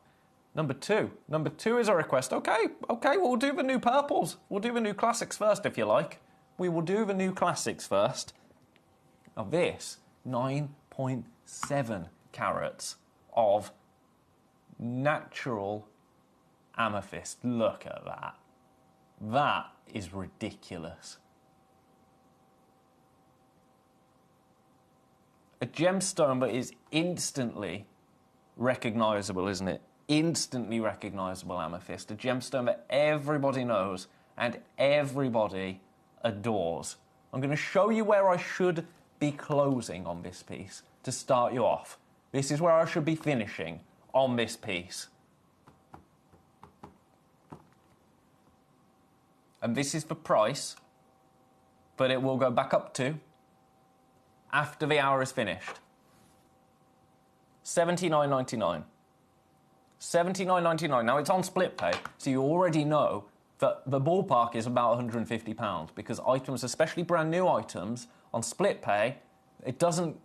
number 2. Number 2 is a request. Okay, we'll do the new purples. We'll do the new classics first, if you like. We will do the new classics first. Now this, 9.7 carats of natural amethyst. Look at that. That is ridiculous. A gemstone that is instantly recognisable, isn't it? Instantly recognisable amethyst. A gemstone that everybody knows and everybody adores. I'm going to show you where I should be closing on this piece to start you off. This is where I should be finishing on this piece. And this is the price, but it will go back up to after the hour is finished. $79.99. $79.99. Now, it's on split pay, so you already know that the ballpark is about £150 because items, especially brand new items, on split pay, it doesn't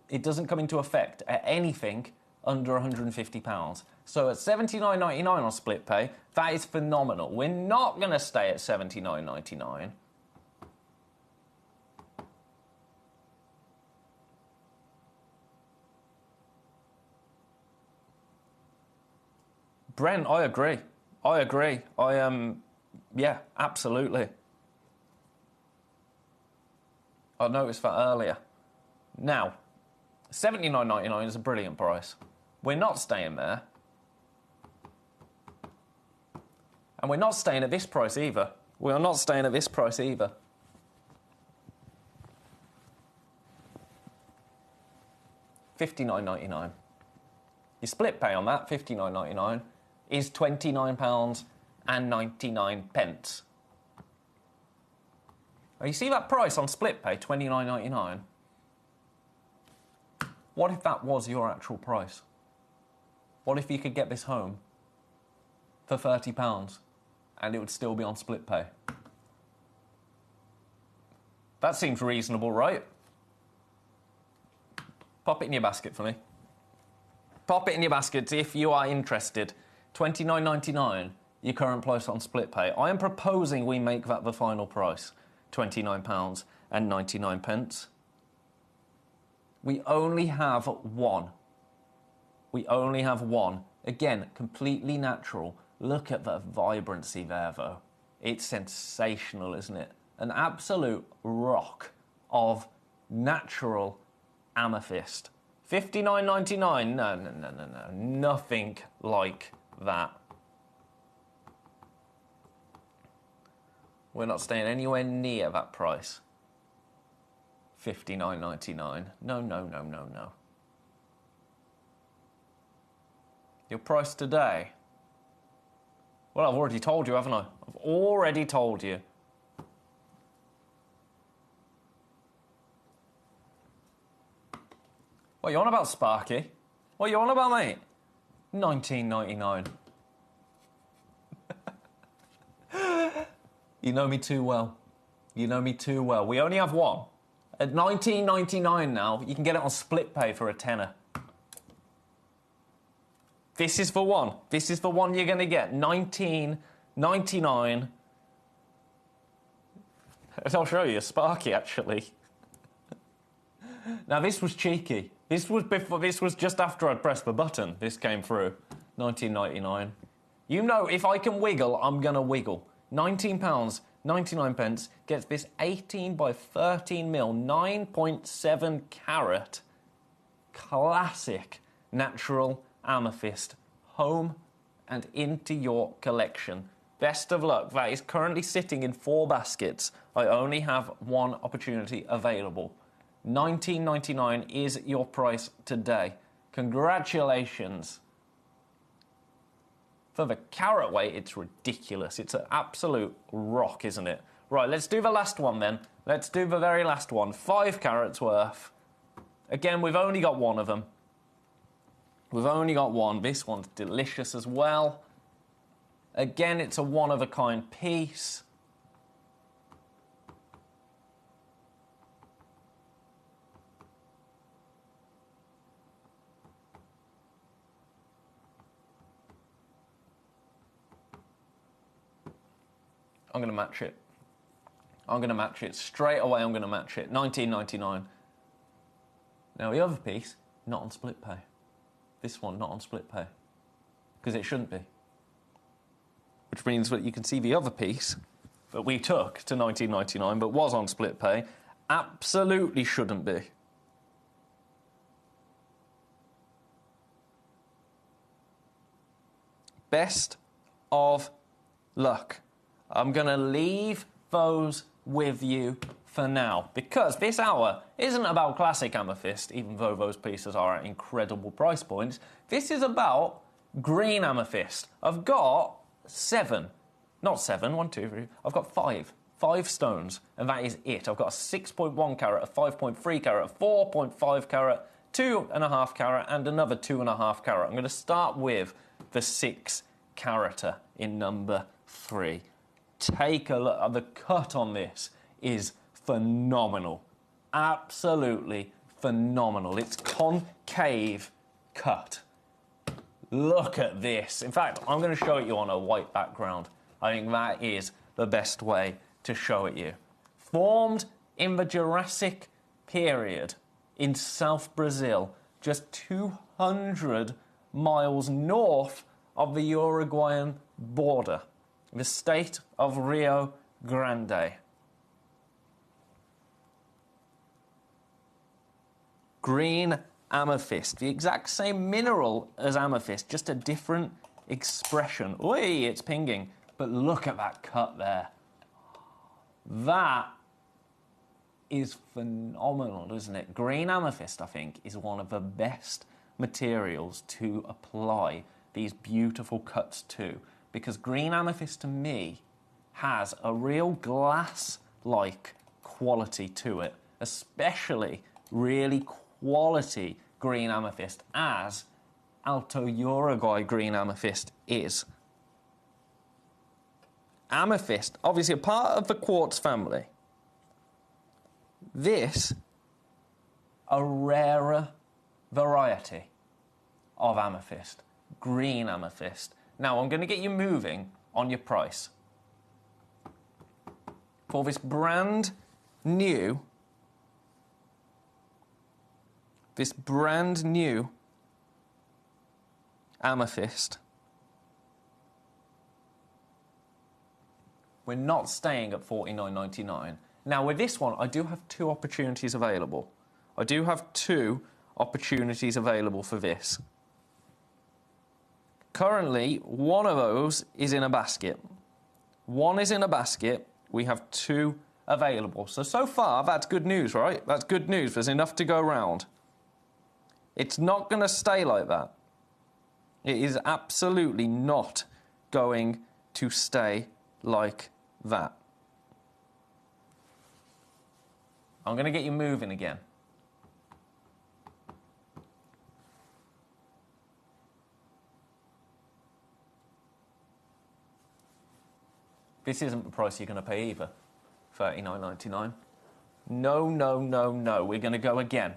come into effect at anything under £150. So at $79.99 on split pay, that is phenomenal. We're not going to stay at $79.99. Brent, I agree. Yeah, absolutely. I noticed that earlier. Now, $79.99 is a brilliant price. We're not staying there. And we're not staying at this price either. We are not staying at this price either. $59.99. Your split pay on that, $59.99, is £29.99. Now, you see that price on split pay, $29.99? What if that was your actual price? What if you could get this home for £30 and it would still be on split pay? That seems reasonable, right? Pop it in your basket for me. Pop it in your basket if you are interested. $29.99, your current price on split pay. I am proposing we make that the final price, £29.99. We only have one. We only have one. Again, completely natural. Look at the vibrancy there, though. It's sensational, isn't it? An absolute rock of natural amethyst. $59.99? No. Nothing like that. We're not staying anywhere near that price. $59.99. No. Your price today? Well, I've already told you, haven't I? I've already told you. What are you on about, Sparky? What are you on about, mate? $19.99. You know me too well. You know me too well. We only have one. At $19.99 now, you can get it on split pay for a tenner. This is the one. This is the one you're going to get. $19.99. I'll show you, Sparky, actually. Now, this was cheeky. This was just after I'd pressed the button. This came through. $19.99. You know, if I can wiggle, I'm going to wiggle. £19.99 gets this 18 by 13 mil, 9.7 carat, classic natural amethyst home and into your collection. Best of luck. That is currently sitting in 4 baskets. I only have one opportunity available. $19.99 is your price today. Congratulations. For the carat weight, it's ridiculous. It's an absolute rock, isn't it? Right, let's do the last one then. Let's do the very last one. 5 carats worth. Again, we've only got one of them. We've only got one. This one's delicious as well. Again, it's a one-of-a-kind piece. I'm going to match it. I'm going to match it. Straight away, I'm going to match it. $19.99. Now, the other piece, not on split pay. This one, not on split pay. Because it shouldn't be. Which means that you can see the other piece that we took to $19.99 but was on split pay absolutely shouldn't be. Best of luck. I'm going to leave those with you for now, because this hour isn't about classic amethyst, even though those pieces are at incredible price points. This is about green amethyst. I've got I've got five stones, and that is it. I've got a 6.1 carat, a 5.3 carat, a 4.5 carat, 2.5 carat, and another 2.5 carat. I'm going to start with the 6 carater in number 3. Take a look. The cut on this is phenomenal. Absolutely phenomenal. It's concave cut. Look at this. In fact, I'm going to show it you on a white background. I think that is the best way to show it you. Formed in the Jurassic period in South Brazil, just 200 miles north of the Uruguayan border, the state of Rio Grande. Green amethyst, the exact same mineral as amethyst, just a different expression. Oi, it's pinging. But look at that cut there. That is phenomenal, isn't it? Green amethyst, I think, is one of the best materials to apply these beautiful cuts to, because green amethyst to me has a real glass-like quality to it, especially really quality green amethyst, as Alto Uruguay green amethyst is. Amethyst, obviously a part of the quartz family. This, a rarer variety of amethyst, green amethyst. Now, I'm going to get you moving on your price. For this brand new amethyst, we're not staying at $49.99. Now, with this one, I do have 2 opportunities available. I do have 2 opportunities available for this. Currently, one of those is in a basket. One is in a basket. We have 2 available. So far, that's good news, right? That's good news. There's enough to go around. It's not going to stay like that. It is absolutely not going to stay like that. I'm going to get you moving again. This isn't the price you're going to pay either. $39.99. No, no, no, no. We're going to go again.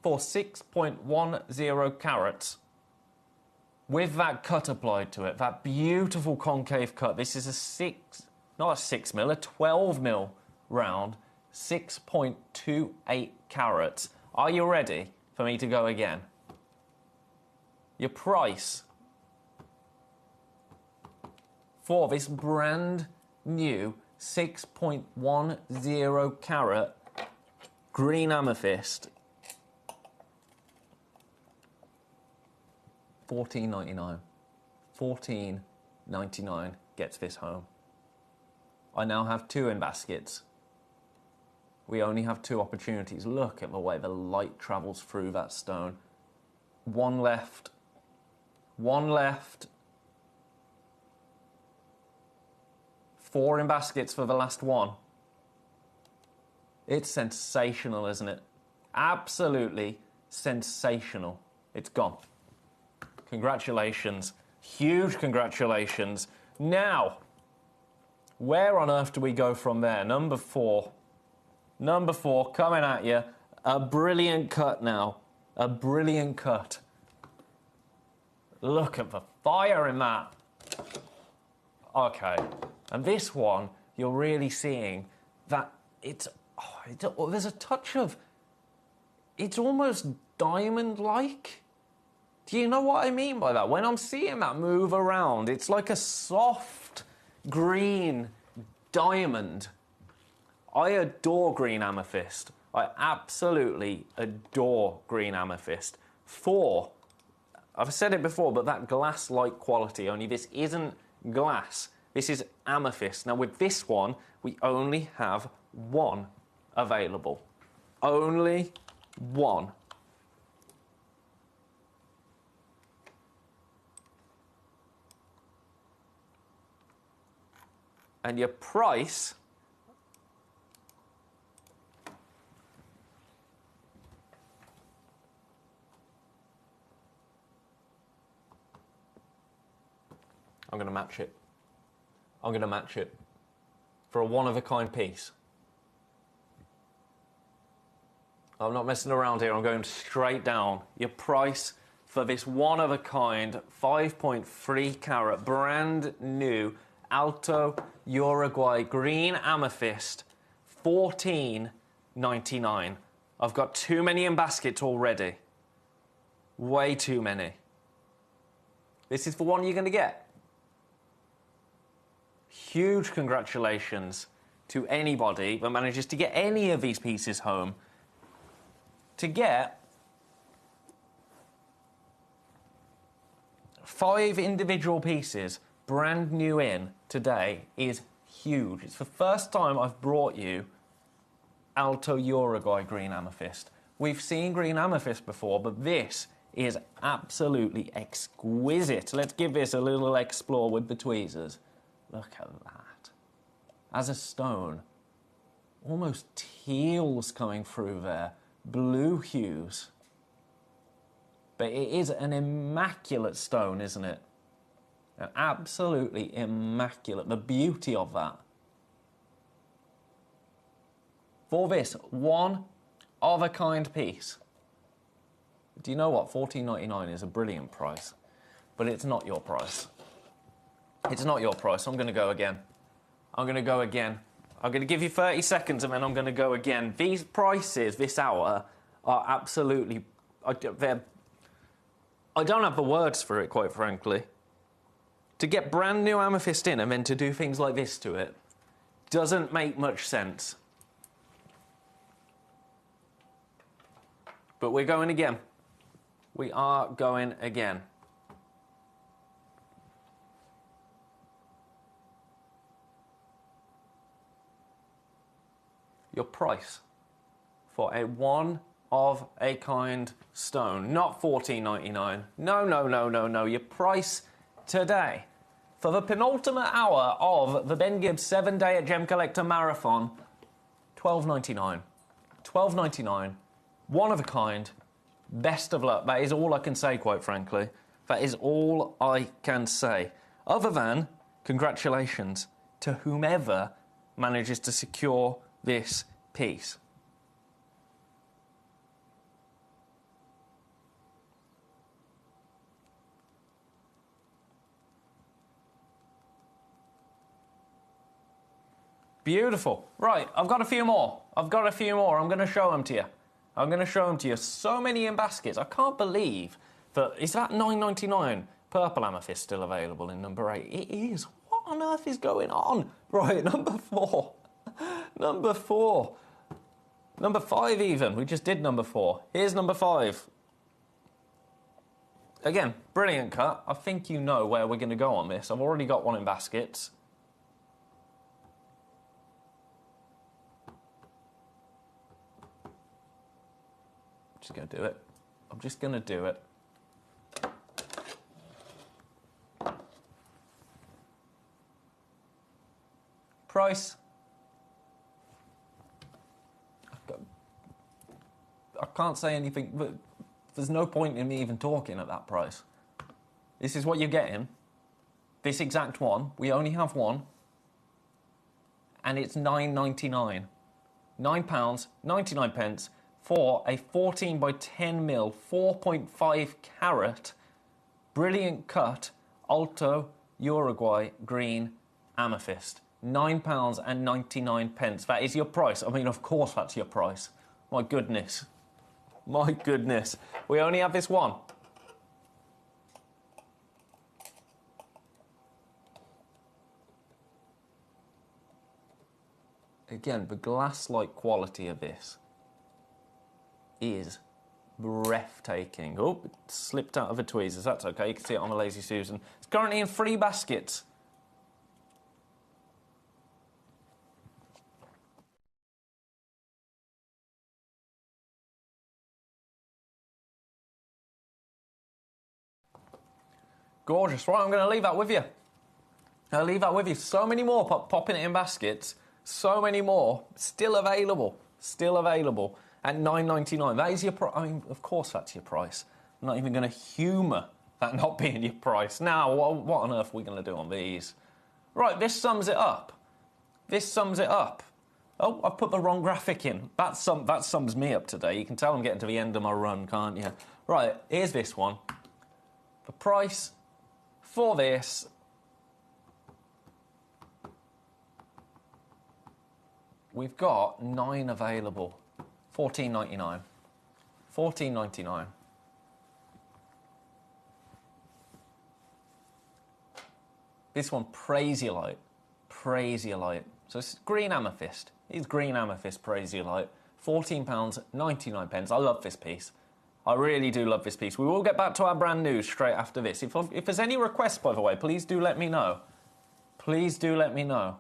For 6.10 carats, with that cut applied to it, that beautiful concave cut. This is not a 6 mil, a 12 mil round, 6.28 carats. Are you ready for me to go again? Your price for this brand new 6.10 carat green amethyst, $14.99. $14.99 gets this home. I now have 2 in baskets. We only have 2 opportunities. Look at the way the light travels through that stone. 1 left. 1 left. 4 in baskets for the last one. It's sensational, isn't it? Absolutely sensational. It's gone. Congratulations. Huge congratulations. Now, where on earth do we go from there? Number 4. Number 4, coming at you. A brilliant cut now. A brilliant cut. Look at the fire in that. Okay. And this one, you're really seeing that there's a touch of, it's almost diamond-like. Do you know what I mean by that? When I'm seeing that move around, it's like a soft green diamond. I adore green amethyst. I absolutely adore green amethyst. For I've said it before, but that glass-like quality, only this isn't glass. This is amethyst. Now, with this one, we only have one available. Only one. And your price... I'm going to match it. I'm going to match it for a one-of-a-kind piece. I'm not messing around here. I'm going straight down. Your price for this one-of-a-kind 5.3 carat brand new Alto Uruguay green amethyst, $14.99. I've got too many in baskets already. Way too many. This is the one you're going to get. Huge congratulations to anybody that manages to get any of these pieces home. To get 5 individual pieces brand new in today is huge. It's the first time I've brought you Alto Uruguay green amethyst. We've seen green amethyst before, but this is absolutely exquisite. Let's give this a little explore with the tweezers. Look at that. As a stone, almost teals coming through there, blue hues. But it is an immaculate stone, isn't it? An absolutely immaculate. The beauty of that. For this one-of-a-kind piece. Do you know what? $14.99 is a brilliant price. But it's not your price. It's not your price. I'm going to go again. I'm going to go again. I'm going to give you 30 seconds and then I'm going to go again. These prices this hour are absolutely... I don't have the words for it, quite frankly. To get brand new amethyst in and then to do things like this to it doesn't make much sense. But we're going again. We are going again. Your price for a one-of-a-kind stone, not $14.99. No. Your price today for the penultimate hour of the Ben Gibbs 7-day at Gemcollector Marathon, $12.99. $12.99. One of a kind. Best of luck. That is all I can say, quite frankly. That is all I can say. Other than congratulations to whomever manages to secure this piece. Beautiful. Right, I've got a few more. I'm going to show them to you. So many in baskets. I can't believe that... Is that $9.99 purple amethyst still available in number 8? It is. What on earth is going on? Right, number 4. Number 4. Number 5 even. We just did number 4. Here's number 5. Again, brilliant cut. I think you know where we're going to go on this. I've already got one in baskets. I'm just going to do it. Price. I can't say anything, but there's no point in me even talking at that price. This is what you're getting. This exact one. We only have one. And it's £9.99. £9.99 for a 14 by 10 mil, 4.5 carat, brilliant cut, Alto Uruguay green amethyst. £9.99. That is your price. I mean, of course that's your price. My goodness. My goodness. We only have this one. Again, the glass-like quality of this is breathtaking. Oh, it slipped out of the tweezers. That's okay. You can see it on the Lazy Susan. It's currently in 3 baskets. Gorgeous. Right, I'm going to leave that with you. I'll leave that with you. So many more popping it in baskets. So many more. Still available. Still available at $9.99. That is your price. I mean, of course that's your price. I'm not even going to humour that not being your price. Now, what on earth are we going to do on these? Right, this sums it up. This sums it up. Oh, I've put the wrong graphic in. That sums me up today. You can tell I'm getting to the end of my run, can't you? Right, here's this one. The price for this... We've got 9 available. $14.99. $14.99. This one, Prasiolite. Prasiolite. So it's green amethyst. It's green amethyst Prasiolite. £14.99. I love this piece. I really do love this piece. We will get back to our brand news straight after this. If there's any requests, by the way, please do let me know. Please do let me know.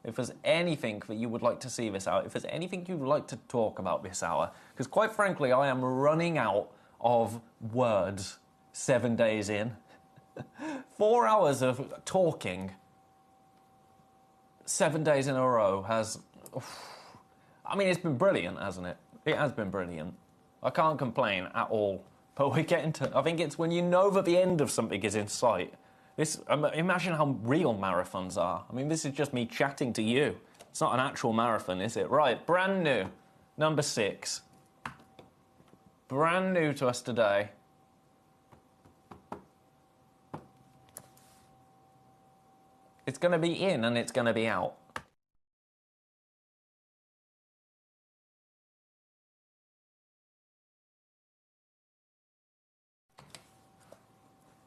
If there's anything that you would like to see this hour, if there's anything you'd like to talk about this hour, because quite frankly, I am running out of words 7 days in. 4 hours of talking 7 days in a row has... I mean, it's been brilliant, hasn't it? It has been brilliant. I can't complain at all. But we're getting to... I think it's when you know that the end of something is in sight. Imagine how real marathons are. I mean, this is just me chatting to you. It's not an actual marathon, is it? Right, brand new, number 6. Brand new to us today. It's going to be in and it's going to be out.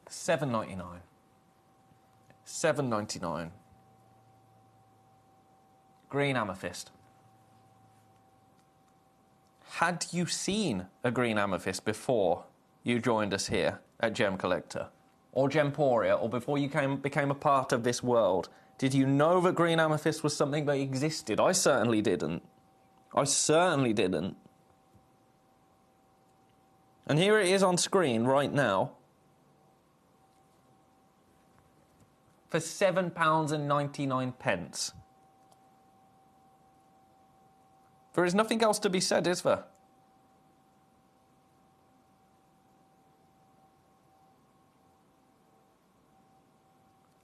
$7.99. $7.99. Green amethyst. Had you seen a green amethyst before you joined us here at Gemcollector or Gemporia, or before you became a part of this world? Did you know that green amethyst was something that existed? I certainly didn't. I certainly didn't. And here it is on screen right now. For £7.99. There is nothing else to be said, is there?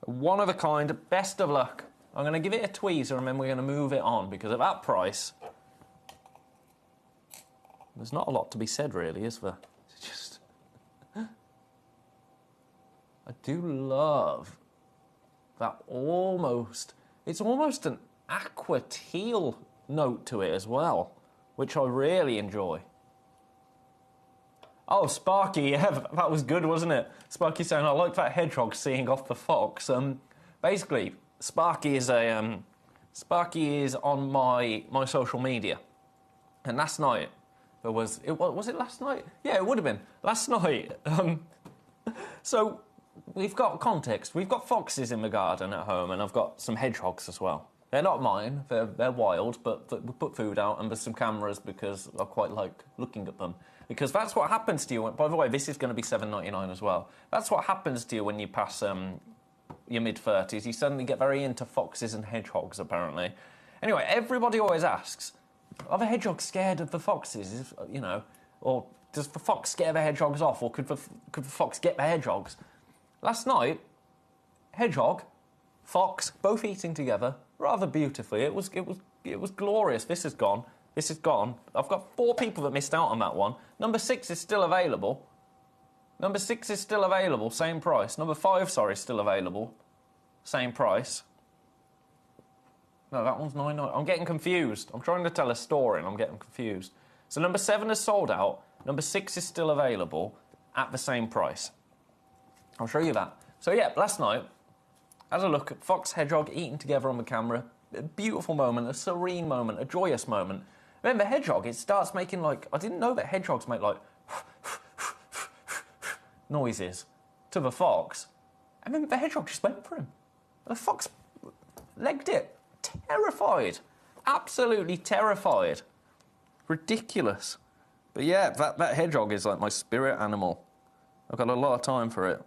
One of a kind, best of luck. I'm going to give it a tweezer and then we're going to move it on, because at that price, there's not a lot to be said, really, is there? It's just... I do love... that it's almost an aqua teal note to it as well, which I really enjoy. Oh, Sparky, yeah, that was good, wasn't it? Sparky saying, I like that hedgehog seeing off the fox. Basically, Sparky is on my social media. And last night, was it last night? Yeah, it would have been. Last night, so... We've got context. We've got foxes in the garden at home, and I've got some hedgehogs as well. They're not mine. They're wild, but we put food out, and there's some cameras because I quite like looking at them. Because that's what happens to you. By the way, this is going to be $7.99 as well. That's what happens to you when you pass your mid-30s. You suddenly get very into foxes and hedgehogs, apparently. Anyway, everybody always asks, are the hedgehogs scared of the foxes? You know, or does the fox scare the hedgehogs off, or could the fox get the hedgehogs? Last night, hedgehog, fox, both eating together, rather beautifully. It was glorious. This is gone. This is gone. I've got 4 people that missed out on that one. Number 6 is still available. Number 6 is still available, same price. Number 5, sorry, still available, same price. No, that one's $9.99. I'm getting confused. I'm trying to tell a story and I'm getting confused. So number 7 is sold out. Number 6 is still available at the same price. I'll show you that. So yeah, last night, as a look at fox, hedgehog eating together on the camera, a beautiful moment, a serene moment, a joyous moment. Then the hedgehog, it starts making like, I didn't know that hedgehogs make like noises to the fox, and then the hedgehog just went for him. The fox legged it, terrified, absolutely terrified, ridiculous. But yeah, that hedgehog is like my spirit animal. I've got a lot of time for it.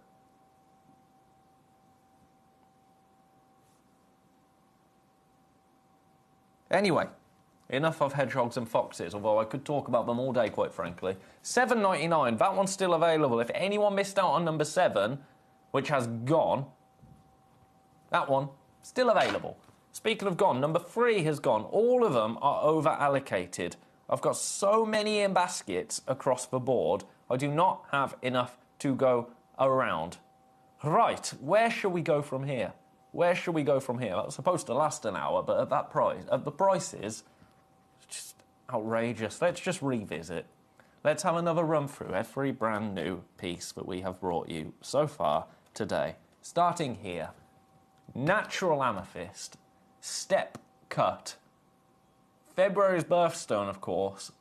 Anyway, enough of hedgehogs and foxes, although I could talk about them all day, quite frankly. $7.99, that one's still available. If anyone missed out on number 7, which has gone, that one, still available. Speaking of gone, number 3 has gone. All of them are over-allocated. I've got so many in baskets across the board, I do not have enough to go around. Right, where shall we go from here? Where should we go from here? That was supposed to last an hour, but at that price, at the prices, it's just outrageous. Let's just revisit. Let's have another run through every brand new piece that we have brought you so far today. Starting here, natural amethyst, step cut. February's birthstone, of course,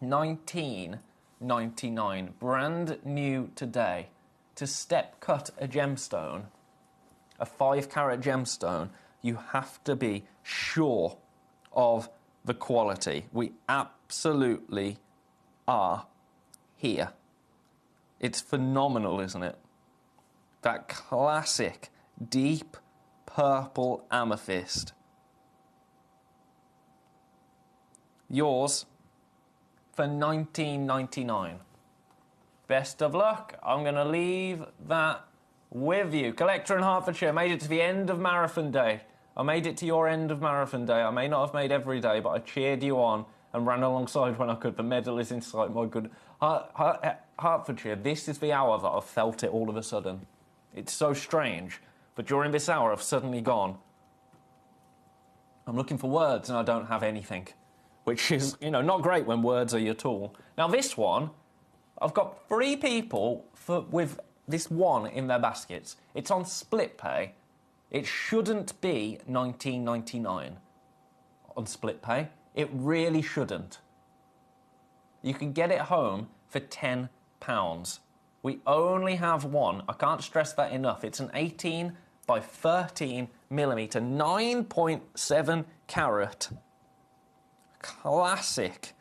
1999, brand new today. To step cut a gemstone, a 5-carat gemstone, you have to be sure of the quality. We absolutely are here. It's phenomenal, isn't it? That classic deep purple amethyst. Yours for $19.99. Best of luck. I'm going to leave that with you. Collector in Hertfordshire, made it to the end of marathon day. I made it to your end of marathon day. I may not have made every day, but I cheered you on and ran alongside when I could. The medal is in sight, my good. Hertfordshire, this is the hour that I've felt it all of a sudden. It's so strange, but during this hour I've suddenly gone, I'm looking for words and I don't have anything, which is, you know, not great when words are your tool. Now this one, I've got 3 people with this one in their baskets. It's on split pay. It shouldn't be $19.99 on split pay. It really shouldn't. You can get it home for £10. We only have one. I can't stress that enough. It's an 18 by 13 millimetre, 9.7 carat, classic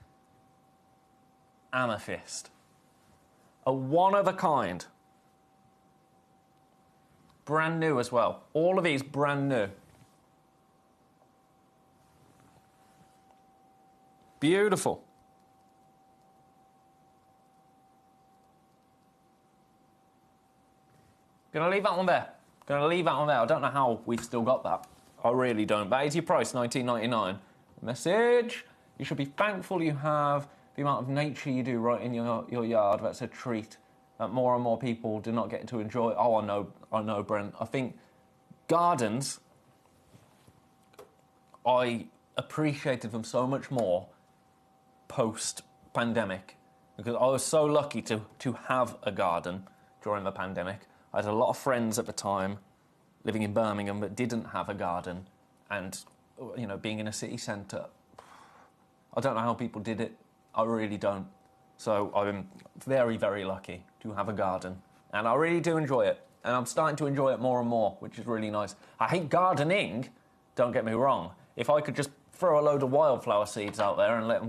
amethyst. A one of a kind. Brand new as well. All of these brand new. Beautiful. Gonna leave that one there. Gonna leave that one there. I don't know how we've still got that. I really don't. That is your price, $19.99. Message. You should be thankful you have the amount of nature you do right in your yard. That's a treat that more and more people do not get to enjoy. Oh, I know, Brent. I think gardens, I appreciated them so much more post-pandemic because I was so lucky to have a garden during the pandemic. I had a lot of friends at the time living in Birmingham that didn't have a garden, and, you know, being in a city centre, I don't know how people did it. I really don't. So I'm very, very lucky to have a garden, and I really do enjoy it, and I'm starting to enjoy it more and more, which is really nice. I hate gardening, don't get me wrong. If I could just throw a load of wildflower seeds out there and let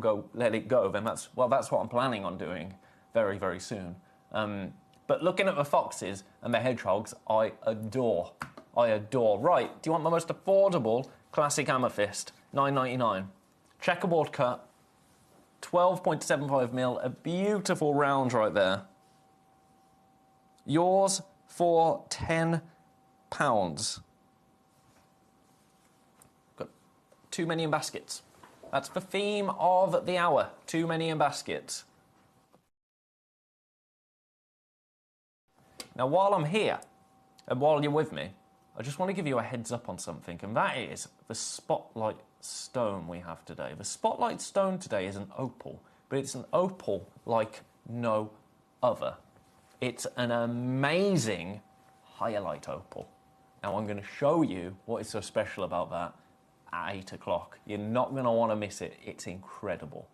it go, then that's what I'm planning on doing very, very soon. But looking at the foxes and the hedgehogs, I adore. Right, do you want the most affordable classic amethyst? $9.99. Checkerboard cut, 12.75 mil, a beautiful round right there. Yours for £10. Got too many in baskets. That's the theme of the hour. Too many in baskets. Now, while I'm here, and while you're with me, I just want to give you a heads up on something, and that is the spotlight stone we have today. The spotlight stone today is an opal, but it's an opal like no other. It's an amazing highlight opal. Now, I'm going to show you what is so special about that at 8 o'clock. You're not going to want to miss it. It's incredible.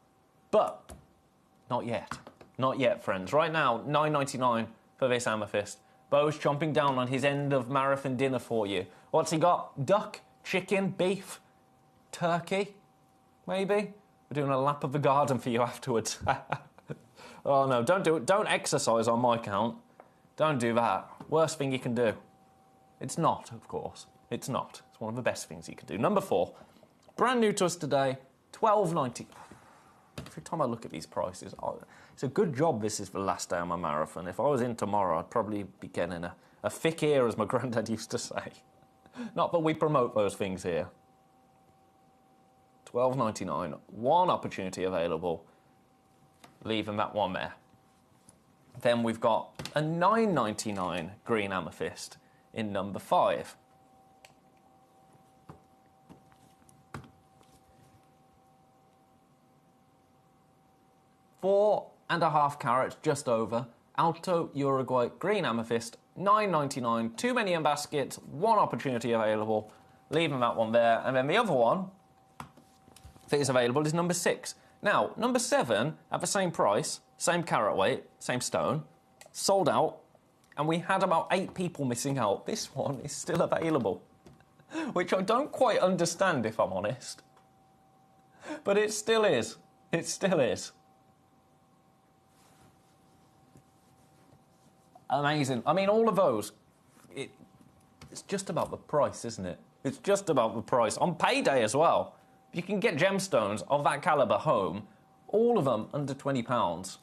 But not yet. Not yet, friends. Right now, $9.99 for this amethyst. Bo's chomping down on his end of marathon dinner for you. What's he got? Duck? Chicken? Beef? Turkey? Maybe? We're doing a lap of the garden for you afterwards. Oh no, don't do it. Don't exercise on my count. Don't do that. Worst thing you can do. It's not, of course. It's not. It's one of the best things you can do. Number 4, brand new to us today, $12.90. Every time I look at these prices, it's a good job this is the last day of my marathon. If I was in tomorrow, I'd probably be getting a thick ear, as my granddad used to say. Not that we promote those things here. $12.99, one opportunity available. Leaving that one there. Then we've got a $9.99 green amethyst in number 5. $4.5 carats, just over. Alto Uruguay green amethyst, $9.99. Too many in baskets, one opportunity available. Leaving that one there. And then the other one that is available is number 6. Now, number 7, at the same price, same carat weight, same stone, sold out, and we had about 8 people missing out. This one is still available, which I don't quite understand, if I'm honest. But it still is. It still is. Amazing. I mean, all of those, it's just about the price, isn't it? It's just about the price. On payday as well. You can get gemstones of that calibre home, all of them under £20.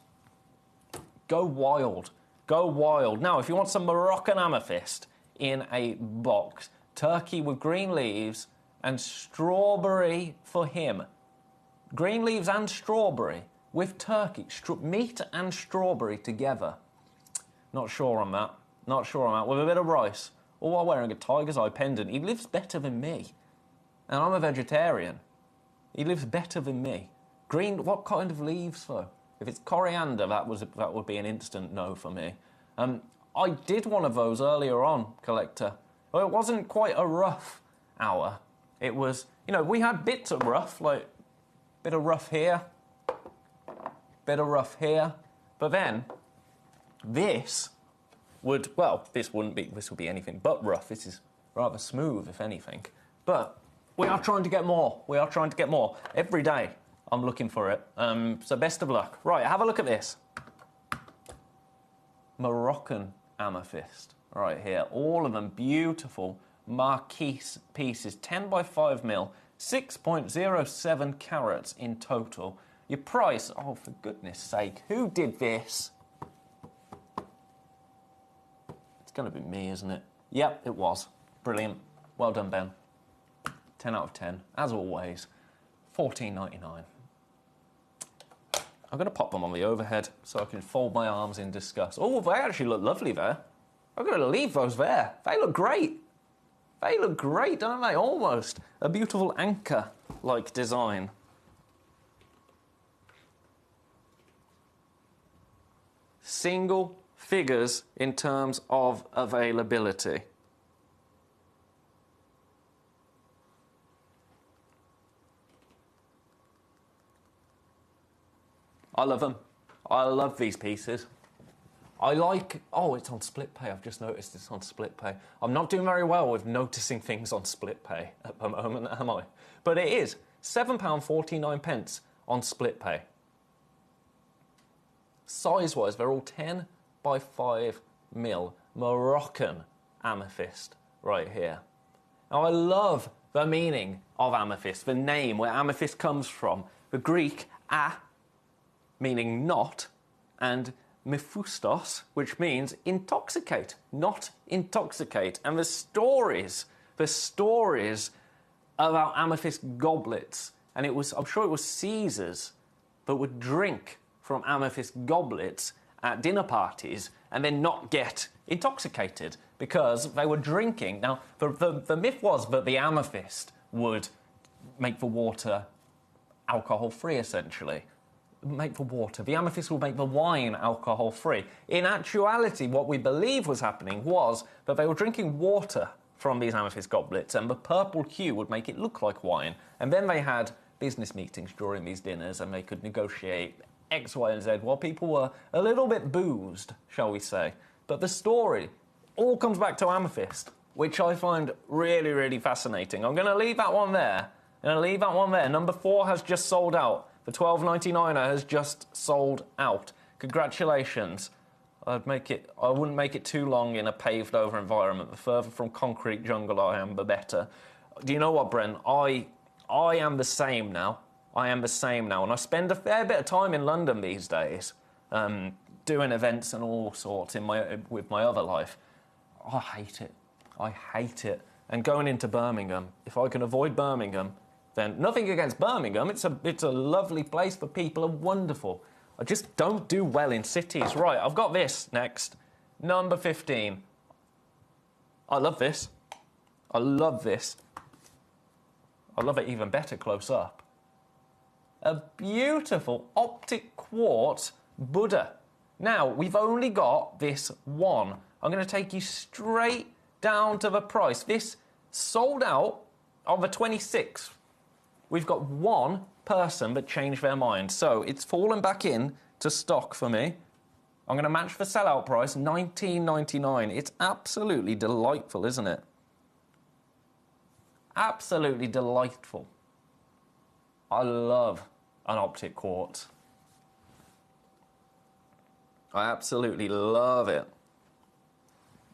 Go wild. Go wild. Now, if you want some Moroccan amethyst in a box, turkey with green leaves and strawberry for him. Green leaves and strawberry with turkey. Meat and strawberry together. Not sure on that. Not sure on that. With a bit of rice. All while wearing a tiger's eye pendant. He lives better than me. And I'm a vegetarian. He lives better than me. Green, what kind of leaves, though? If it's coriander, that would be an instant no for me. I did one of those earlier on, Collector. Well, it wasn't quite a rough hour. It was, we had bits of rough, like bit of rough here, bit of rough here. But then, this would be anything but rough. This is rather smooth, if anything. But we are trying to get more. We are trying to get more. Every day, I'm looking for it. So best of luck. Right, have a look at this. Moroccan amethyst right here. All of them beautiful marquise pieces. 10 by 5 mil, 6.07 carats in total. Your price, oh, for goodness sake, who did this? It's going to be me, isn't it? Yep, it was. Brilliant. Well done, Ben. 10 out of 10, as always. $14.99. I'm going to pop them on the overhead so I can fold my arms in disgust. Oh, they actually look lovely there. I'm going to leave those there. They look great. They look great, don't they? Almost a beautiful anchor-like design. Single figures in terms of availability. I love them. I love these pieces. I like... Oh, it's on split pay. I've just noticed it's on split pay. I'm not doing very well with noticing things on split pay at the moment, am I? But it is £7.49 on split pay. Size-wise, they're all 10 by 5 mil. Moroccan amethyst right here. Now, I love the meaning of amethyst, the name, where amethyst comes from. The Greek, meaning not, and Mephistos, which means intoxicate, not intoxicate. And the stories about amethyst goblets, and I'm sure it was Caesars that would drink from amethyst goblets at dinner parties and then not get intoxicated because they were drinking. Now, the myth was that the amethyst would make the water alcohol-free, essentially. Make the water. The amethyst will make the wine alcohol-free. In actuality, what we believe was happening was that they were drinking water from these amethyst goblets, and the purple hue would make it look like wine. And then they had business meetings during these dinners, and they could negotiate X, Y, and Z while people were a little bit boozed, shall we say. But the story all comes back to amethyst, which I find really, really fascinating. I'm going to leave that one there. Number 4 has just sold out. The $12.99 has just sold out. Congratulations. I wouldn't make it too long in a paved over environment. The further from concrete jungle I am, the better. Do you know what, Brent? I am the same now. And I spend a fair bit of time in London these days, doing events and all sorts with my other life. I hate it. And going into Birmingham, if I can avoid Birmingham, then nothing against Birmingham. It's a lovely place. The people are wonderful. I just don't do well in cities. Right, I've got this next. Number 15. I love this. I love it even better close up. A beautiful optic quartz Buddha. Now, we've only got this one. I'm going to take you straight down to the price. This sold out on the 26th. We've got one person that changed their mind. So it's fallen back in to stock for me. I'm going to match the sellout price, $19.99. It's absolutely delightful, isn't it? Absolutely delightful. I love an optic quartz. I absolutely love it.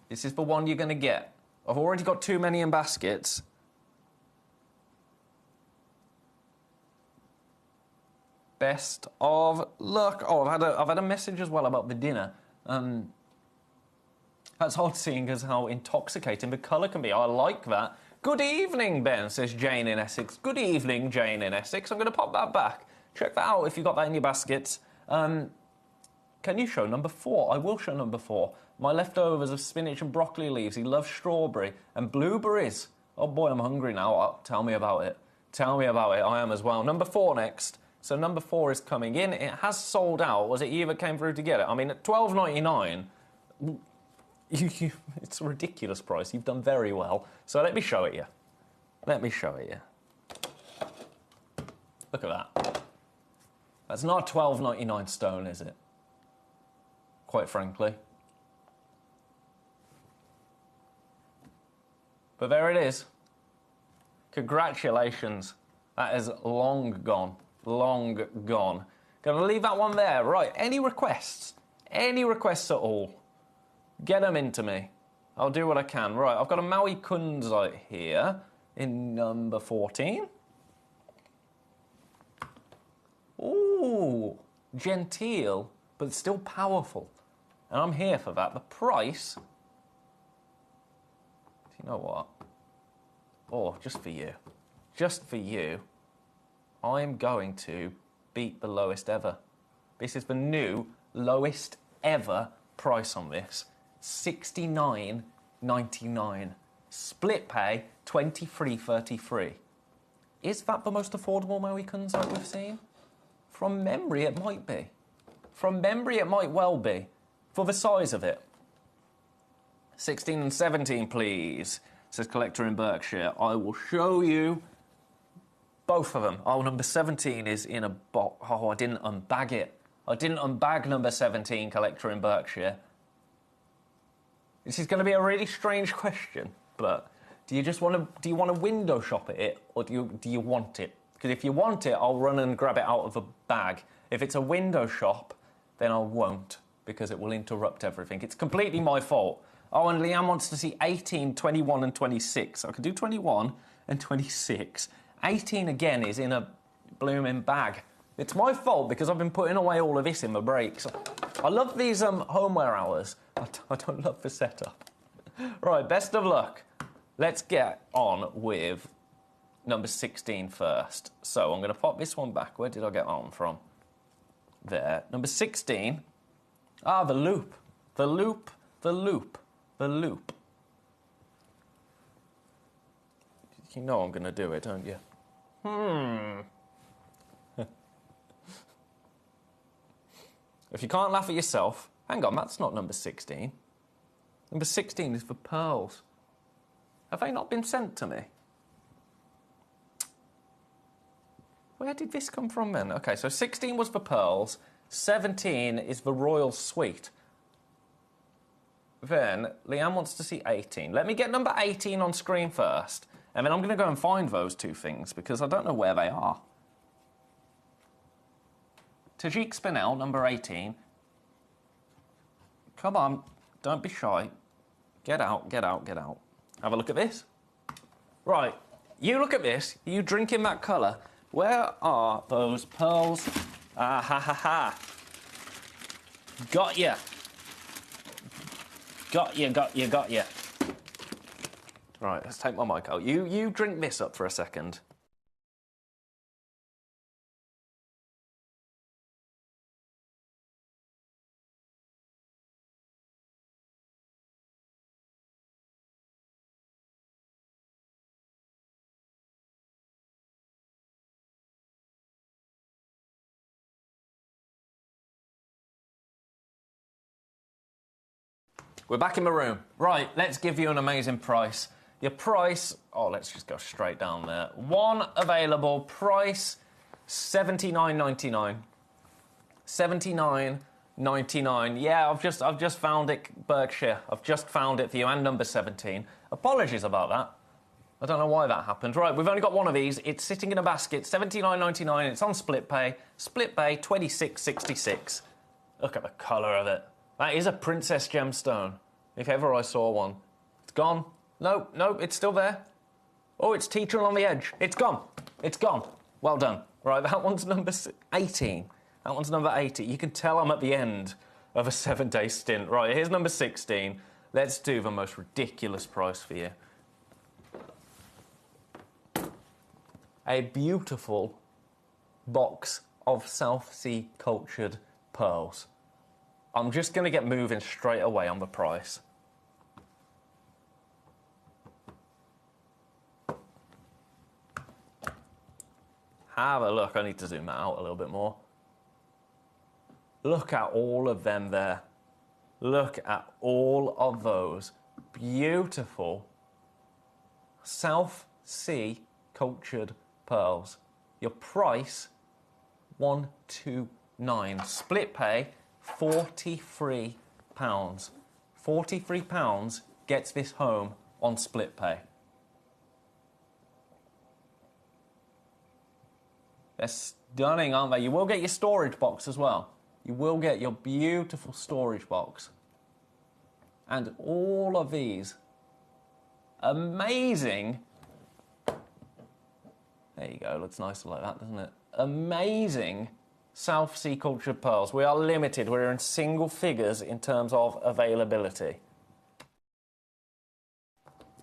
This is the one you're going to get. I've already got too many in baskets. Best of luck. Oh, I've had a message as well about the dinner. That's odd seeing as how intoxicating the colour can be. I like that. Good evening, Ben, says Jane in Essex. Good evening, Jane in Essex. I'm going to pop that back. Check that out if you've got that in your baskets. Can you show number 4? I will show number 4. My leftovers of spinach and broccoli leaves. He loves strawberry and blueberries. Oh boy, I'm hungry now. Tell me about it. Tell me about it. I am as well. Number 4 next. So number 4 is coming in. It has sold out. Was it you that came through to get it? I mean, at $12.99, it's a ridiculous price. You've done very well. So let me show it you. Let me show it you. Look at that. That's not a $12.99 stone, is it? Quite frankly. But there it is. Congratulations. That is long gone. Long gone. Gonna leave that one there. Right, any requests? Any requests at all? Get them into me. I'll do what I can. Right, I've got a Maui Kunzite here in number 14. Ooh, genteel, but still powerful. And I'm here for that. The price... Do you know what? Oh, just for you. Just for you. I'm going to beat the lowest ever. This is the new lowest ever price on this. $69.99. Split pay, $23.33. Is that the most affordable Maui Kunzite we've seen? From memory, it might be. From memory, it might well be. For the size of it. 16 and 17, please, says Collector in Berkshire. I will show you both of them. Oh, number 17 is in a box. Oh, I didn't unbag it. I didn't unbag number 17, Collector in Berkshire. This is going to be a really strange question, but do you want to window shop at it, or do you want it? Because if you want it, I'll run and grab it out of a bag. If it's a window shop, then I won't, because it will interrupt everything. It's completely my fault. Oh, and Leanne wants to see 18, 21 and 26. I can do 21 and 26. 18 again is in a blooming bag. It's my fault because I've been putting away all of this in the breaks. I love these homeware hours. I don't love the setup. Right, best of luck. Let's get on with number 16 first. So I'm going to pop this one back. Where did I get on from? There. Number 16. Ah, the loop. The loop, the loop, the loop. You know I'm going to do it, don't you? If you can't laugh at yourself... Hang on, that's not number 16. Number 16 is for pearls. Have they not been sent to me? Where did this come from then? OK, so 16 was for pearls. 17 is the Royal Suite. then Leanne wants to see 18. Let me get number 18 on screen first, and then I'm going to go and find those two things, because I don't know where they are. Tajik Spinel, number 18. Come on, don't be shy. Get out, get out, get out. Have a look at this. Right, you look at this, you drink in that colour. Where are those pearls? Ah, ha, ha, ha. Got ya. Got ya, got ya, got ya. Right, let's take my mic out. You drink this up for a second. We're back in the room. Right, let's give you an amazing price. Your price, oh, let's just go straight down there. One available price, $79.99. $79.99. Yeah, I've just found it, Berkshire. I've just found it for you, and number 17. Apologies about that. I don't know why that happened. Right, we've only got one of these. It's sitting in a basket, $79.99. It's on split pay. Split pay, $26.66. Look at the colour of it. That is a princess gemstone, if ever I saw one. It's gone. No, it's still there. Oh, it's teetering on the edge. It's gone. It's gone. Well done. Right, that one's number 18. That one's number 80. You can tell I'm at the end of a 7-day stint. Right, here's number 16. Let's do the most ridiculous price for you. A beautiful box of South Sea cultured pearls. I'm just going to get moving straight away on the price. Have a look. I need to zoom that out a little bit more. Look at all of them there. Look at all of those beautiful South Sea cultured pearls. Your price, $129. Split pay, £43. £43 gets this home on split pay. They're stunning, aren't they? You will get your storage box as well. You will get your beautiful storage box. And all of these amazing... There you go, looks nicer like that, doesn't it? Amazing South Sea cultured pearls. We are limited. We're in single figures in terms of availability.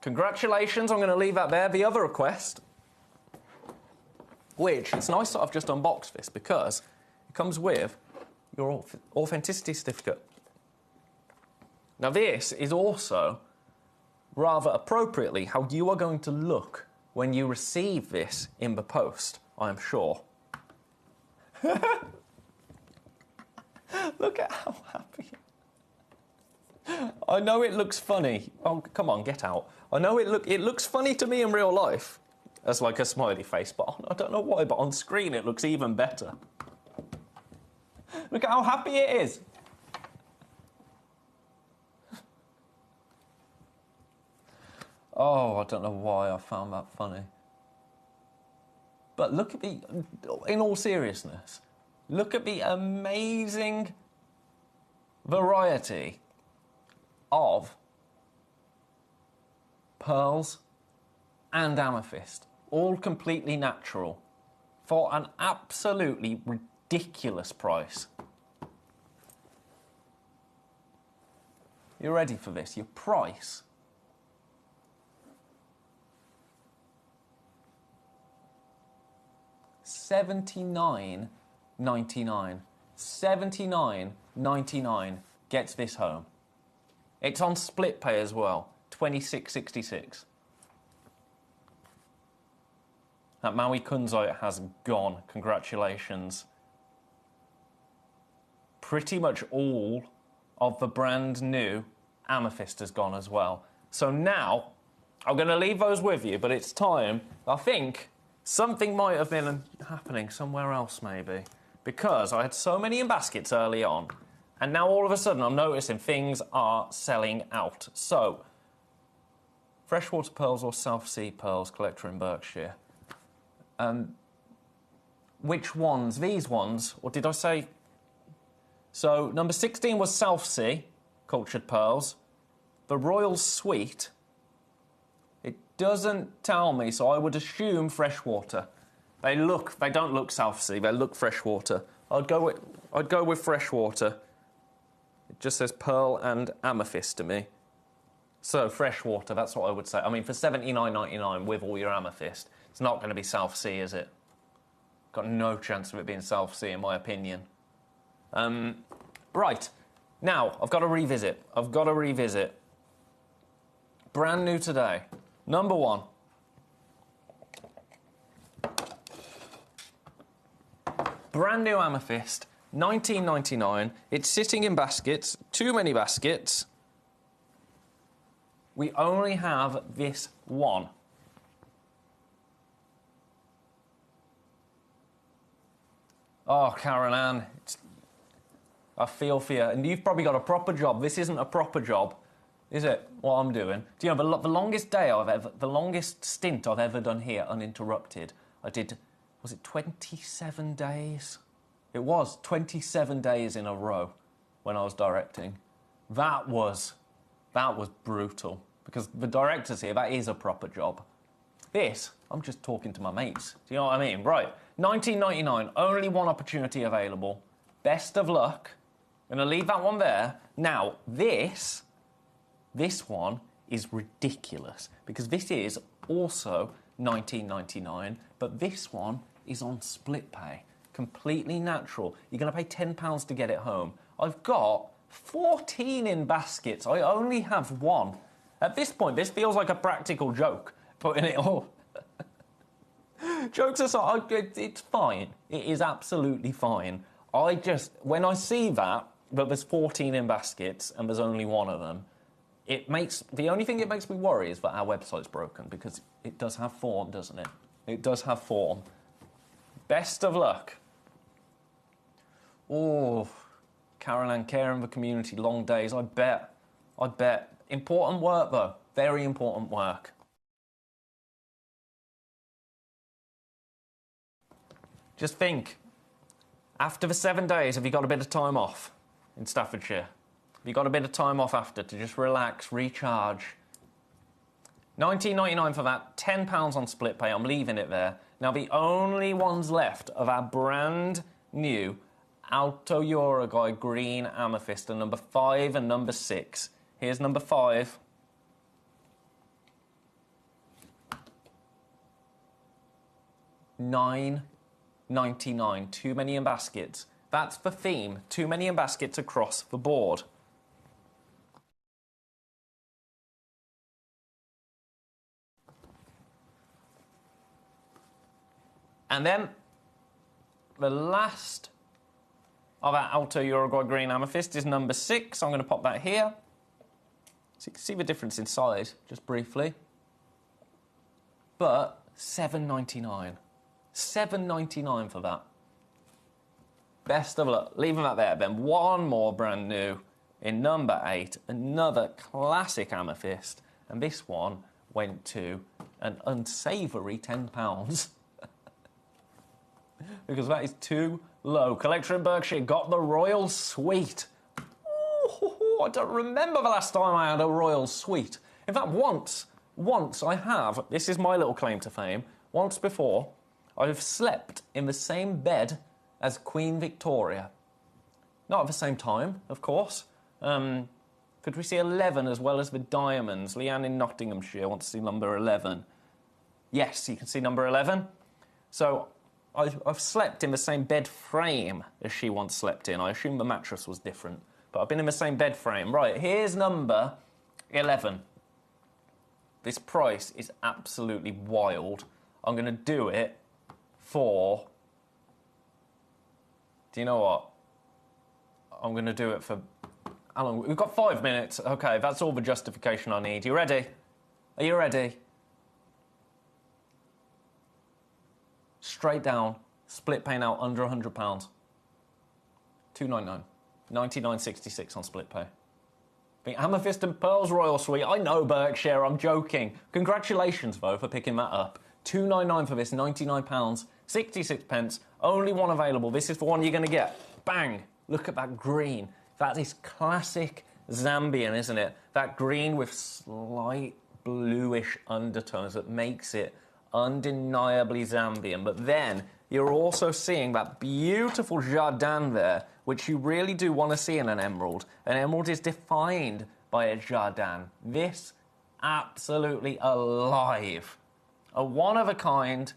Congratulations, I'm going to leave that there. The other request, which, it's nice that I've just unboxed this because it comes with your authenticity certificate. Now this is also, rather appropriately, how you are going to look when you receive this in the post, I am sure. Look at how happy. I know it looks funny. Oh, come on, get out. I know it looks funny to me in real life as like a smiley face, but I don't know why, but on screen it looks even better. Look at how happy it is. Oh, I don't know why I found that funny. But look at the, in all seriousness, look at the amazing variety of pearls and amethyst, all completely natural, for an absolutely ridiculous price. You ready for this? Your price? $79.99. $79.99 gets this home. It's on split pay as well. $26.66. That Maui Kunzite has gone. Congratulations. Pretty much all of the brand new amethyst has gone as well. So now, I'm going to leave those with you, but it's time, I think, something might have been happening somewhere else maybe. Because I had so many in baskets early on And now all of a sudden I'm noticing things are selling out. So, freshwater pearls or South Sea pearls, collector in Berkshire. Which ones? These ones? Or did I say... So, number 16 was South Sea, cultured pearls. The Royal Suite, it doesn't tell me, so I would assume freshwater. They don't look South Sea, they look freshwater. I'd go with freshwater. It just says pearl and amethyst to me. So, freshwater, that's what I would say. I mean, for $79.99 with all your amethyst, it's not going to be South Sea, is it? Got no chance of it being South Sea, in my opinion. Right. Now, I've got to revisit. Brand new today. Number 1. Brand new amethyst, $19.99. It's sitting in baskets. Too many baskets. We only have this one. Oh, Carol Ann, I feel for you. And you've probably got a proper job. This isn't a proper job, is it, what I'm doing? Do you know, the longest stint I've ever done here, uninterrupted, I did, was it 27 days? It was 27 days in a row when I was directing. That was brutal. Because the directors here, that is a proper job. This, I'm just talking to my mates. Do you know what I mean? Right, $19.99, only one opportunity available. Best of luck. I'm going to leave that one there. Now, this one is ridiculous because this is also $19.99, but this one is on split pay. Completely natural. You're going to pay £10 to get it home. I've got 14 in baskets. I only have one. At this point, this feels like a practical joke, putting it all. Jokes aside, it's fine. It is absolutely fine. When I see that there's 14 in baskets and there's only one of them, the only thing it makes me worry is that our website's broken because it does have form, doesn't it? It does have form. Best of luck. Oh, Carol Ann, caring for the community, long days, I bet. Important work, though. Very important work. Just think, after the 7 days, have you got a bit of time off in Staffordshire? Have you got a bit of time off after to just relax, recharge? $19.99 for that, £10 on split pay. I'm leaving it there. Now, the only ones left of our brand new Alto Uruguay Green Amethyst are number 5 and number 6. Here's number 5. $9.99. Too many in baskets. That's the theme. Too many in baskets across the board. And then the last of our Alto Uruguay Green Amethyst is number 6. I'm going to pop that here. So you can see the difference in size, just briefly. But $7.99. $7.99 for that. Best of luck. Leaving that there. Then one more brand new in number 8. Another classic amethyst. And this one went to an unsavoury £10. Because that is too low. Collector in Berkshire got the Royal Suite. Ooh, I don't remember the last time I had a Royal Suite. In fact, once I have, this is my little claim to fame, once before, I've slept in the same bed as Queen Victoria. Not at the same time, of course. Could we see 11 as well as the diamonds? Leanne in Nottinghamshire wants to see number 11. Yes, you can see number 11. So I've slept in the same bed frame as she once slept in. I assume the mattress was different, but I've been in the same bed frame. Right, here's number 11. This price is absolutely wild. I'm going to do it for... Do you know what? I'm going to do it for... How long? We've got 5 minutes. OK, that's all the justification I need. You ready? Are you ready? Straight down, split pay now, under £100. $2.99. $99.66 on split pay. The Amethyst and Pearls Royal Suite. I know, Berkshire, I'm joking. Congratulations, though, for picking that up. $299 for this, £99.66. Only one available. This is the one you're going to get. Bang! Look at that green. That is classic Zambian, isn't it? That green with slight bluish undertones that makes it undeniably Zambian. But then you're also seeing that beautiful jardin there, which you really do want to see in an emerald. An emerald is defined by a jardin. This, absolutely alive. A one-of-a-kind,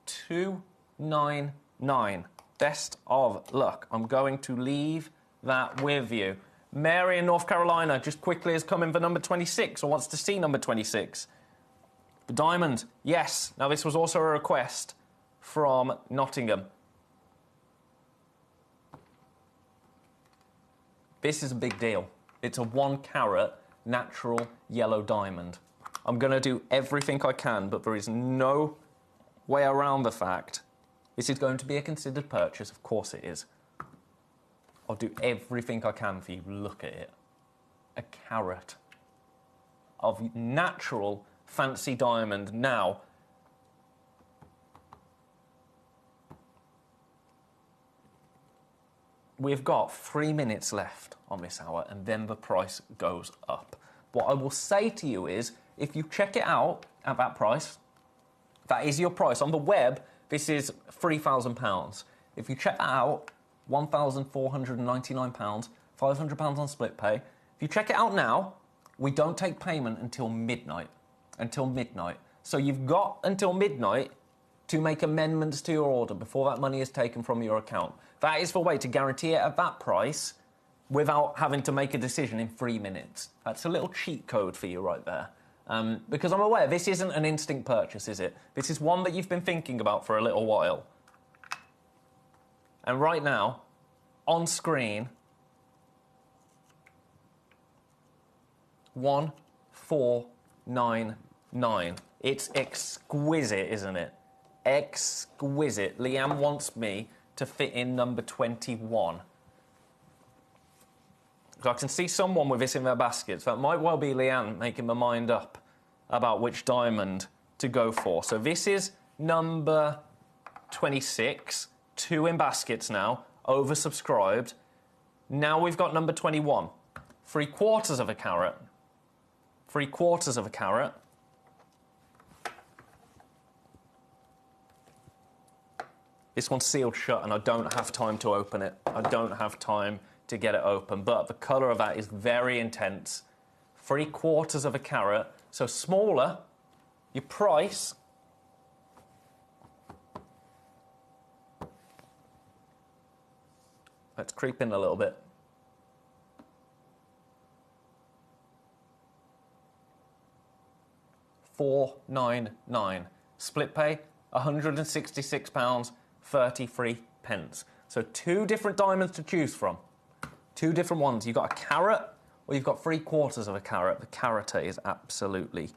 $299. Best of luck. I'm going to leave that with you. Mary in North Carolina just quickly is coming for number 26, or wants to see number 26. The diamond, yes. Now, this was also a request from Nottingham. This is a big deal. It's a 1 carat natural yellow diamond. I'm going to do everything I can, but there is no way around the fact this is going to be a considered purchase. Of course it is. I'll do everything I can for you. Look at it. A carat of natural fancy diamond. Now, we've got 3 minutes left on this hour, and then the price goes up. What I will say to you is, if you check it out at that price, that is your price. On the web, this is £3,000. If you check that out, £1,499, £500 on split pay. If you check it out now, we don't take payment until midnight. So you've got until midnight to make amendments to your order before that money is taken from your account. That is the way to guarantee it at that price without having to make a decision in 3 minutes. That's a little cheat code for you right there. Because I'm aware this isn't an instant purchase, is it? This is one that you've been thinking about for a little while. And right now, on screen, 1499. It's exquisite, isn't it? Exquisite. Leanne wants me to fit in number 21. So I can see someone with this in their basket. So that might well be Leanne making her mind up about which diamond to go for. So this is number 26. 2 in baskets now. Oversubscribed. Now we've got number 21. 3/4 of a carat. 3/4 of a carat. This one's sealed shut and I don't have time to open it. I don't have time to get it open, but the colour of that is very intense. 3/4 of a carat, so smaller. Your price, let's creep in a little bit. £499. Split pay, £166.33. So 2 different diamonds to choose from. 2 different ones. You've got a carat or you've got 3/4 of a carat. The carat is absolutely...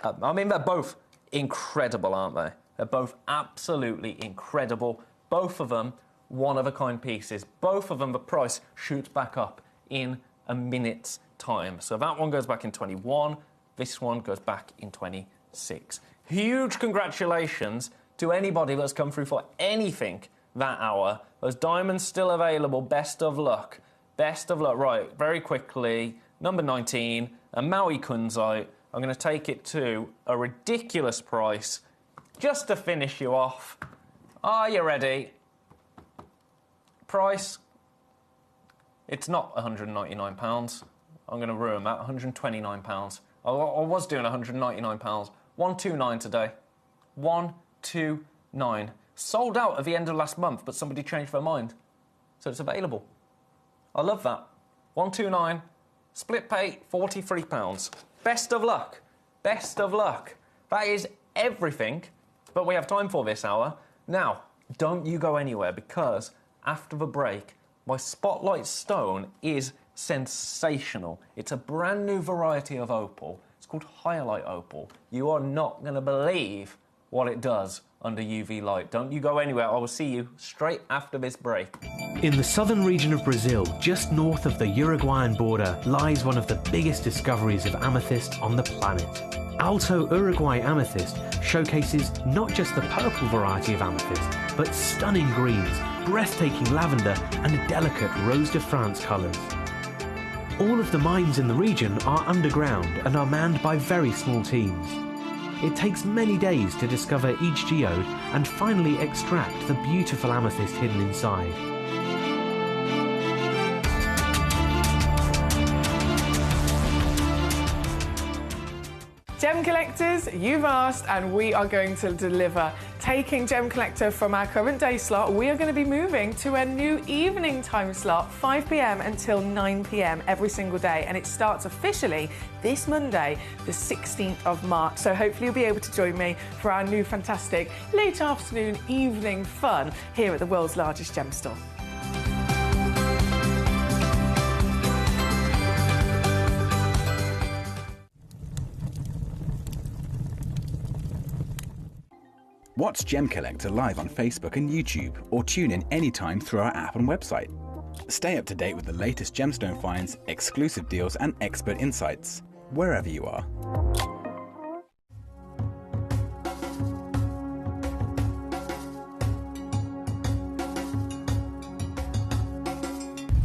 I mean, they're both incredible, aren't they? They're both absolutely incredible. Both of them one-of-a-kind pieces. Both of them, the price shoots back up in a minute's time. So that one goes back in 21. This one goes back in 26. Huge congratulations to anybody that's come through for anything that hour. Those diamonds still available. Best of luck. Best of luck. Right, very quickly, number 19, a Maui Kunzite. I'm going to take it to a ridiculous price just to finish you off. Are you ready? Price, it's not £199. I'm going to ruin that, £129. I was doing £199. £129 today. £129. Sold out at the end of last month, but somebody changed their mind. So it's available. I love that. £129. Split pay, £43. Best of luck. Best of luck. That is everything, but we have time for this hour. Now, don't you go anywhere, because after the break, my Spotlight Stone is sensational. It's a brand new variety of opal. It's called Highlight Opal. You are not going to believe what it does under UV light. Don't you go anywhere. I will see you straight after this break. In the southern region of Brazil, just north of the Uruguayan border, lies one of the biggest discoveries of amethyst on the planet. Alto Uruguay amethyst showcases not just the purple variety of amethyst, but stunning greens, breathtaking lavender, and delicate Rose de France colours. All of the mines in the region are underground and are manned by very small teams. It takes many days to discover each geode and finally extract the beautiful amethyst hidden inside. Gem collectors, you've asked and we are going to deliver. Taking Gem Collector from our current day slot, we are going to be moving to a new evening time slot, 5 p.m. until 9 p.m. every single day, and it starts officially this Monday, the 16th of March. So hopefully you'll be able to join me for our new fantastic late afternoon evening fun here at the world's largest gem store. Watch Gem Collector live on Facebook and YouTube, or tune in anytime through our app and website. Stay up to date with the latest gemstone finds, exclusive deals, and expert insights, wherever you are.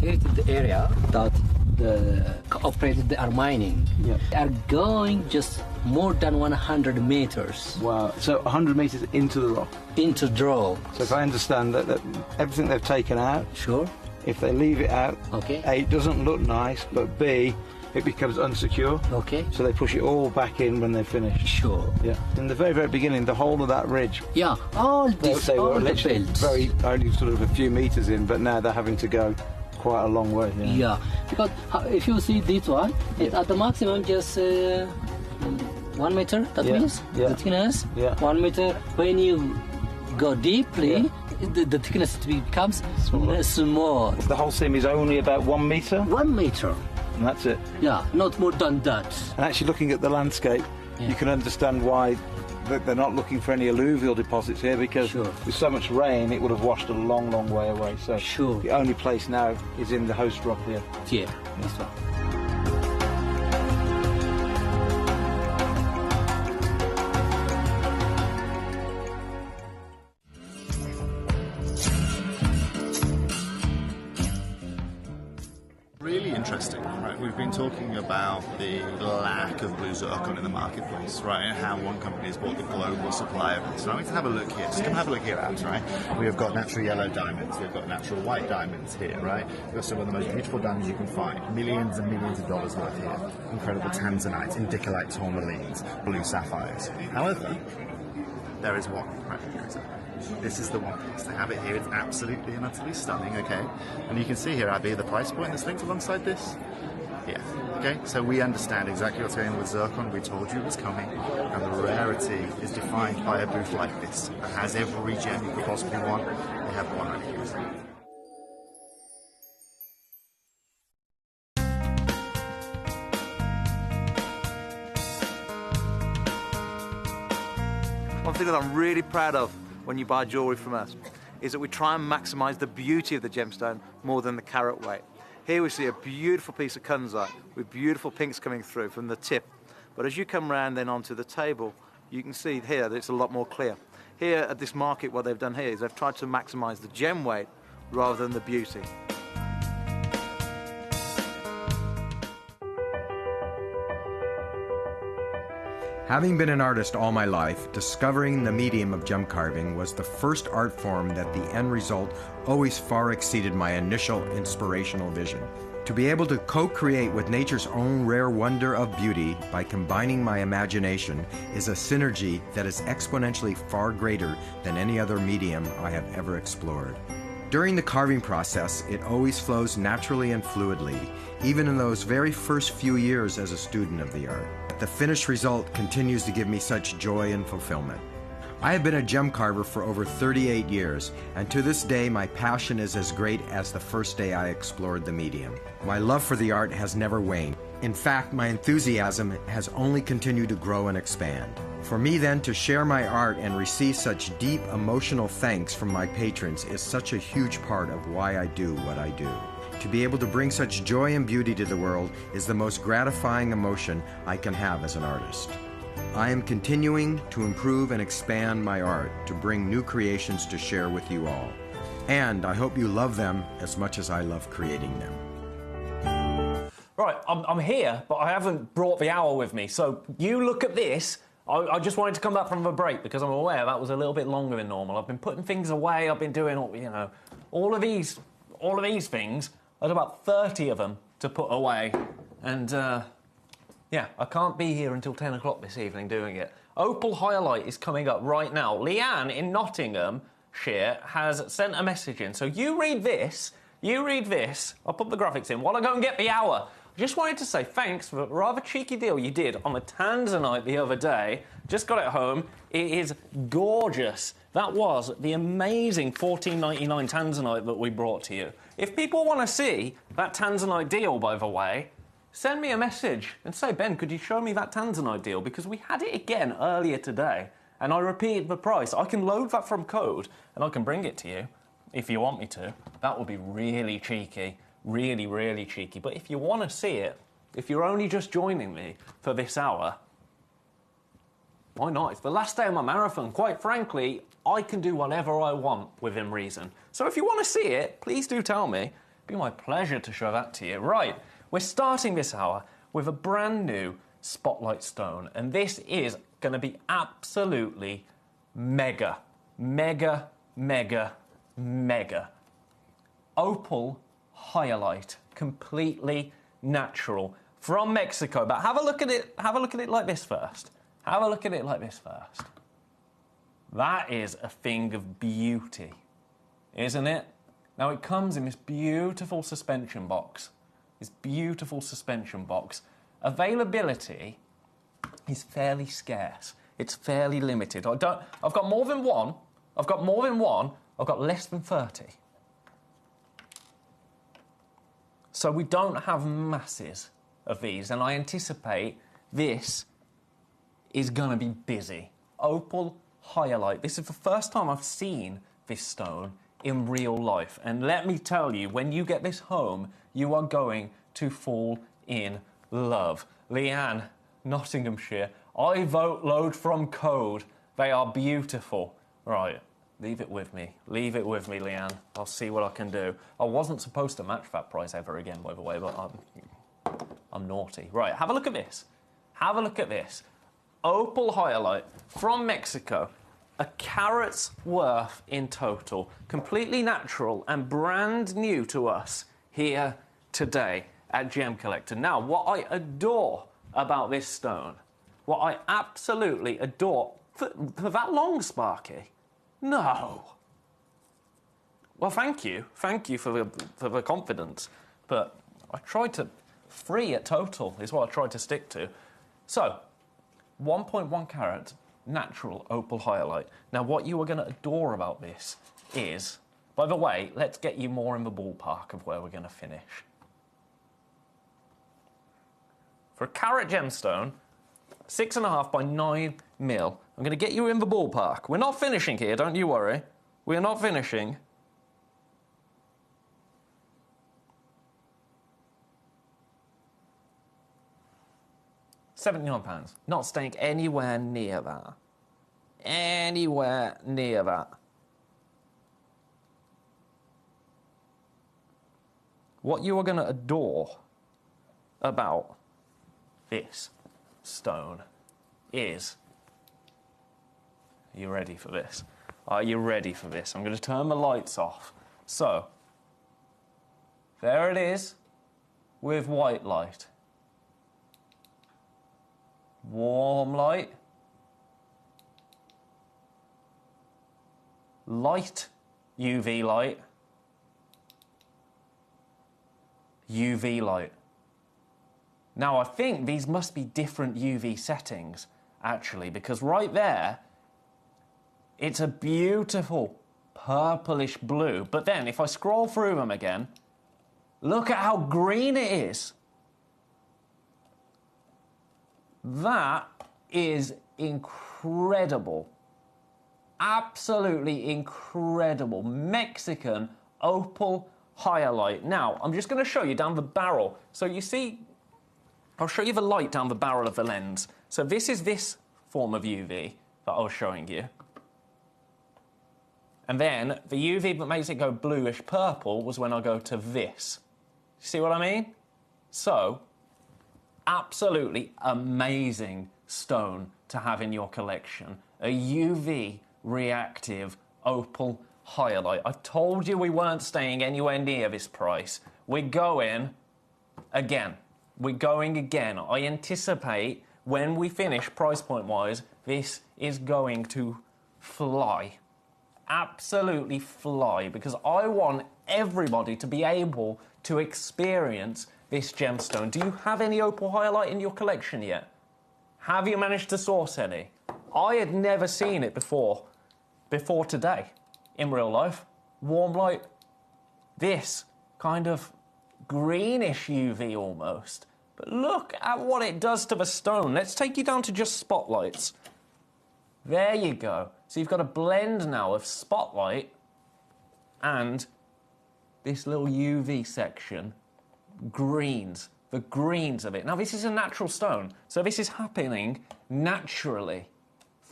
Here is the area that the operators they are mining. Yeah. They are going just more than 100 meters. Wow, so 100 meters into the rock? Into the rock. So if I understand that everything they've taken out, sure, if they leave it out, okay, A, it doesn't look nice, but B, it becomes unsecure. Okay. So they push it all back in when they're finished. Sure. Yeah. In the very, very beginning, the whole of that ridge. Yeah, all this, they all were the literally belts. very, only sort of a few meters in, but now they're having to go quite a long way. Yeah, because if you see this one, it's at the maximum just 1 meter, that means the thickness, 1 meter. When you go deeply, the thickness becomes small. The whole seam is only about 1 meter? 1 meter. And that's it? Yeah, not more than that. And actually looking at the landscape, you can understand why they're not looking for any alluvial deposits here, because with so much rain it would have washed a long, long way away. So the only place now is in the host rock here. Yeah, that's right. Really interesting, right? We've been talking about the lack of blue zircon in the marketplace, right? And how one company has bought the global supply of it. So I'm going to have a look here. Just come have a look here, Abs, right? We've got natural yellow diamonds. We've got natural white diamonds here, right? We've got some of the most beautiful diamonds you can find. Millions and millions of dollars worth here. Incredible tanzanites, indicolite tourmalines, blue sapphires. However, there is one, right? This is the one. To have it here, it's absolutely and utterly stunning, okay? And you can see here, Abby, the price point that's linked alongside this. Yeah, okay? So we understand exactly what's going on with zircon. We told you it was coming. And the rarity is defined by a booth like this that has every gem you could possibly want. They have one right here. One thing that I'm really proud of when you buy jewellery from us is that we try and maximise the beauty of the gemstone more than the carat weight. Here we see a beautiful piece of kunzite with beautiful pinks coming through from the tip. But as you come round then onto the table, you can see here that it's a lot more clear. Here at this market, what they've done here is they've tried to maximise the gem weight rather than the beauty. Having been an artist all my life, discovering the medium of gem carving was the first art form that the end result always far exceeded my initial inspirational vision. To be able to co-create with nature's own rare wonder of beauty by combining my imagination is a synergy that is exponentially far greater than any other medium I have ever explored. During the carving process, it always flows naturally and fluidly, even in those very first few years as a student of the art. The finished result continues to give me such joy and fulfillment. I have been a gem carver for over 38 years, and to this day my passion is as great as the first day I explored the medium. My love for the art has never waned. In fact, my enthusiasm has only continued to grow and expand. For me then to share my art and receive such deep emotional thanks from my patrons is such a huge part of why I do what I do. To be able to bring such joy and beauty to the world is the most gratifying emotion I can have as an artist. I am continuing to improve and expand my art to bring new creations to share with you all. And I hope you love them as much as I love creating them. Right, I'm here, but I haven't brought the hour with me. So you look at this. I just wanted to come back from a break because I'm aware that was a little bit longer than normal. I've been putting things away. I've been doing, all of these things. There's about 30 of them to put away. And, yeah, I can't be here until 10 o'clock this evening doing it. Opal Highlight is coming up right now. Leanne in Nottinghamshire has sent a message in. So you read this. I'll put the graphics in while I go and get the hour. I just wanted to say thanks for a rather cheeky deal you did on the Tanzanite the other day. Just got it home. It is gorgeous. That was the amazing $14.99 Tanzanite that we brought to you. If people want to see that Tanzanite deal, by the way, send me a message and say, Ben, could you show me that Tanzanite deal? Because we had it again earlier today, and I repeated the price. I can load that from code, and I can bring it to you if you want me to. That would be really cheeky, really, really cheeky. But if you want to see it, if you're only just joining me for this hour, why not? It's the last day of my marathon. Quite frankly, I can do whatever I want within reason. So if you want to see it, please do tell me. It'd be my pleasure to show that to you. Right. We're starting this hour with a brand new Spotlight Stone, and this is going to be absolutely mega, mega, mega, mega. Opal Hyalite, completely natural, from Mexico. But have a look at it like this first. Have a look at it like this first. That is a thing of beauty, isn't it? Now it comes in this beautiful suspension box. Availability is fairly scarce. It's fairly limited. I've got more than one. I've got less than 30. So we don't have masses of these, and I anticipate this is going to be busy. Opal Hyalite. This is the first time I've seen this stone in real life. And let me tell you, when you get this home, you are going to fall in love. Leanne, Nottinghamshire. I vote load from code. They are beautiful. Right, leave it with me. Leave it with me, Leanne. I'll see what I can do. I wasn't supposed to match that price ever again, by the way, but I'm naughty. Right, have a look at this. Have a look at this. Opal Hyalite from Mexico. A carat's worth in total. Completely natural and brand new to us here today at Gemcollector. Now, what I adore about this stone, what I absolutely adore... For that long, Sparky? No. Well, thank you. Thank you for the confidence. But I tried to... Free at total is what I tried to stick to. So, 1.1 carat, natural opal hyalite. Now, what you are going to adore about this is... By the way, let's get you more in the ballpark of where we're going to finish. For a carat gemstone, 6.5 by 9 mil. I'm going to get you in the ballpark. We're not finishing here, don't you worry. We're not finishing. £79. Not staying anywhere near that. Anywhere near that. What you are going to adore about this stone is... Are you ready for this? Are you ready for this? I'm going to turn the lights off. So, there it is with white light. Warm light. Light UV light. UV light. Now, I think these must be different UV settings, actually, because right there, It's a beautiful purplish blue. But then, if I scroll through them again, look at how green it is. That is incredible. Absolutely incredible. Mexican opal hyalite. Now, I'm just going to show you down the barrel. So you see, I'll show you the light down the barrel of the lens. So this is this form of UV that I was showing you. And then the UV that makes it go bluish purple was when I go to this. See what I mean? So, absolutely amazing stone to have in your collection. A UV reactive opal hyalite. I told you we weren't staying anywhere near this price. We're going again. We're going again. I anticipate when we finish price point wise, this is going to fly. Absolutely fly, because I want everybody to be able to experience this gemstone. Do you have any opal hyalite in your collection yet? Have you managed to source any? I had never seen it before today in real life. Warm light, this kind of greenish UV almost. But look at what it does to the stone. Let's take you down to just spotlights. There you go. So you've got a blend now of spotlight and this little UV section, greens, the greens of it. Now, this is a natural stone, so this is happening naturally.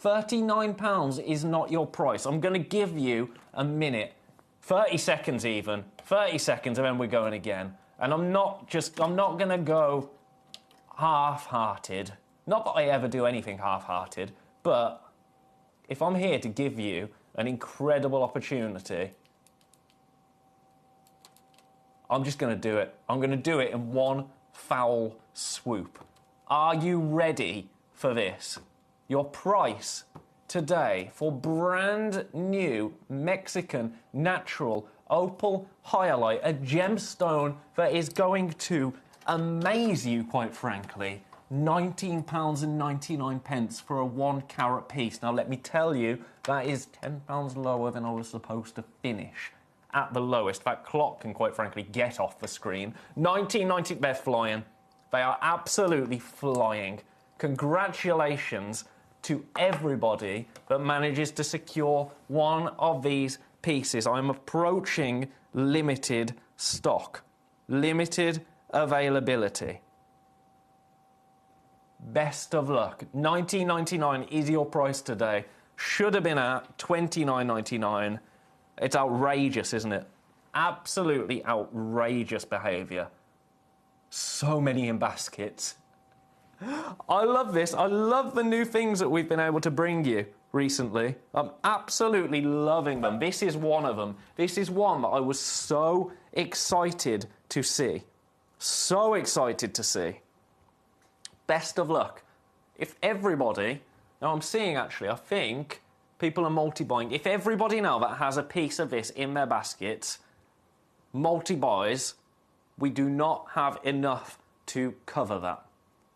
£39 is not your price. I'm going to give you a minute, 30 seconds even, 30 seconds, and then we're going again. And I'm not going to go half-hearted. Not that I ever do anything half-hearted, but if I'm here to give you an incredible opportunity, I'm just going to do it. I'm going to do it in one foul swoop. Are you ready for this? Your price today for brand new Mexican natural opal hyalite, a gemstone that is going to amaze you, quite frankly. £19.99 for a 1 carat piece. Now, let me tell you, that is £10 lower than I was supposed to finish at the lowest. That clock can, quite frankly, get off the screen. £19.90, they're flying. They are absolutely flying. Congratulations to everybody that manages to secure one of these pieces. I'm approaching limited stock, limited availability. Best of luck. $19.99 is your price today. Should have been at $29.99. It's outrageous, isn't it? Absolutely outrageous behaviour. So many in baskets. I love this. I love the new things that we've been able to bring you recently. I'm absolutely loving them. This is one of them. This is one that I was so excited to see. So excited to see. Best of luck. If everybody, now I'm seeing actually, I think people are multi-buying. If everybody now that has a piece of this in their baskets multi-buys, we do not have enough to cover that.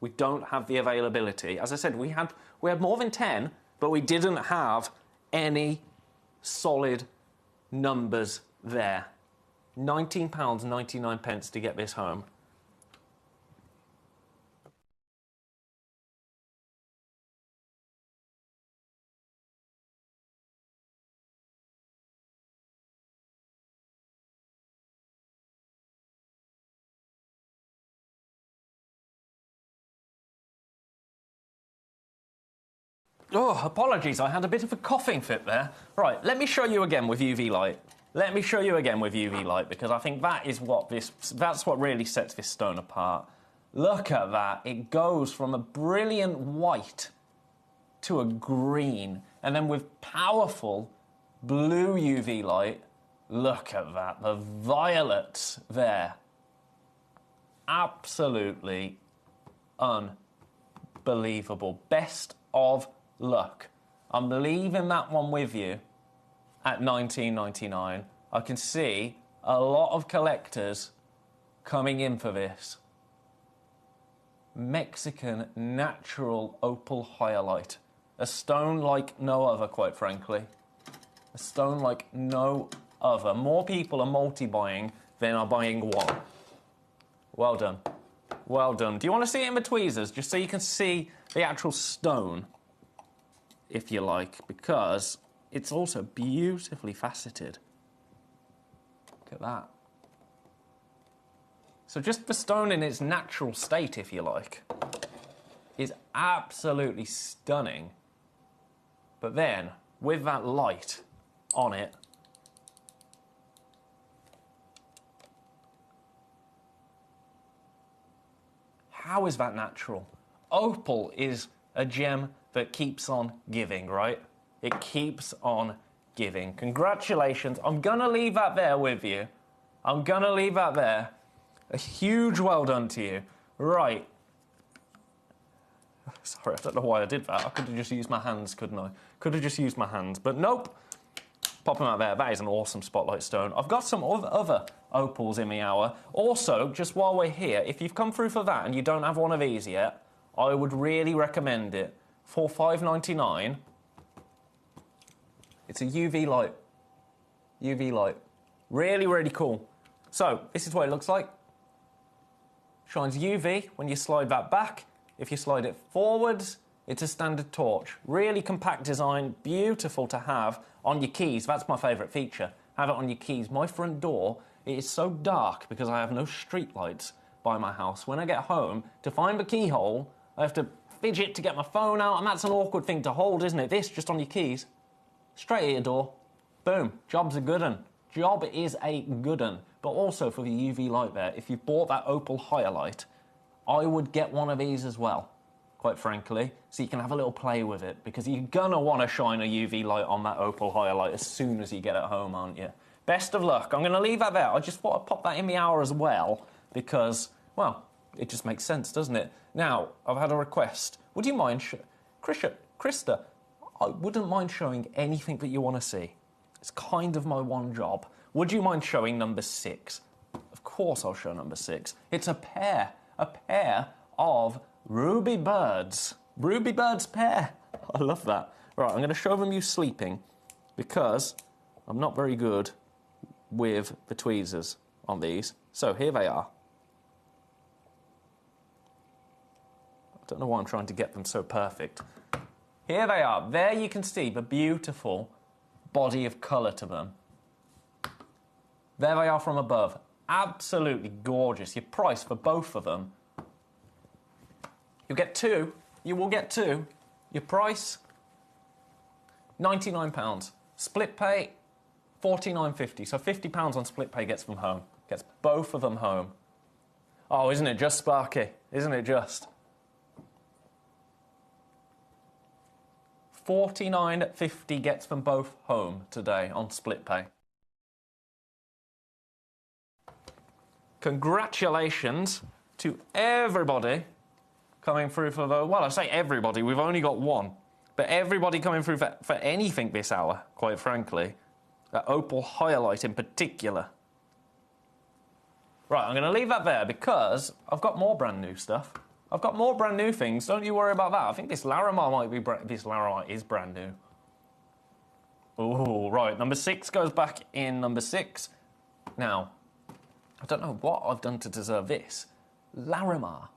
We don't have the availability. As I said, we had more than 10, but we didn't have any solid numbers there. £19.99 to get this home. Oh, apologies, I had a bit of a coughing fit there. Right, let me show you again with UV light. Let me show you again with UV light, because I think that's what really sets this stone apart. Look at that. It goes from a brilliant white to a green, and then with powerful blue UV light, look at that. The violets there. Absolutely unbelievable. Best of luck. I'm leaving that one with you at $19.99. I can see a lot of collectors coming in for this. Mexican natural opal hyalite. A stone like no other, quite frankly. A stone like no other. More people are multi-buying than are buying one. Well done. Well done. Do you want to see it in the tweezers, just so you can see the actual stone, if you like, because it's also beautifully faceted. Look at that. So just the stone in its natural state, if you like, is absolutely stunning. But then, with that light on it, how is that natural? Opal is a gem that keeps on giving, right? It keeps on giving. Congratulations. I'm going to leave that there with you. I'm going to leave that there. A huge well done to you. Right. Sorry, I don't know why I did that. I could have just used my hands, couldn't I? Could have just used my hands, but nope. Pop them out there. That is an awesome spotlight stone. I've got some other opals in the hour. Also, just while we're here, if you've come through for that and you don't have one of these yet, I would really recommend it. For $5.99, it's a UV light. UV light. Really, really cool. So, this is what it looks like. Shines UV when you slide that back. If you slide it forwards, it's a standard torch. Really compact design, beautiful to have on your keys. That's my favourite feature. Have it on your keys. My front door, it is so dark because I have no street lights by my house. When I get home, to find the keyhole, I have to fidget to get my phone out, and that's an awkward thing to hold, isn't it? This, just on your keys. Straight at your door. Boom. Job's a good un. Job is a good un. But also for the UV light there, if you bought that opal Hyalite, I would get one of these as well, quite frankly, so you can have a little play with it, because you're going to want to shine a UV light on that opal Hyalite as soon as you get it home, aren't you? Best of luck. I'm going to leave that there. I just thought I'd pop that in the hour as well, because, well, it just makes sense, doesn't it? Now, I've had a request. Would you mind, Krista, I wouldn't mind showing anything that you want to see. It's kind of my one job. Would you mind showing number 6? Of course I'll show number 6. It's a pair of ruby birds. Ruby birds pair. I love that. Right, I'm going to show them you sleeping because I'm not very good with the tweezers on these. So here they are. I don't know why I'm trying to get them so perfect. Here they are. There you can see the beautiful body of colour to them. There they are from above. Absolutely gorgeous. Your price for both of them, you'll get 2. You will get 2. Your price, £99. Split pay, $49.50. So £50 on split pay gets them home. Gets both of them home. Oh, isn't it just sparky? Isn't it just? $49.50 gets them both home today on split pay. Congratulations to everybody coming through for the... Well, I say everybody, we've only got one. But everybody coming through for anything this hour, quite frankly. That opal Hyalite in particular. Right, I'm going to leave that there because I've got more brand new stuff. I've got more brand new things. Don't you worry about that. I think this Larimar might be... This Larimar is brand new. Oh, right. Number 6 goes back in number 6. Now, I don't know what I've done to deserve this. Larimar.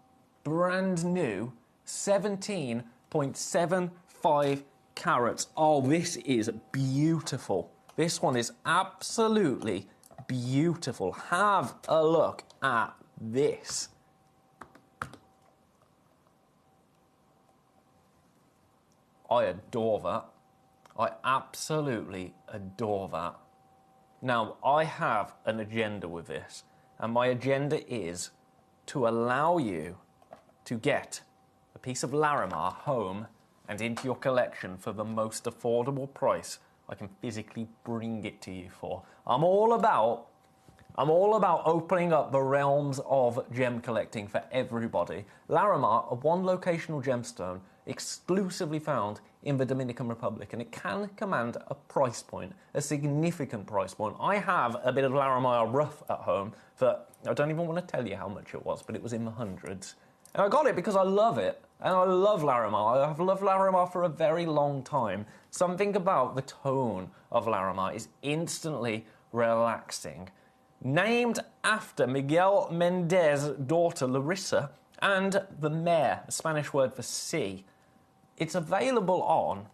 Brand new. 17.75 carats. Oh, this is beautiful. This one is absolutely beautiful. Have a look at this. I adore that. I absolutely adore that. Now, I have an agenda with this, and my agenda is to allow you to get a piece of Larimar home and into your collection for the most affordable price I can physically bring it to you for. I'm all about opening up the realms of gem collecting for everybody. Larimar, a one-locational gemstone, exclusively found in the Dominican Republic, and it can command a price point, a significant price point. I have a bit of Larimar rough at home that I don't even want to tell you how much it was, but it was in the hundreds. And I got it because I love it. And I love Larimar. I've loved Larimar for a very long time. Something about the tone of Larimar is instantly relaxing. Named after Miguel Mendez's daughter Larissa and the mare, a Spanish word for sea. It's available on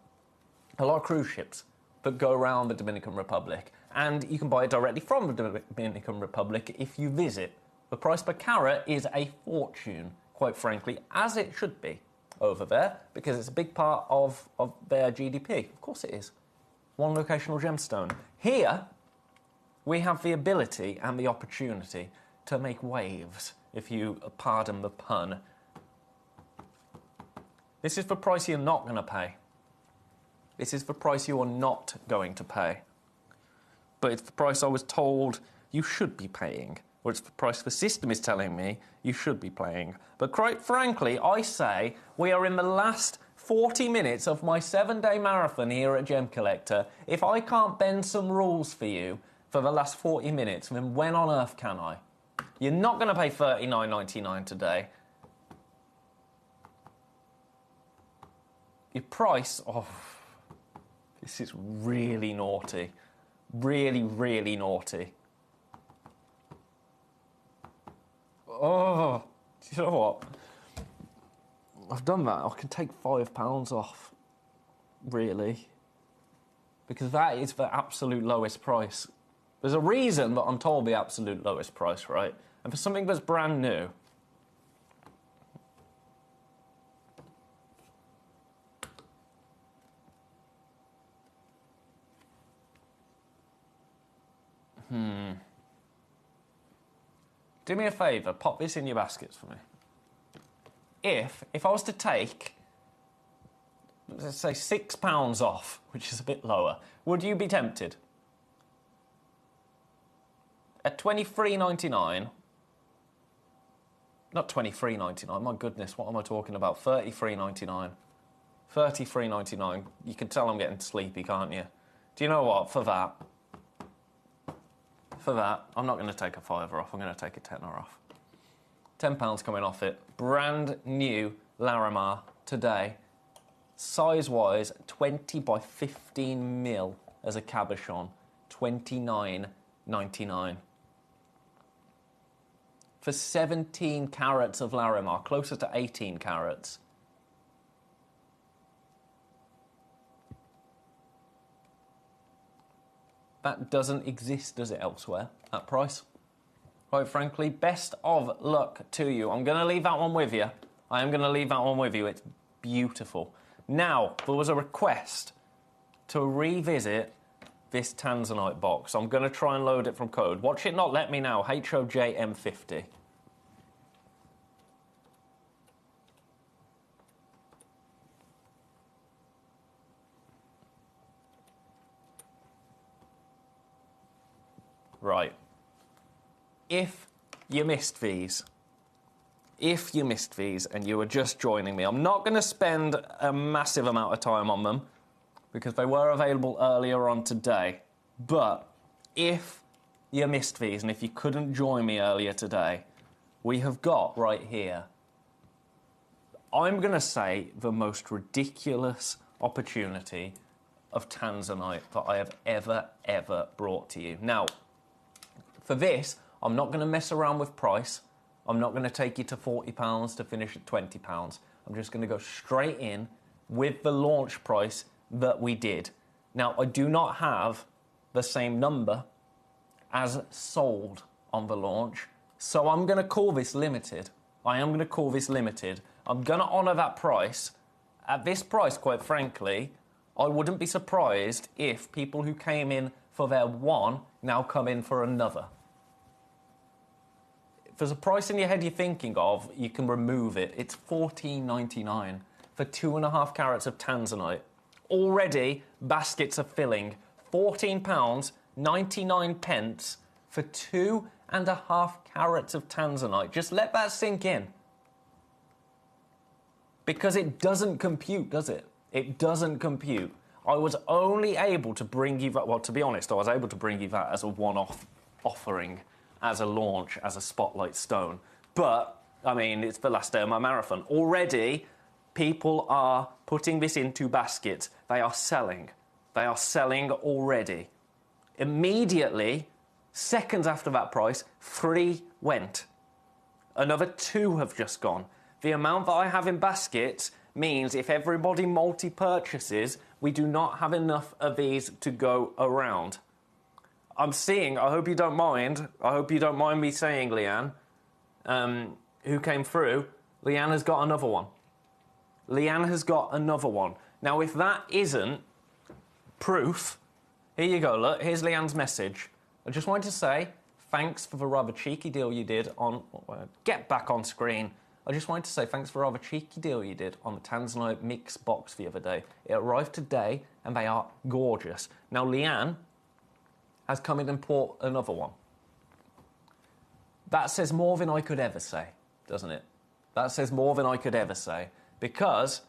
a lot of cruise ships that go around the Dominican Republic. And you can buy it directly from the Dominican Republic if you visit. The price per carat is a fortune, quite frankly, as it should be over there, because it's a big part of their GDP. Of course it is. One locational gemstone. Here, we have the ability and the opportunity to make waves, if you pardon the pun. This is the price you're not going to pay. This is the price you are not going to pay. But it's the price I was told you should be paying. Or it's the price the system is telling me you should be paying. But quite frankly, I say we are in the last 40 minutes of my 7-day marathon here at Gemcollector. If I can't bend some rules for you for the last 40 minutes, then when on earth can I? You're not going to pay $39.99 today. Your price... Oh, this is really naughty. Really, really naughty. Oh, do you know what? I've done that. I can take £5 off, really. Because that is the absolute lowest price. There's a reason that I'm told the absolute lowest price, right? And for something that's brand new... Do me a favour, pop this in your baskets for me. If I was to take, let's say, £6 off, which is a bit lower, would you be tempted? At $23.99, not $23.99, my goodness, what am I talking about? $33.99. $33.99. You can tell I'm getting sleepy, can't you? Do you know what, for that, I'm not going to take a fiver off, I'm going to take a tenner off. £10 coming off it. Brand new Larimar today. Size-wise, 20 by 15 mil as a cabochon. $29.99. For 17 carats of Larimar, closer to 18 carats. That doesn't exist, does it, elsewhere, that price? Quite frankly, best of luck to you. I'm going to leave that one with you. I am going to leave that one with you. It's beautiful. Now, there was a request to revisit this Tanzanite box. I'm going to try and load it from code. Watch it not let me now, HOJM50. Right. If you missed these and you were just joining me, I'm not going to spend a massive amount of time on them because they were available earlier on today. But if you missed these and if you couldn't join me earlier today, we have got right here, I'm going to say, the most ridiculous opportunity of Tanzanite that I have ever brought to you. Now, for this, I'm not going to mess around with price. I'm not going to take you to £40 to finish at £20. I'm just going to go straight in with the launch price that we did. Now, I do not have the same number as sold on the launch, so I'm going to call this limited. I am going to call this limited. I'm going to honour that price. At this price, quite frankly, I wouldn't be surprised if people who came in for their one now come in for another. If there's a price in your head you're thinking of, you can remove it. It's $14.99 for 2.5 carats of Tanzanite. Already, baskets are filling. £14.99 for 2.5 carats of Tanzanite. Just let that sink in. Because it doesn't compute, does it? It doesn't compute. I was only able to bring you that, well, to be honest, I was able to bring you that as a one-off offering, as a launch, as a spotlight stone. But I mean, it's the last day of my marathon. Already, people are putting this into baskets. They are selling. They are selling already. Immediately, seconds after that price, 3 went. Another 2 have just gone. The amount that I have in baskets means if everybody multi-purchases, we do not have enough of these to go around. I'm seeing, I hope you don't mind me saying, Leanne, who came through, Leanne has got another one. Leanne has got another one. Now, if that isn't proof, here you go, look, here's Leanne's message. I just wanted to say, thanks for the rather cheeky deal you did on... Get back on screen. I just wanted to say thanks for a rather cheeky deal you did on the Tanzanite mix box the other day. It arrived today, and they are gorgeous. Now, Leanne has come in and bought another one. That says more than I could ever say, doesn't it? That says more than I could ever say. Because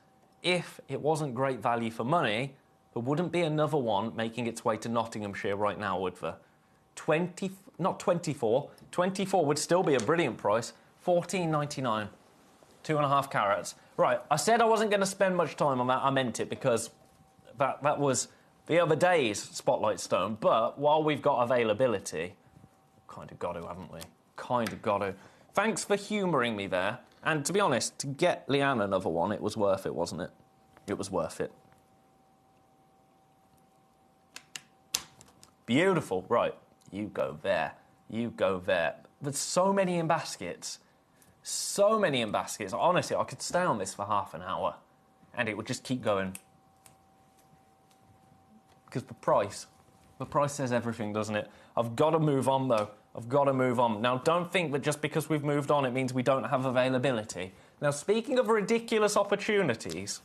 if it wasn't great value for money, there wouldn't be another one making its way to Nottinghamshire right now, would there? 24 would still be a brilliant price. $14.99, 2.5 carats. Right, I said I wasn't going to spend much time on that. I meant it because that was the other day's Spotlight Stone. But while we've got availability, kind of got to, haven't we? Kind of got to. Thanks for humouring me there. And to be honest, to get Leanne another one, it was worth it, wasn't it? It was worth it. Beautiful. Right, you go there. You go there. There's so many in baskets. So many in baskets. Honestly, I could stay on this for half an hour and it would just keep going. Because the price says everything, doesn't it? I've got to move on, though. I've got to move on. Now, don't think that just because we've moved on, it means we don't have availability. Now, speaking of ridiculous opportunities,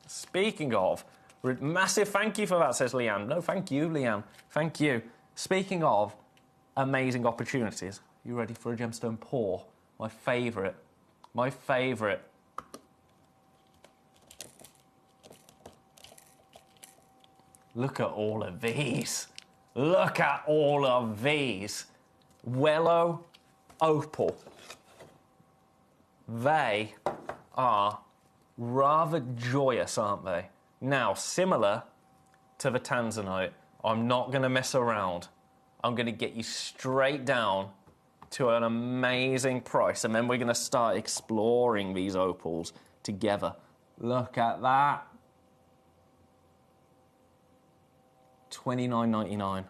speaking of, massive thank you for that, says Leanne. No, thank you, Leanne. Thank you. Speaking of amazing opportunities, you ready for a gemstone pour? My favourite. My favourite. Look at all of these. Look at all of these. Wellow opal. They are rather joyous, aren't they? Now, similar to the Tanzanite, I'm not going to mess around. I'm going to get you straight down to an amazing price, and then we're going to start exploring these opals together. Look at that. $29.99.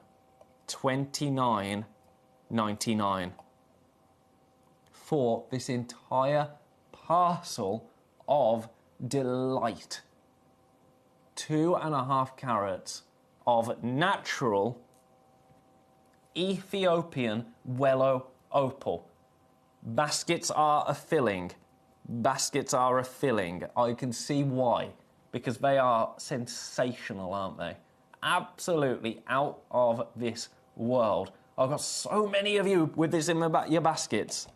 $29.99 for this entire parcel of delight. 2.5 carats of natural Ethiopian Wellow opal. Baskets are a filling. Baskets are a filling. I can see why. Because they are sensational, aren't they? Absolutely out of this world. I've got so many of you with this in your baskets.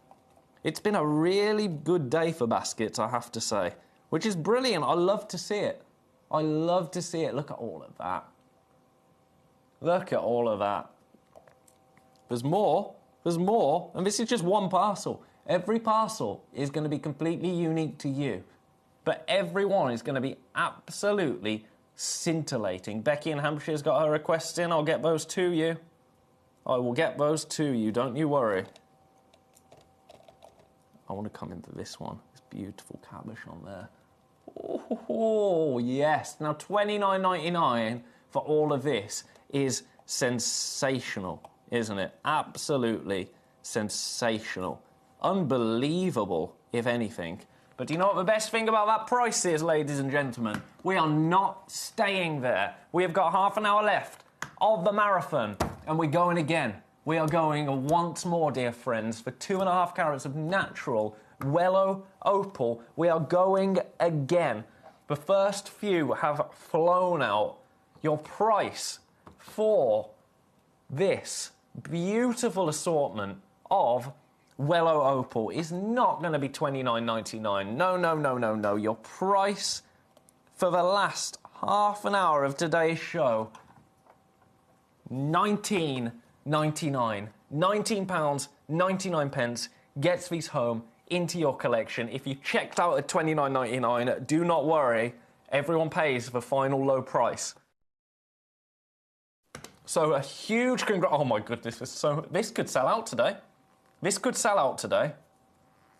It's been a really good day for baskets, I have to say. Which is brilliant. I love to see it. I love to see it. Look at all of that. Look at all of that. There's more. There's more. And this is just one parcel. Every parcel is going to be completely unique to you. But every one is going to be absolutely scintillating. Becky in Hampshire's got her requests in. I'll get those to you. I will get those to you. Don't you worry. I want to come into this one. This beautiful caboche on there. Oh, yes. Now, $29.99 for all of this is sensational, isn't it? Absolutely sensational. Unbelievable, if anything. But do you know what the best thing about that price is, ladies and gentlemen? We are not staying there. We have got half an hour left of the marathon, and we're going again. We are going once more, dear friends, for 2.5 carats of natural Wellow opal. We are going again. The first few have flown out. Your price for this beautiful assortment of Wellow opal is not going to be $29.99. No, no, no, no, no. Your price for the last half an hour of today's show, £19.99. £19.99. gets these home into your collection. If you checked out at $29.99, do not worry. Everyone pays the final low price. So a huge oh my goodness, this could sell out today. This could sell out today.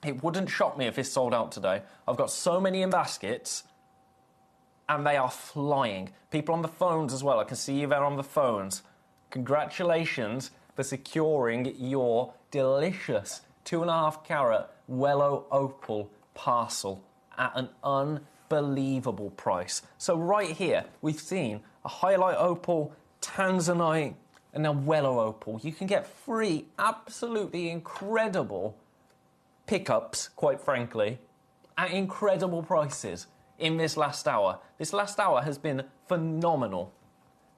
It wouldn't shock me if this sold out today. I've got so many in baskets, and they are flying. People on the phones as well. I can see you there on the phones. Congratulations for securing your delicious 2.5 carat Wello Opal parcel at an unbelievable price. So right here, we've seen a highlight opal, tanzanite, and now Wello Opal. You can get 3 absolutely incredible pickups, quite frankly, at incredible prices in this last hour. This last hour has been phenomenal.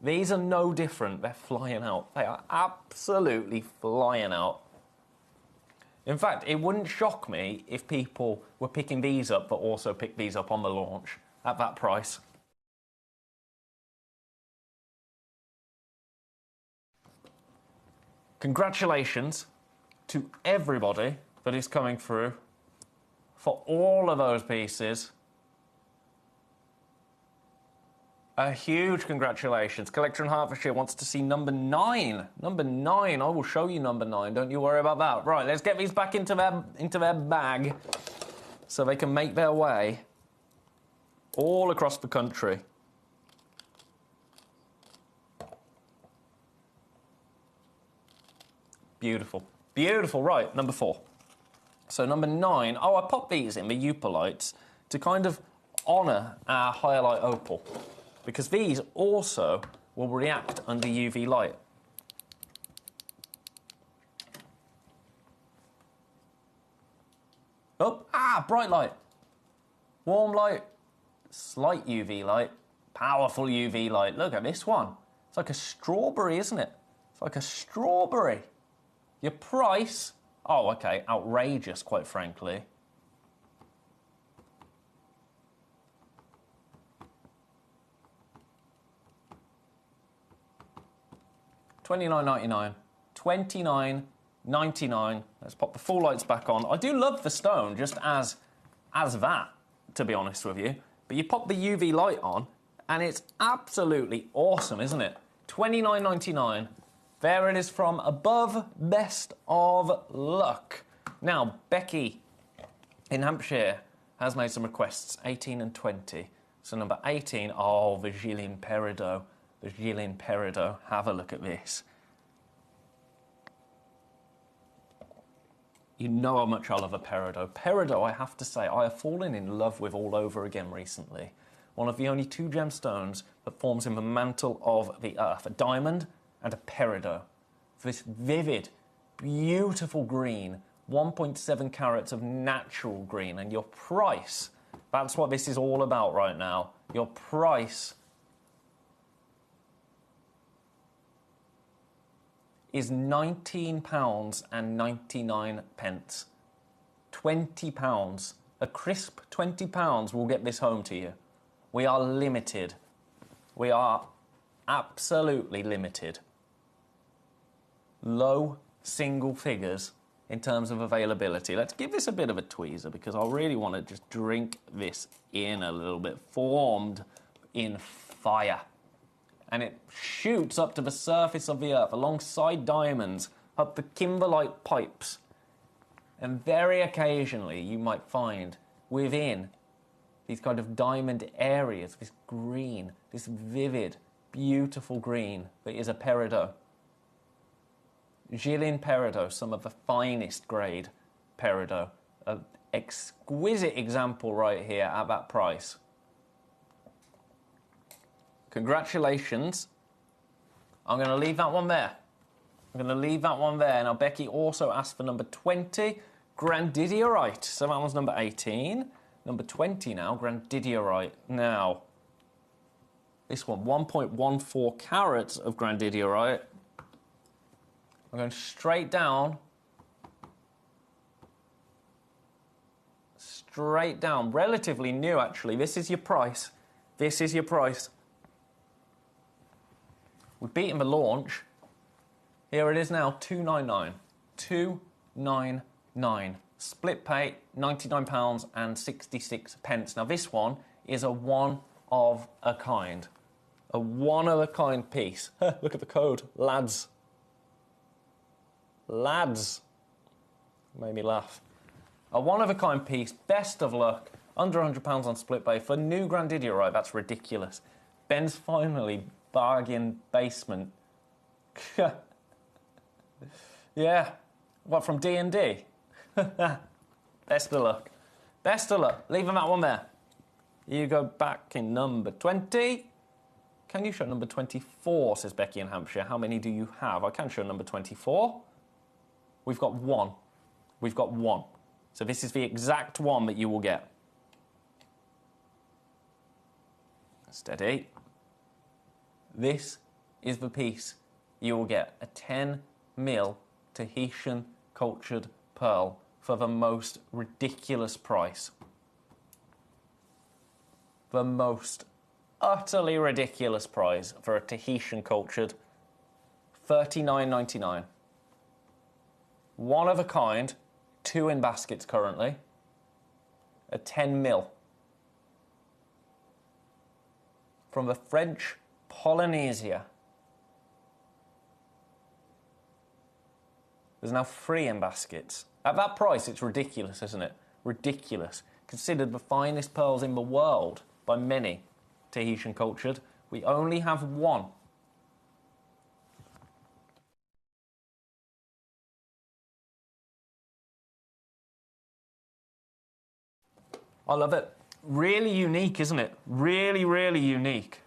These are no different. They're flying out. They are absolutely flying out. In fact, it wouldn't shock me if people were picking these up, but also picked these up on the launch at that price. Congratulations to everybody that is coming through for all of those pieces. A huge congratulations. Collector in Hertfordshire wants to see number 9. Number 9. I will show you number 9. Don't you worry about that. Right, let's get these back into their bag so they can make their way all across the country. Beautiful. Beautiful. Right, number 4. So number 9. Oh, I popped these in, the Upalites, to kind of honour our highlight opal, because these also will react under UV light. Oh, bright light. Warm light, slight UV light, powerful UV light. Look at this one. It's like a strawberry, isn't it? It's like a strawberry. Your price, oh, okay, outrageous, quite frankly. $29.99. $29.99. Let's pop the full lights back on. I do love the stone just as that, to be honest with you. But you pop the UV light on, and it's absolutely awesome, isn't it? $29.99. There it is from above. Best of luck. Now, Becky in Hampshire has made some requests, 18 and 20. So number 18, oh, the Gilles Peridot. The Gilles Peridot. Have a look at this. You know how much I love a Peridot. Peridot, I have to say, I have fallen in love with all over again recently. One of the only 2 gemstones that forms in the mantle of the earth. A diamond and a Peridot. This vivid, beautiful green, 1.7 carats of natural green. And your price, that's what this is all about right now. Your price is £19.99. £20. A crisp £20 will get this home to you. We are limited. We are absolutely limited. Low single figures in terms of availability. Let's give this a bit of a tweezer because I really want to just drink this in a little bit. Formed in fire. And it shoots up to the surface of the earth alongside diamonds, up the kimberlite pipes. And very occasionally you might find within these kind of diamond areas, this green, this vivid, beautiful green that is a Peridot. Gilles Peridot, some of the finest grade Peridot. An exquisite example right here at that price. Congratulations. I'm going to leave that one there. I'm going to leave that one there. Now, Becky also asked for number 20, Grandidierite. So that was number 18. Number 20 now, Grandidierite. Now, this one, 1.14 carats of Grandidierite. I'm going straight down. Straight down. Relatively new, actually. This is your price. This is your price. We've beaten the launch. Here it is now, $299. $299. Split pay, £99.66. Now this one is a one-of-a-kind. A one-of-a-kind piece. Look at the code, lads. Lads. Made me laugh. A one-of-a-kind piece, best of luck, under £100 on split pay for new Grandidia, right? That's ridiculous. Ben's finally bargain basement. Yeah. What, from D&D? Best of luck. Best of luck. Leaving that one there. You go back in number 20. Can you show number 24, says Becky in Hampshire. How many do you have? I can show number 24. We've got one. We've got one. So this is the exact one that you will get. Steady. This is the piece you will get. A 10mm Tahitian cultured pearl for the most ridiculous price. The most utterly ridiculous price for a Tahitian cultured, $39.99. One of a kind, 2 in baskets currently, a 10mm. From the French Polynesia. There's now 3 in baskets. At that price, it's ridiculous, isn't it? Ridiculous. Considered the finest pearls in the world by many Tahitian cultured. We only have one. I love it. Really unique, isn't it? Really, really unique.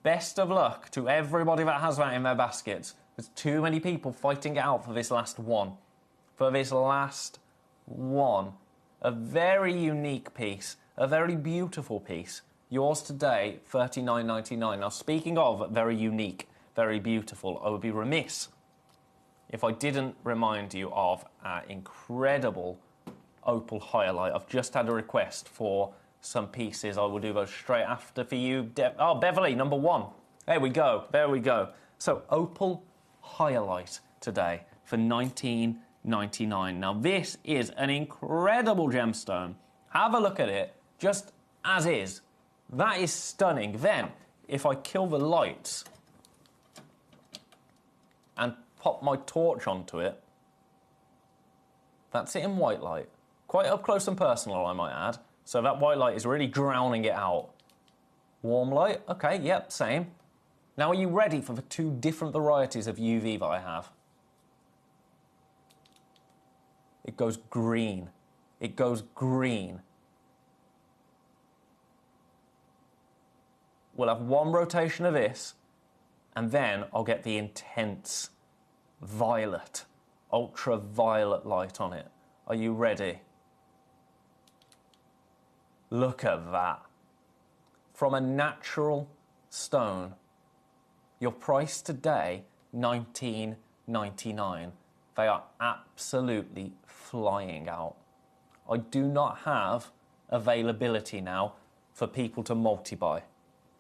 Best of luck to everybody that has that in their baskets. There's too many people fighting it out for this last one. For this last one. A very unique piece. A very beautiful piece. Yours today, $39.99. Now, speaking of very unique, very beautiful, I would be remiss if I didn't remind you of our incredible opal highlight. I've just had a request for some pieces. I will do those straight after for you. Oh, Beverly, number 1. There we go. There we go. So, opal highlight today for $19.99. Now, this is an incredible gemstone. Have a look at it, just as is. That is stunning. Then, if I kill the lights and pop my torch onto it, that's it in white light. Quite up close and personal, I might add. So that white light is really drowning it out. Warm light, okay, yep, same. Now, are you ready for the 2 different varieties of UV that I have? It goes green. It goes green. We'll have one rotation of this, and then I'll get the intense violet, ultraviolet light on it. Are you ready? Look at that. From a natural stone, your price today, $19.99. They are absolutely flying out. I do not have availability now for people to multi-buy.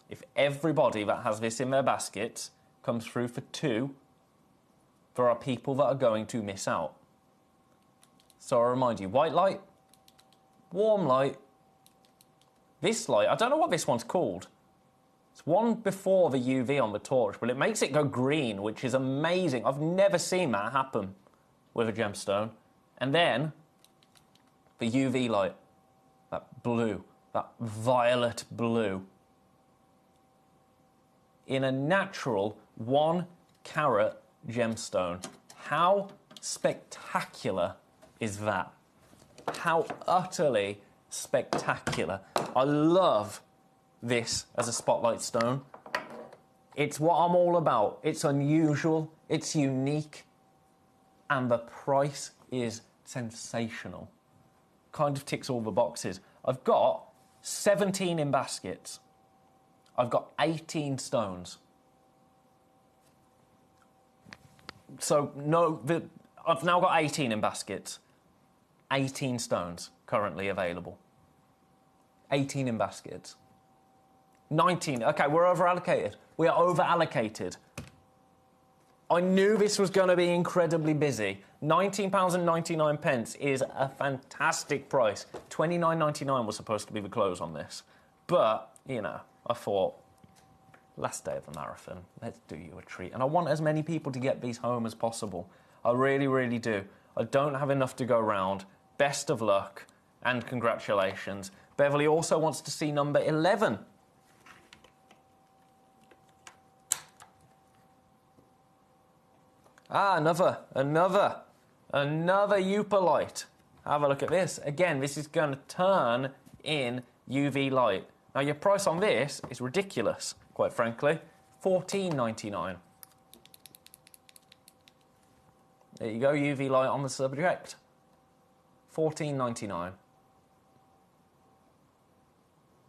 If everybody that has this in their baskets comes through for 2, there are people that are going to miss out. So I remind you, white light, warm light, this light, I don't know what this one's called. It's one before the UV on the torch, but it makes it go green, which is amazing. I've never seen that happen with a gemstone. And then the UV light, that blue, that violet blue. In a natural 1-carat gemstone. How spectacular is that? How utterly spectacular. I love this as a spotlight stone. It's what I'm all about. It's unusual, it's unique, and the price is sensational. Kind of ticks all the boxes. I've got 17 in baskets. I've got 18 stones. So, no, I've now got 18 in baskets. 18 stones currently available. 18 in baskets. 19. Okay, we're over allocated. We are over allocated. I knew this was going to be incredibly busy. £19.99 is a fantastic price. £29.99 was supposed to be the close on this. But, you know, I thought, last day of the marathon, let's do you a treat. And I want as many people to get these home as possible. I really, really do. I don't have enough to go round. Best of luck and congratulations. Beverly also wants to see number 11. Ah, another Upa light. Have a look at this. Again, this is going to turn in UV light. Now, your price on this is ridiculous, quite frankly. $14.99. There you go, UV light on the subject. $14.99.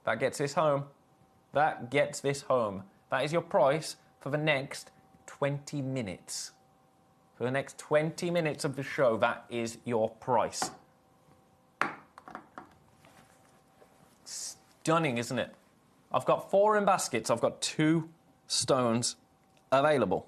That gets this home. That gets this home. That is your price for the next 20 minutes. For the next 20 minutes of the show, that is your price. Stunning, isn't it? I've got 4 in baskets. I've got 2 stones available.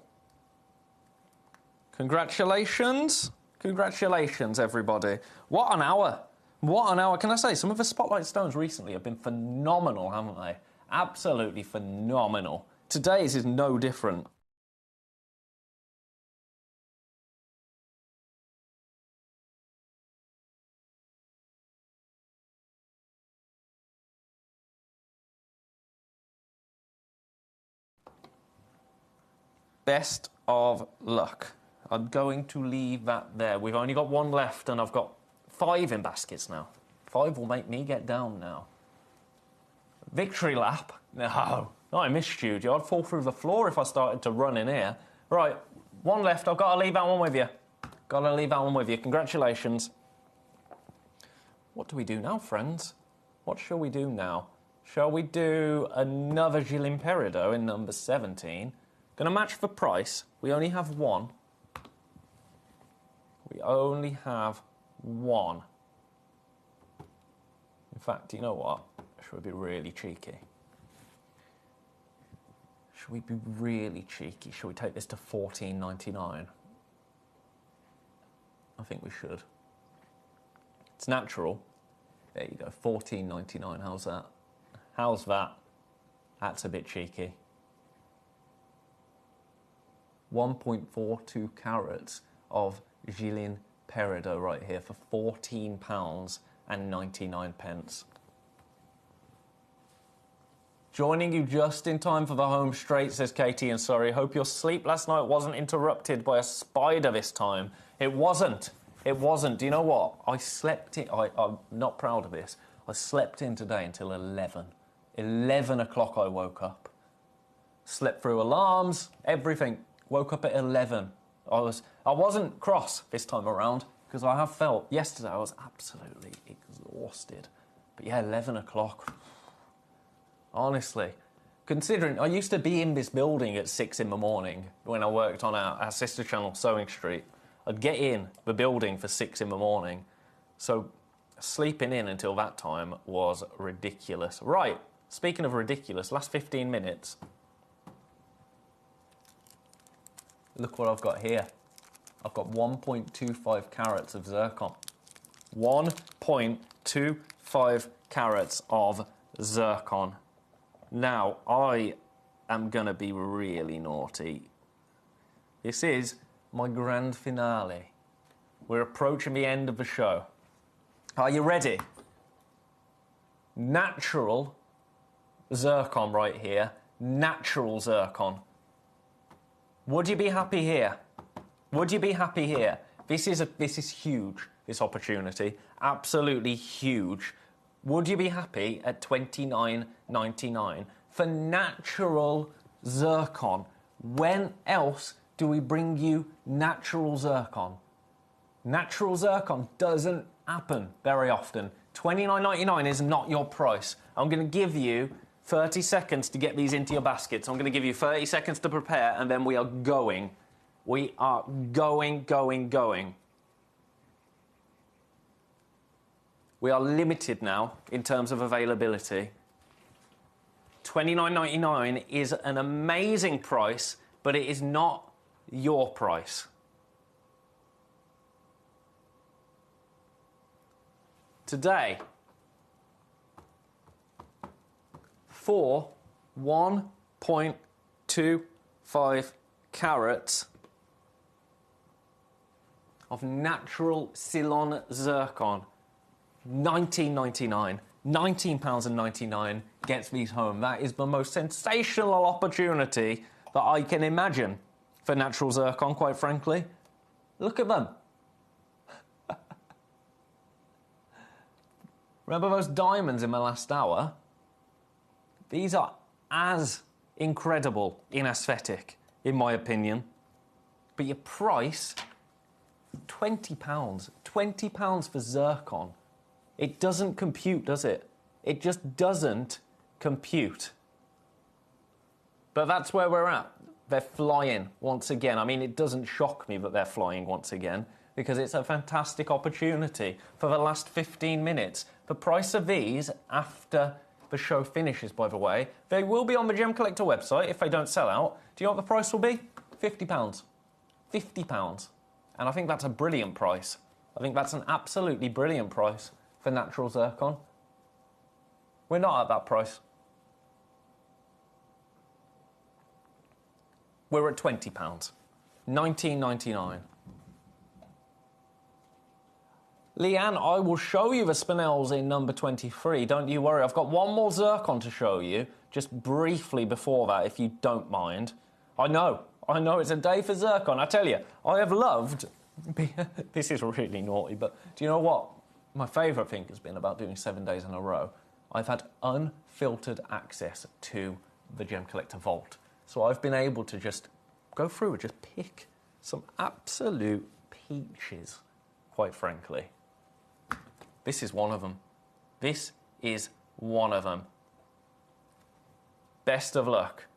Congratulations. Congratulations, everybody. What an hour. What an hour. Can I say, some of the Spotlight stones recently have been phenomenal, haven't they? Absolutely phenomenal. Today's is no different. Best of luck. I'm going to leave that there. We've only got 1 left, and I've got 5 in baskets now. 5 will make me get down now. Victory lap? No, I missed you. I'd fall through the floor if I started to run in here. Right, 1 left. I've got to leave that one with you. Got to leave that one with you. Congratulations. What do we do now, friends? What shall we do now? Shall we do another Gilles Peridot in number 17? Going to match the price. We only have 1. We only have 1. In fact, you know what? Should we be really cheeky? Should we be really cheeky? Should we take this to $14.99? I think we should. It's natural. There you go, $14.99. How's that? How's that? That's a bit cheeky. 1.42 carats of Gilles Peridot right here for £14.99. Joining you just in time for the home straight, says Katie in Surrey. Hope your sleep last night wasn't interrupted by a spider this time. It wasn't. It wasn't. Do you know what? I slept in. I'm not proud of this. I slept in today until 11. 11 o'clock I woke up. Slept through alarms, everything. Woke up at 11. I wasn't cross this time around because I have felt yesterday I was absolutely exhausted. But yeah, 11 o'clock. Honestly, considering I used to be in this building at 6 in the morning when I worked on our sister channel, Sewing Street. I'd get in the building for 6 in the morning. So sleeping in until that time was ridiculous. Right, speaking of ridiculous, last 15 minutes. Look what I've got here. I've got 1.25 carats of zircon. 1.25 carats of zircon. Now, I am going to be really naughty. This is my grand finale. We're approaching the end of the show. Are you ready? Natural zircon right here. Natural zircon. Would you be happy here? Would you be happy here? This is huge, this opportunity. Absolutely huge. Would you be happy at $29.99 for natural zircon? When else do we bring you natural zircon? Natural zircon doesn't happen very often. $29.99 is not your price. I'm going to give you 30 seconds to get these into your baskets. I'm going to give you 30 seconds to prepare, and then we are going. We are going. We are limited now in terms of availability. $29.99 is an amazing price, but it is not your price. Today, for 1.25 carats of natural Ceylon zircon, £19.99, £19.99 gets these home. That is the most sensational opportunity that I can imagine for natural zircon, quite frankly. Look at them. Remember those diamonds in the last hour? These are as incredible in aesthetic, in my opinion. But your price, £20. £20 for zircon. It doesn't compute, does it? It just doesn't compute. But that's where we're at. They're flying once again. I mean, it doesn't shock me that they're flying once again, because it's a fantastic opportunity for the last 15 minutes. The price of these, after the show finishes, by the way, they will be on the Gemcollector website if they don't sell out. Do you know what the price will be? £50. £50. And I think that's a brilliant price. I think that's an absolutely brilliant price for natural zircon. We're not at that price. We're at £20. £19.99. Leanne, I will show you the spinels in number 23. Don't you worry. I've got one more zircon to show you, just briefly before that, if you don't mind. I know it's a day for zircon. I tell you, I have loved... This is really naughty, but do you know what? My favourite thing has been about doing 7 days in a row. I've had unfiltered access to the Gemcollector vault. So I've been able to just go through and just pick some absolute peaches, quite frankly. This is one of them. This is one of them. Best of luck.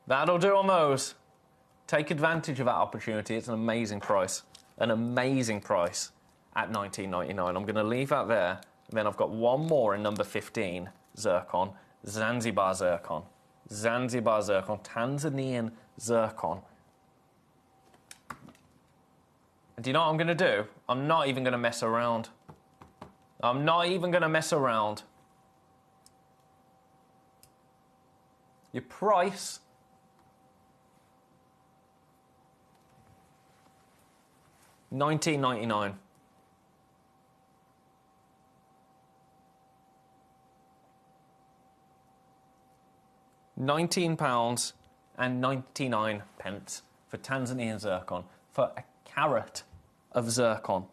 That'll do on those. Take advantage of that opportunity. It's an amazing price. An amazing price at $19.99. I'm going to leave that there. And then I've got one more in number 15, zircon, Zanzibar zircon. Zanzibar zircon, Tanzanian zircon. And do you know what I'm going to do? I'm not even going to mess around. I'm not even going to mess around. Your price... £19.99. £19.99 for Tanzanian zircon, for a carat of zircon.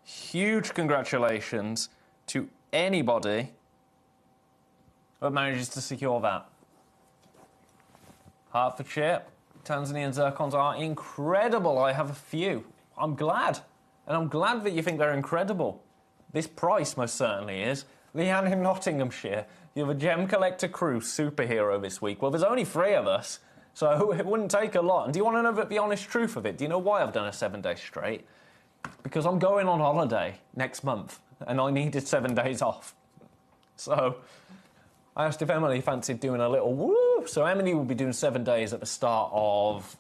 Huge congratulations to anybody that manages to secure that. Hertfordshire, Tanzanian zircons are incredible. I have a few. I'm glad. And I'm glad that you think they're incredible. This price most certainly is. Leanne in Nottinghamshire, you're the Gemcollector crew superhero this week. Well, there's only 3 of us, so it wouldn't take a lot. And do you want to know the honest truth of it? Do you know why I've done a 7 day straight? Because I'm going on holiday next month, and I needed 7 days off. So I asked if Emily fancied doing a little woo. So Emily will be doing 7 days at the start of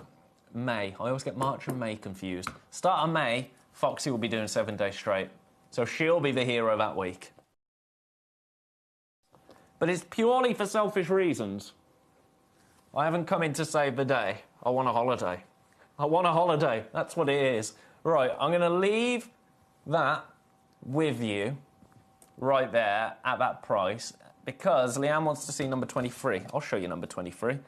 May. I always get March and May confused. Start of May, Foxy will be doing 7 days straight. So she'll be the hero that week. But it's purely for selfish reasons. I haven't come in to save the day. I want a holiday. I want a holiday. That's what it is. Right, I'm going to leave that with you right there at that price because Leanne wants to see number 23. I'll show you number 23.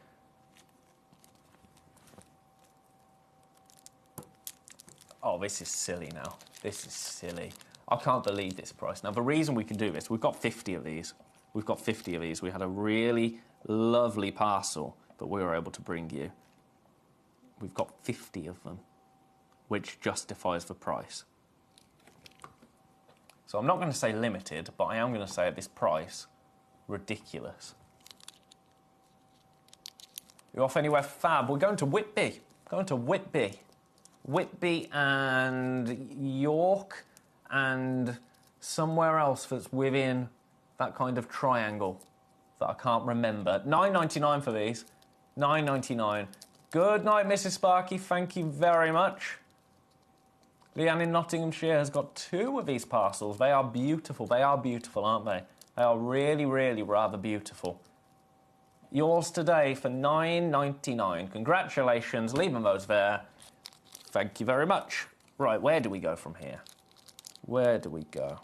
Oh, this is silly now. This is silly. I can't believe this price. Now, the reason we can do this, we've got 50 of these. We've got 50 of these. We had a really lovely parcel that we were able to bring you. We've got 50 of them, which justifies the price. So I'm not going to say limited, but I am going to say at this price, ridiculous. You're off anywhere fab? We're going to Whitby. Going to Whitby. Whitby and York and somewhere else that's within That kind of triangle that I can't remember. £9.99 for these. £9.99. Good night, Mrs. Sparky. Thank you very much. Leanne in Nottinghamshire has got 2 of these parcels. They are beautiful. They are beautiful, aren't they? They are really, really rather beautiful. Yours today for £9.99. Congratulations. Leaving those there. Thank you very much. Right, where do we go from here? Where do we go?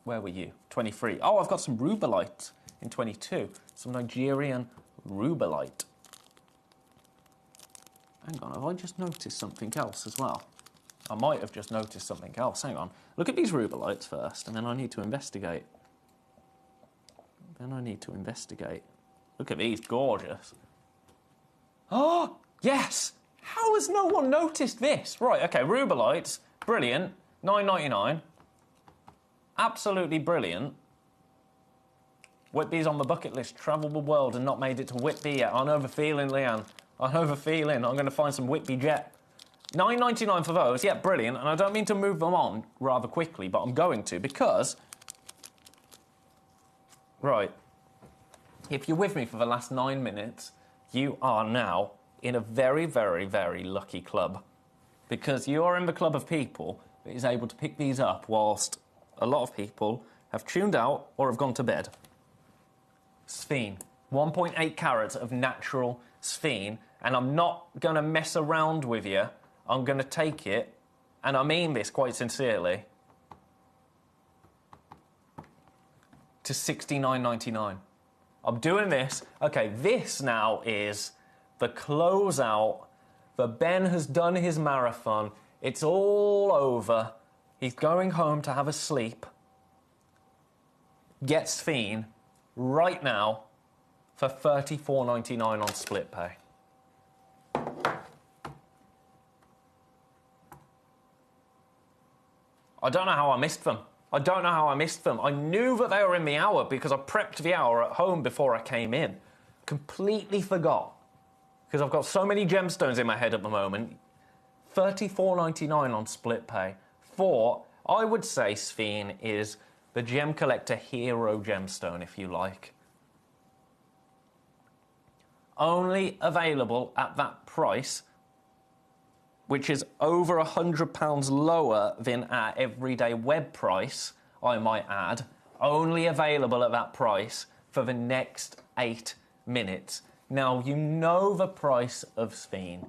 Where were you? 23. Oh, I've got some rubellite in 22. Some Nigerian rubellite. Hang on, have I just noticed something else as well? I might have just noticed something else. Hang on. Look at these rubellites first, and then I need to investigate. Look at these, gorgeous. Oh, yes! How has no one noticed this? Right, okay, rubellites, brilliant. £9.99. Absolutely brilliant. Whitby's on the bucket list. Travel the world and not made it to Whitby yet. I know the feeling, Leanne. I know the feeling. I'm going to find some Whitby jet. £9.99 for those. Yeah, brilliant. And I don't mean to move them on rather quickly, but I'm going to because... Right. If you're with me for the last 9 minutes, you are now in a very, very, very lucky club. Because you are in the club of people that is able to pick these up whilst a lot of people have tuned out or have gone to bed. Sphene. 1.8 carats of natural sphene. And I'm not going to mess around with you. I'm going to take it, and I mean this quite sincerely, to $69.99. I'm doing this. Okay, this now is the closeout. The Ben has done his marathon. It's all over. He's going home to have a sleep. Get Sphene right now for $34.99 on split pay. I don't know how I missed them. I knew that they were in the hour because I prepped the hour at home before I came in. Completely forgot. Because I've got so many gemstones in my head at the moment. $34.99 on split pay. For, I would say Sphene is the Gemcollector hero gemstone, if you like. Only available at that price, which is over £100 lower than our everyday web price, I might add, only available at that price for the next 8 minutes. Now, you know the price of Sphene.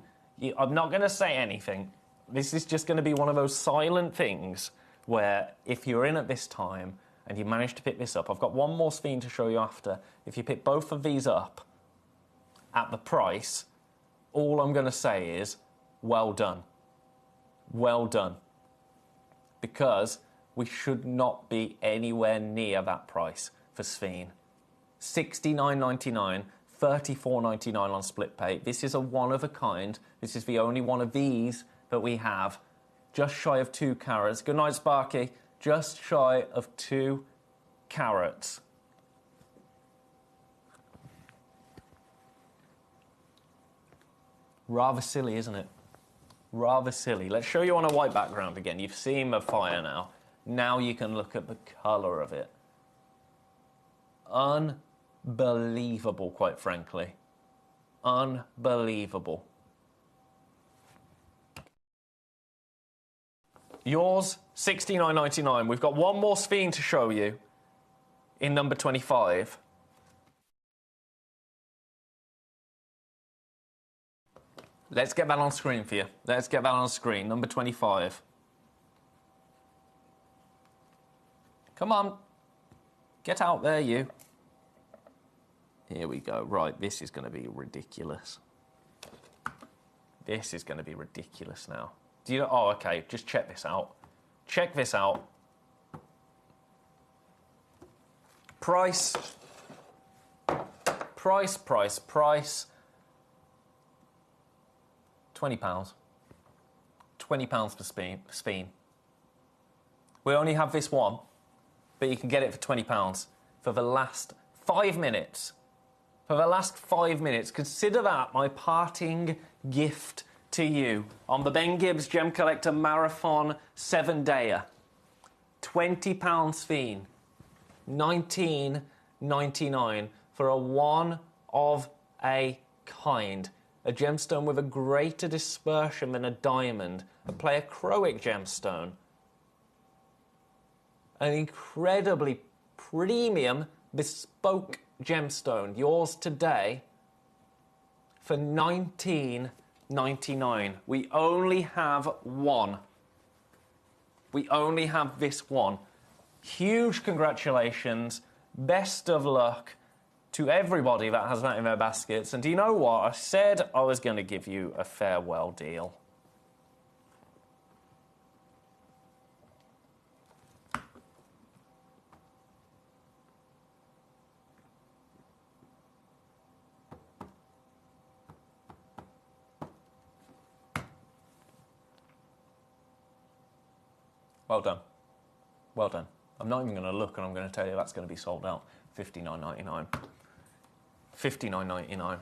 I'm not going to say anything. This is just going to be one of those silent things where if you're in at this time and you manage to pick this up, I've got one more Sphene to show you after. If you pick both of these up at the price, all I'm going to say is, well done. Well done. Because we should not be anywhere near that price for Sphene. $69.99, $34.99 on split pay. This is a one of a kind. This is the only one of these that we have. Just shy of 2 carats. Good night, Sparky. Just shy of 2 carats. Rather silly, isn't it? Rather silly. Let's show you on a white background again. You've seen the fire now. Now you can look at the colour of it. Unbelievable, quite frankly. Unbelievable. Yours, $69.99. We've got one more Sphene to show you in number 25. Let's get that on screen for you. Let's get that on screen. Number 25. Come on. Get out there, you. Here we go. Right, this is going to be ridiculous. This is going to be ridiculous now. Do you know? Oh, okay. Just check this out. Check this out. Price. Price, price, price. £20. £20 for Sphene. We only have this one, but you can get it for £20 for the last 5 minutes. For the last 5 minutes. Consider that my parting gift to you on the Ben Gibbs Gem Collector Marathon 7-dayer. £20 fiend, $19.99 for a one of a kind. A gemstone with a greater dispersion than a diamond, a pleiochroic gemstone. An incredibly premium, bespoke gemstone. Yours today for $19.99. We only have one. We only have this one. Huge congratulations. Best of luck to everybody that has that in their baskets. And do you know what? I said I was going to give you a farewell deal. Well done. Well done. I'm not even going to look, and I'm going to tell you that's going to be sold out. $59.99. $59.99.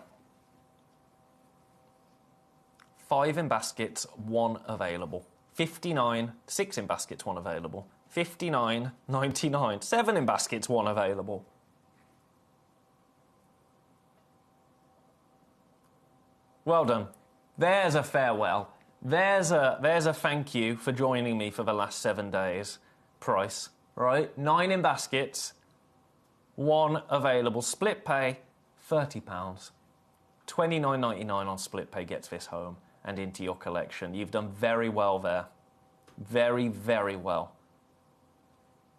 5 in baskets, 1 available. 59. 6 in baskets, 1 available. $59.99. 7 in baskets, 1 available. Well done. There's a farewell. There's a thank you for joining me for the last 7 days price, right? 9 in baskets, 1 available. Split pay, £30. $29.99 on split pay gets this home and into your collection. You've done very well there. Very, very well.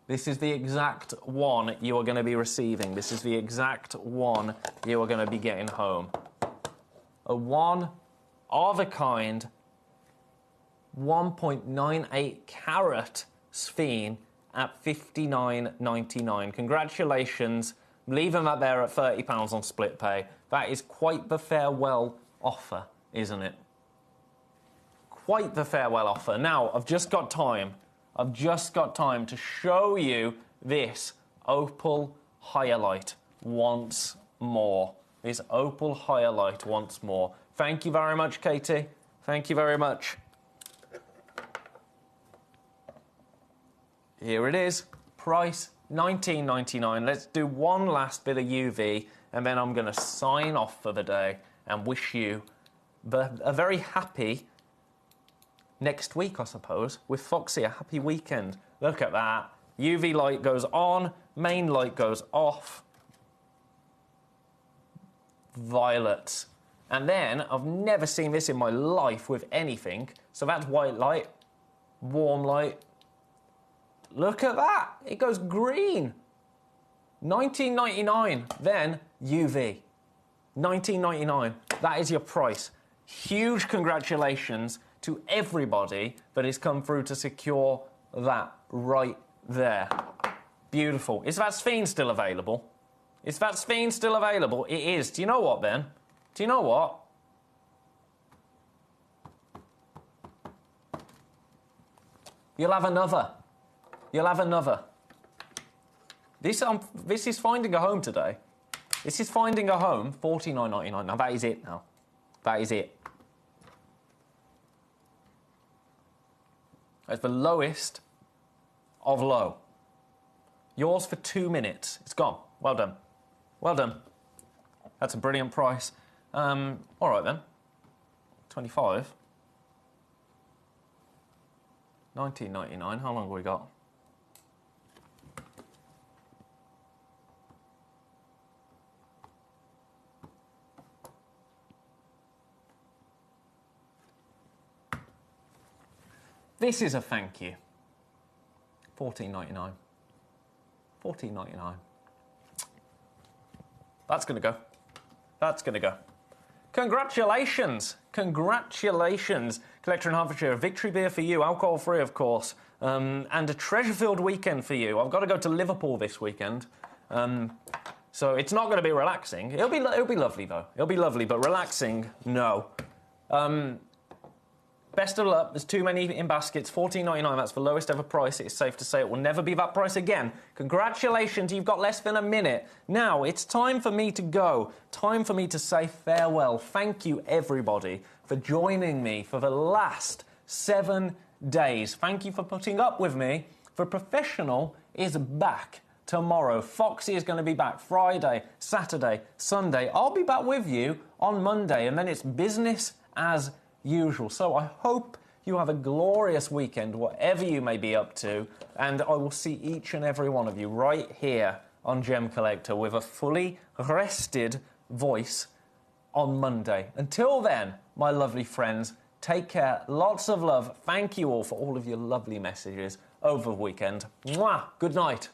This is the exact one you are going to be receiving. This is the exact one you are going to be getting home. A one of a kind 1.98 carat sphene at $59.99. Congratulations. Leave them out there at £30 on split pay. That is quite the farewell offer, isn't it? Quite the farewell offer. Now, I've just got time to show you this opal hyalite once more. This opal hyalite once more. Thank you very much, Katie. Thank you very much. Here it is. Price $19.99. Let's do one last bit of UV, and then I'm going to sign off for the day and wish you a very happy next week, I suppose, with Foxy. A happy weekend. Look at that. UV light goes on, main light goes off. Violet. And then, I've never seen this in my life with anything. So that's white light, warm light. Look at that. It goes green. $19.99. Then UV. $19.99. That is your price. Huge congratulations to everybody that has come through to secure that right there. Beautiful. Is that sphene still available? Is that sphene still available? It is. Do you know what, then? Do you know what? You'll have another. You'll have another. This is finding a home today. This is finding a home, $49.99. Now, that is it now. That is it. That's the lowest of low. Yours for 2 minutes. It's gone. Well done. Well done. That's a brilliant price. All right, then. 25. $19.99. How long have we got? This is a thank you. $14.99. $14.99. That's going to go. That's going to go. Congratulations. Congratulations. Collector in Hertfordshire. Victory beer for you. Alcohol-free, of course. And a treasure-filled weekend for you. I've got to go to Liverpool this weekend. So it's not going to be relaxing. It'll be lovely, though. It'll be lovely, but relaxing, no. Best of luck. There's too many in baskets. $14.99. That's the lowest ever price. It's safe to say it will never be that price again. Congratulations. You've got less than a minute. Now, it's time for me to go. Time for me to say farewell. Thank you, everybody, for joining me for the last 7 days. Thank you for putting up with me. The Professional is back tomorrow. Foxy is going to be back Friday, Saturday, Sunday. I'll be back with you on Monday, and then it's business as usual. So I hope you have a glorious weekend, whatever you may be up to, and I will see each and every one of you right here on Gem Collector with a fully rested voice on Monday. Until then, my lovely friends, take care. Lots of love. Thank you all for all of your lovely messages over the weekend. Mwah! Good night.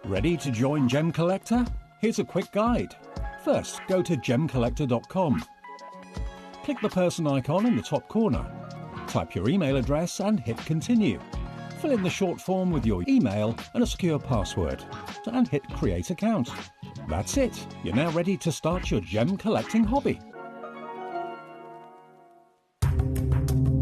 Ready to join Gem Collector? Here's a quick guide. First, go to gemcollector.com. Click the person icon in the top corner. Type your email address and hit continue. Fill in the short form with your email and a secure password, and hit create account. That's it. You're now ready to start your gem collecting hobby.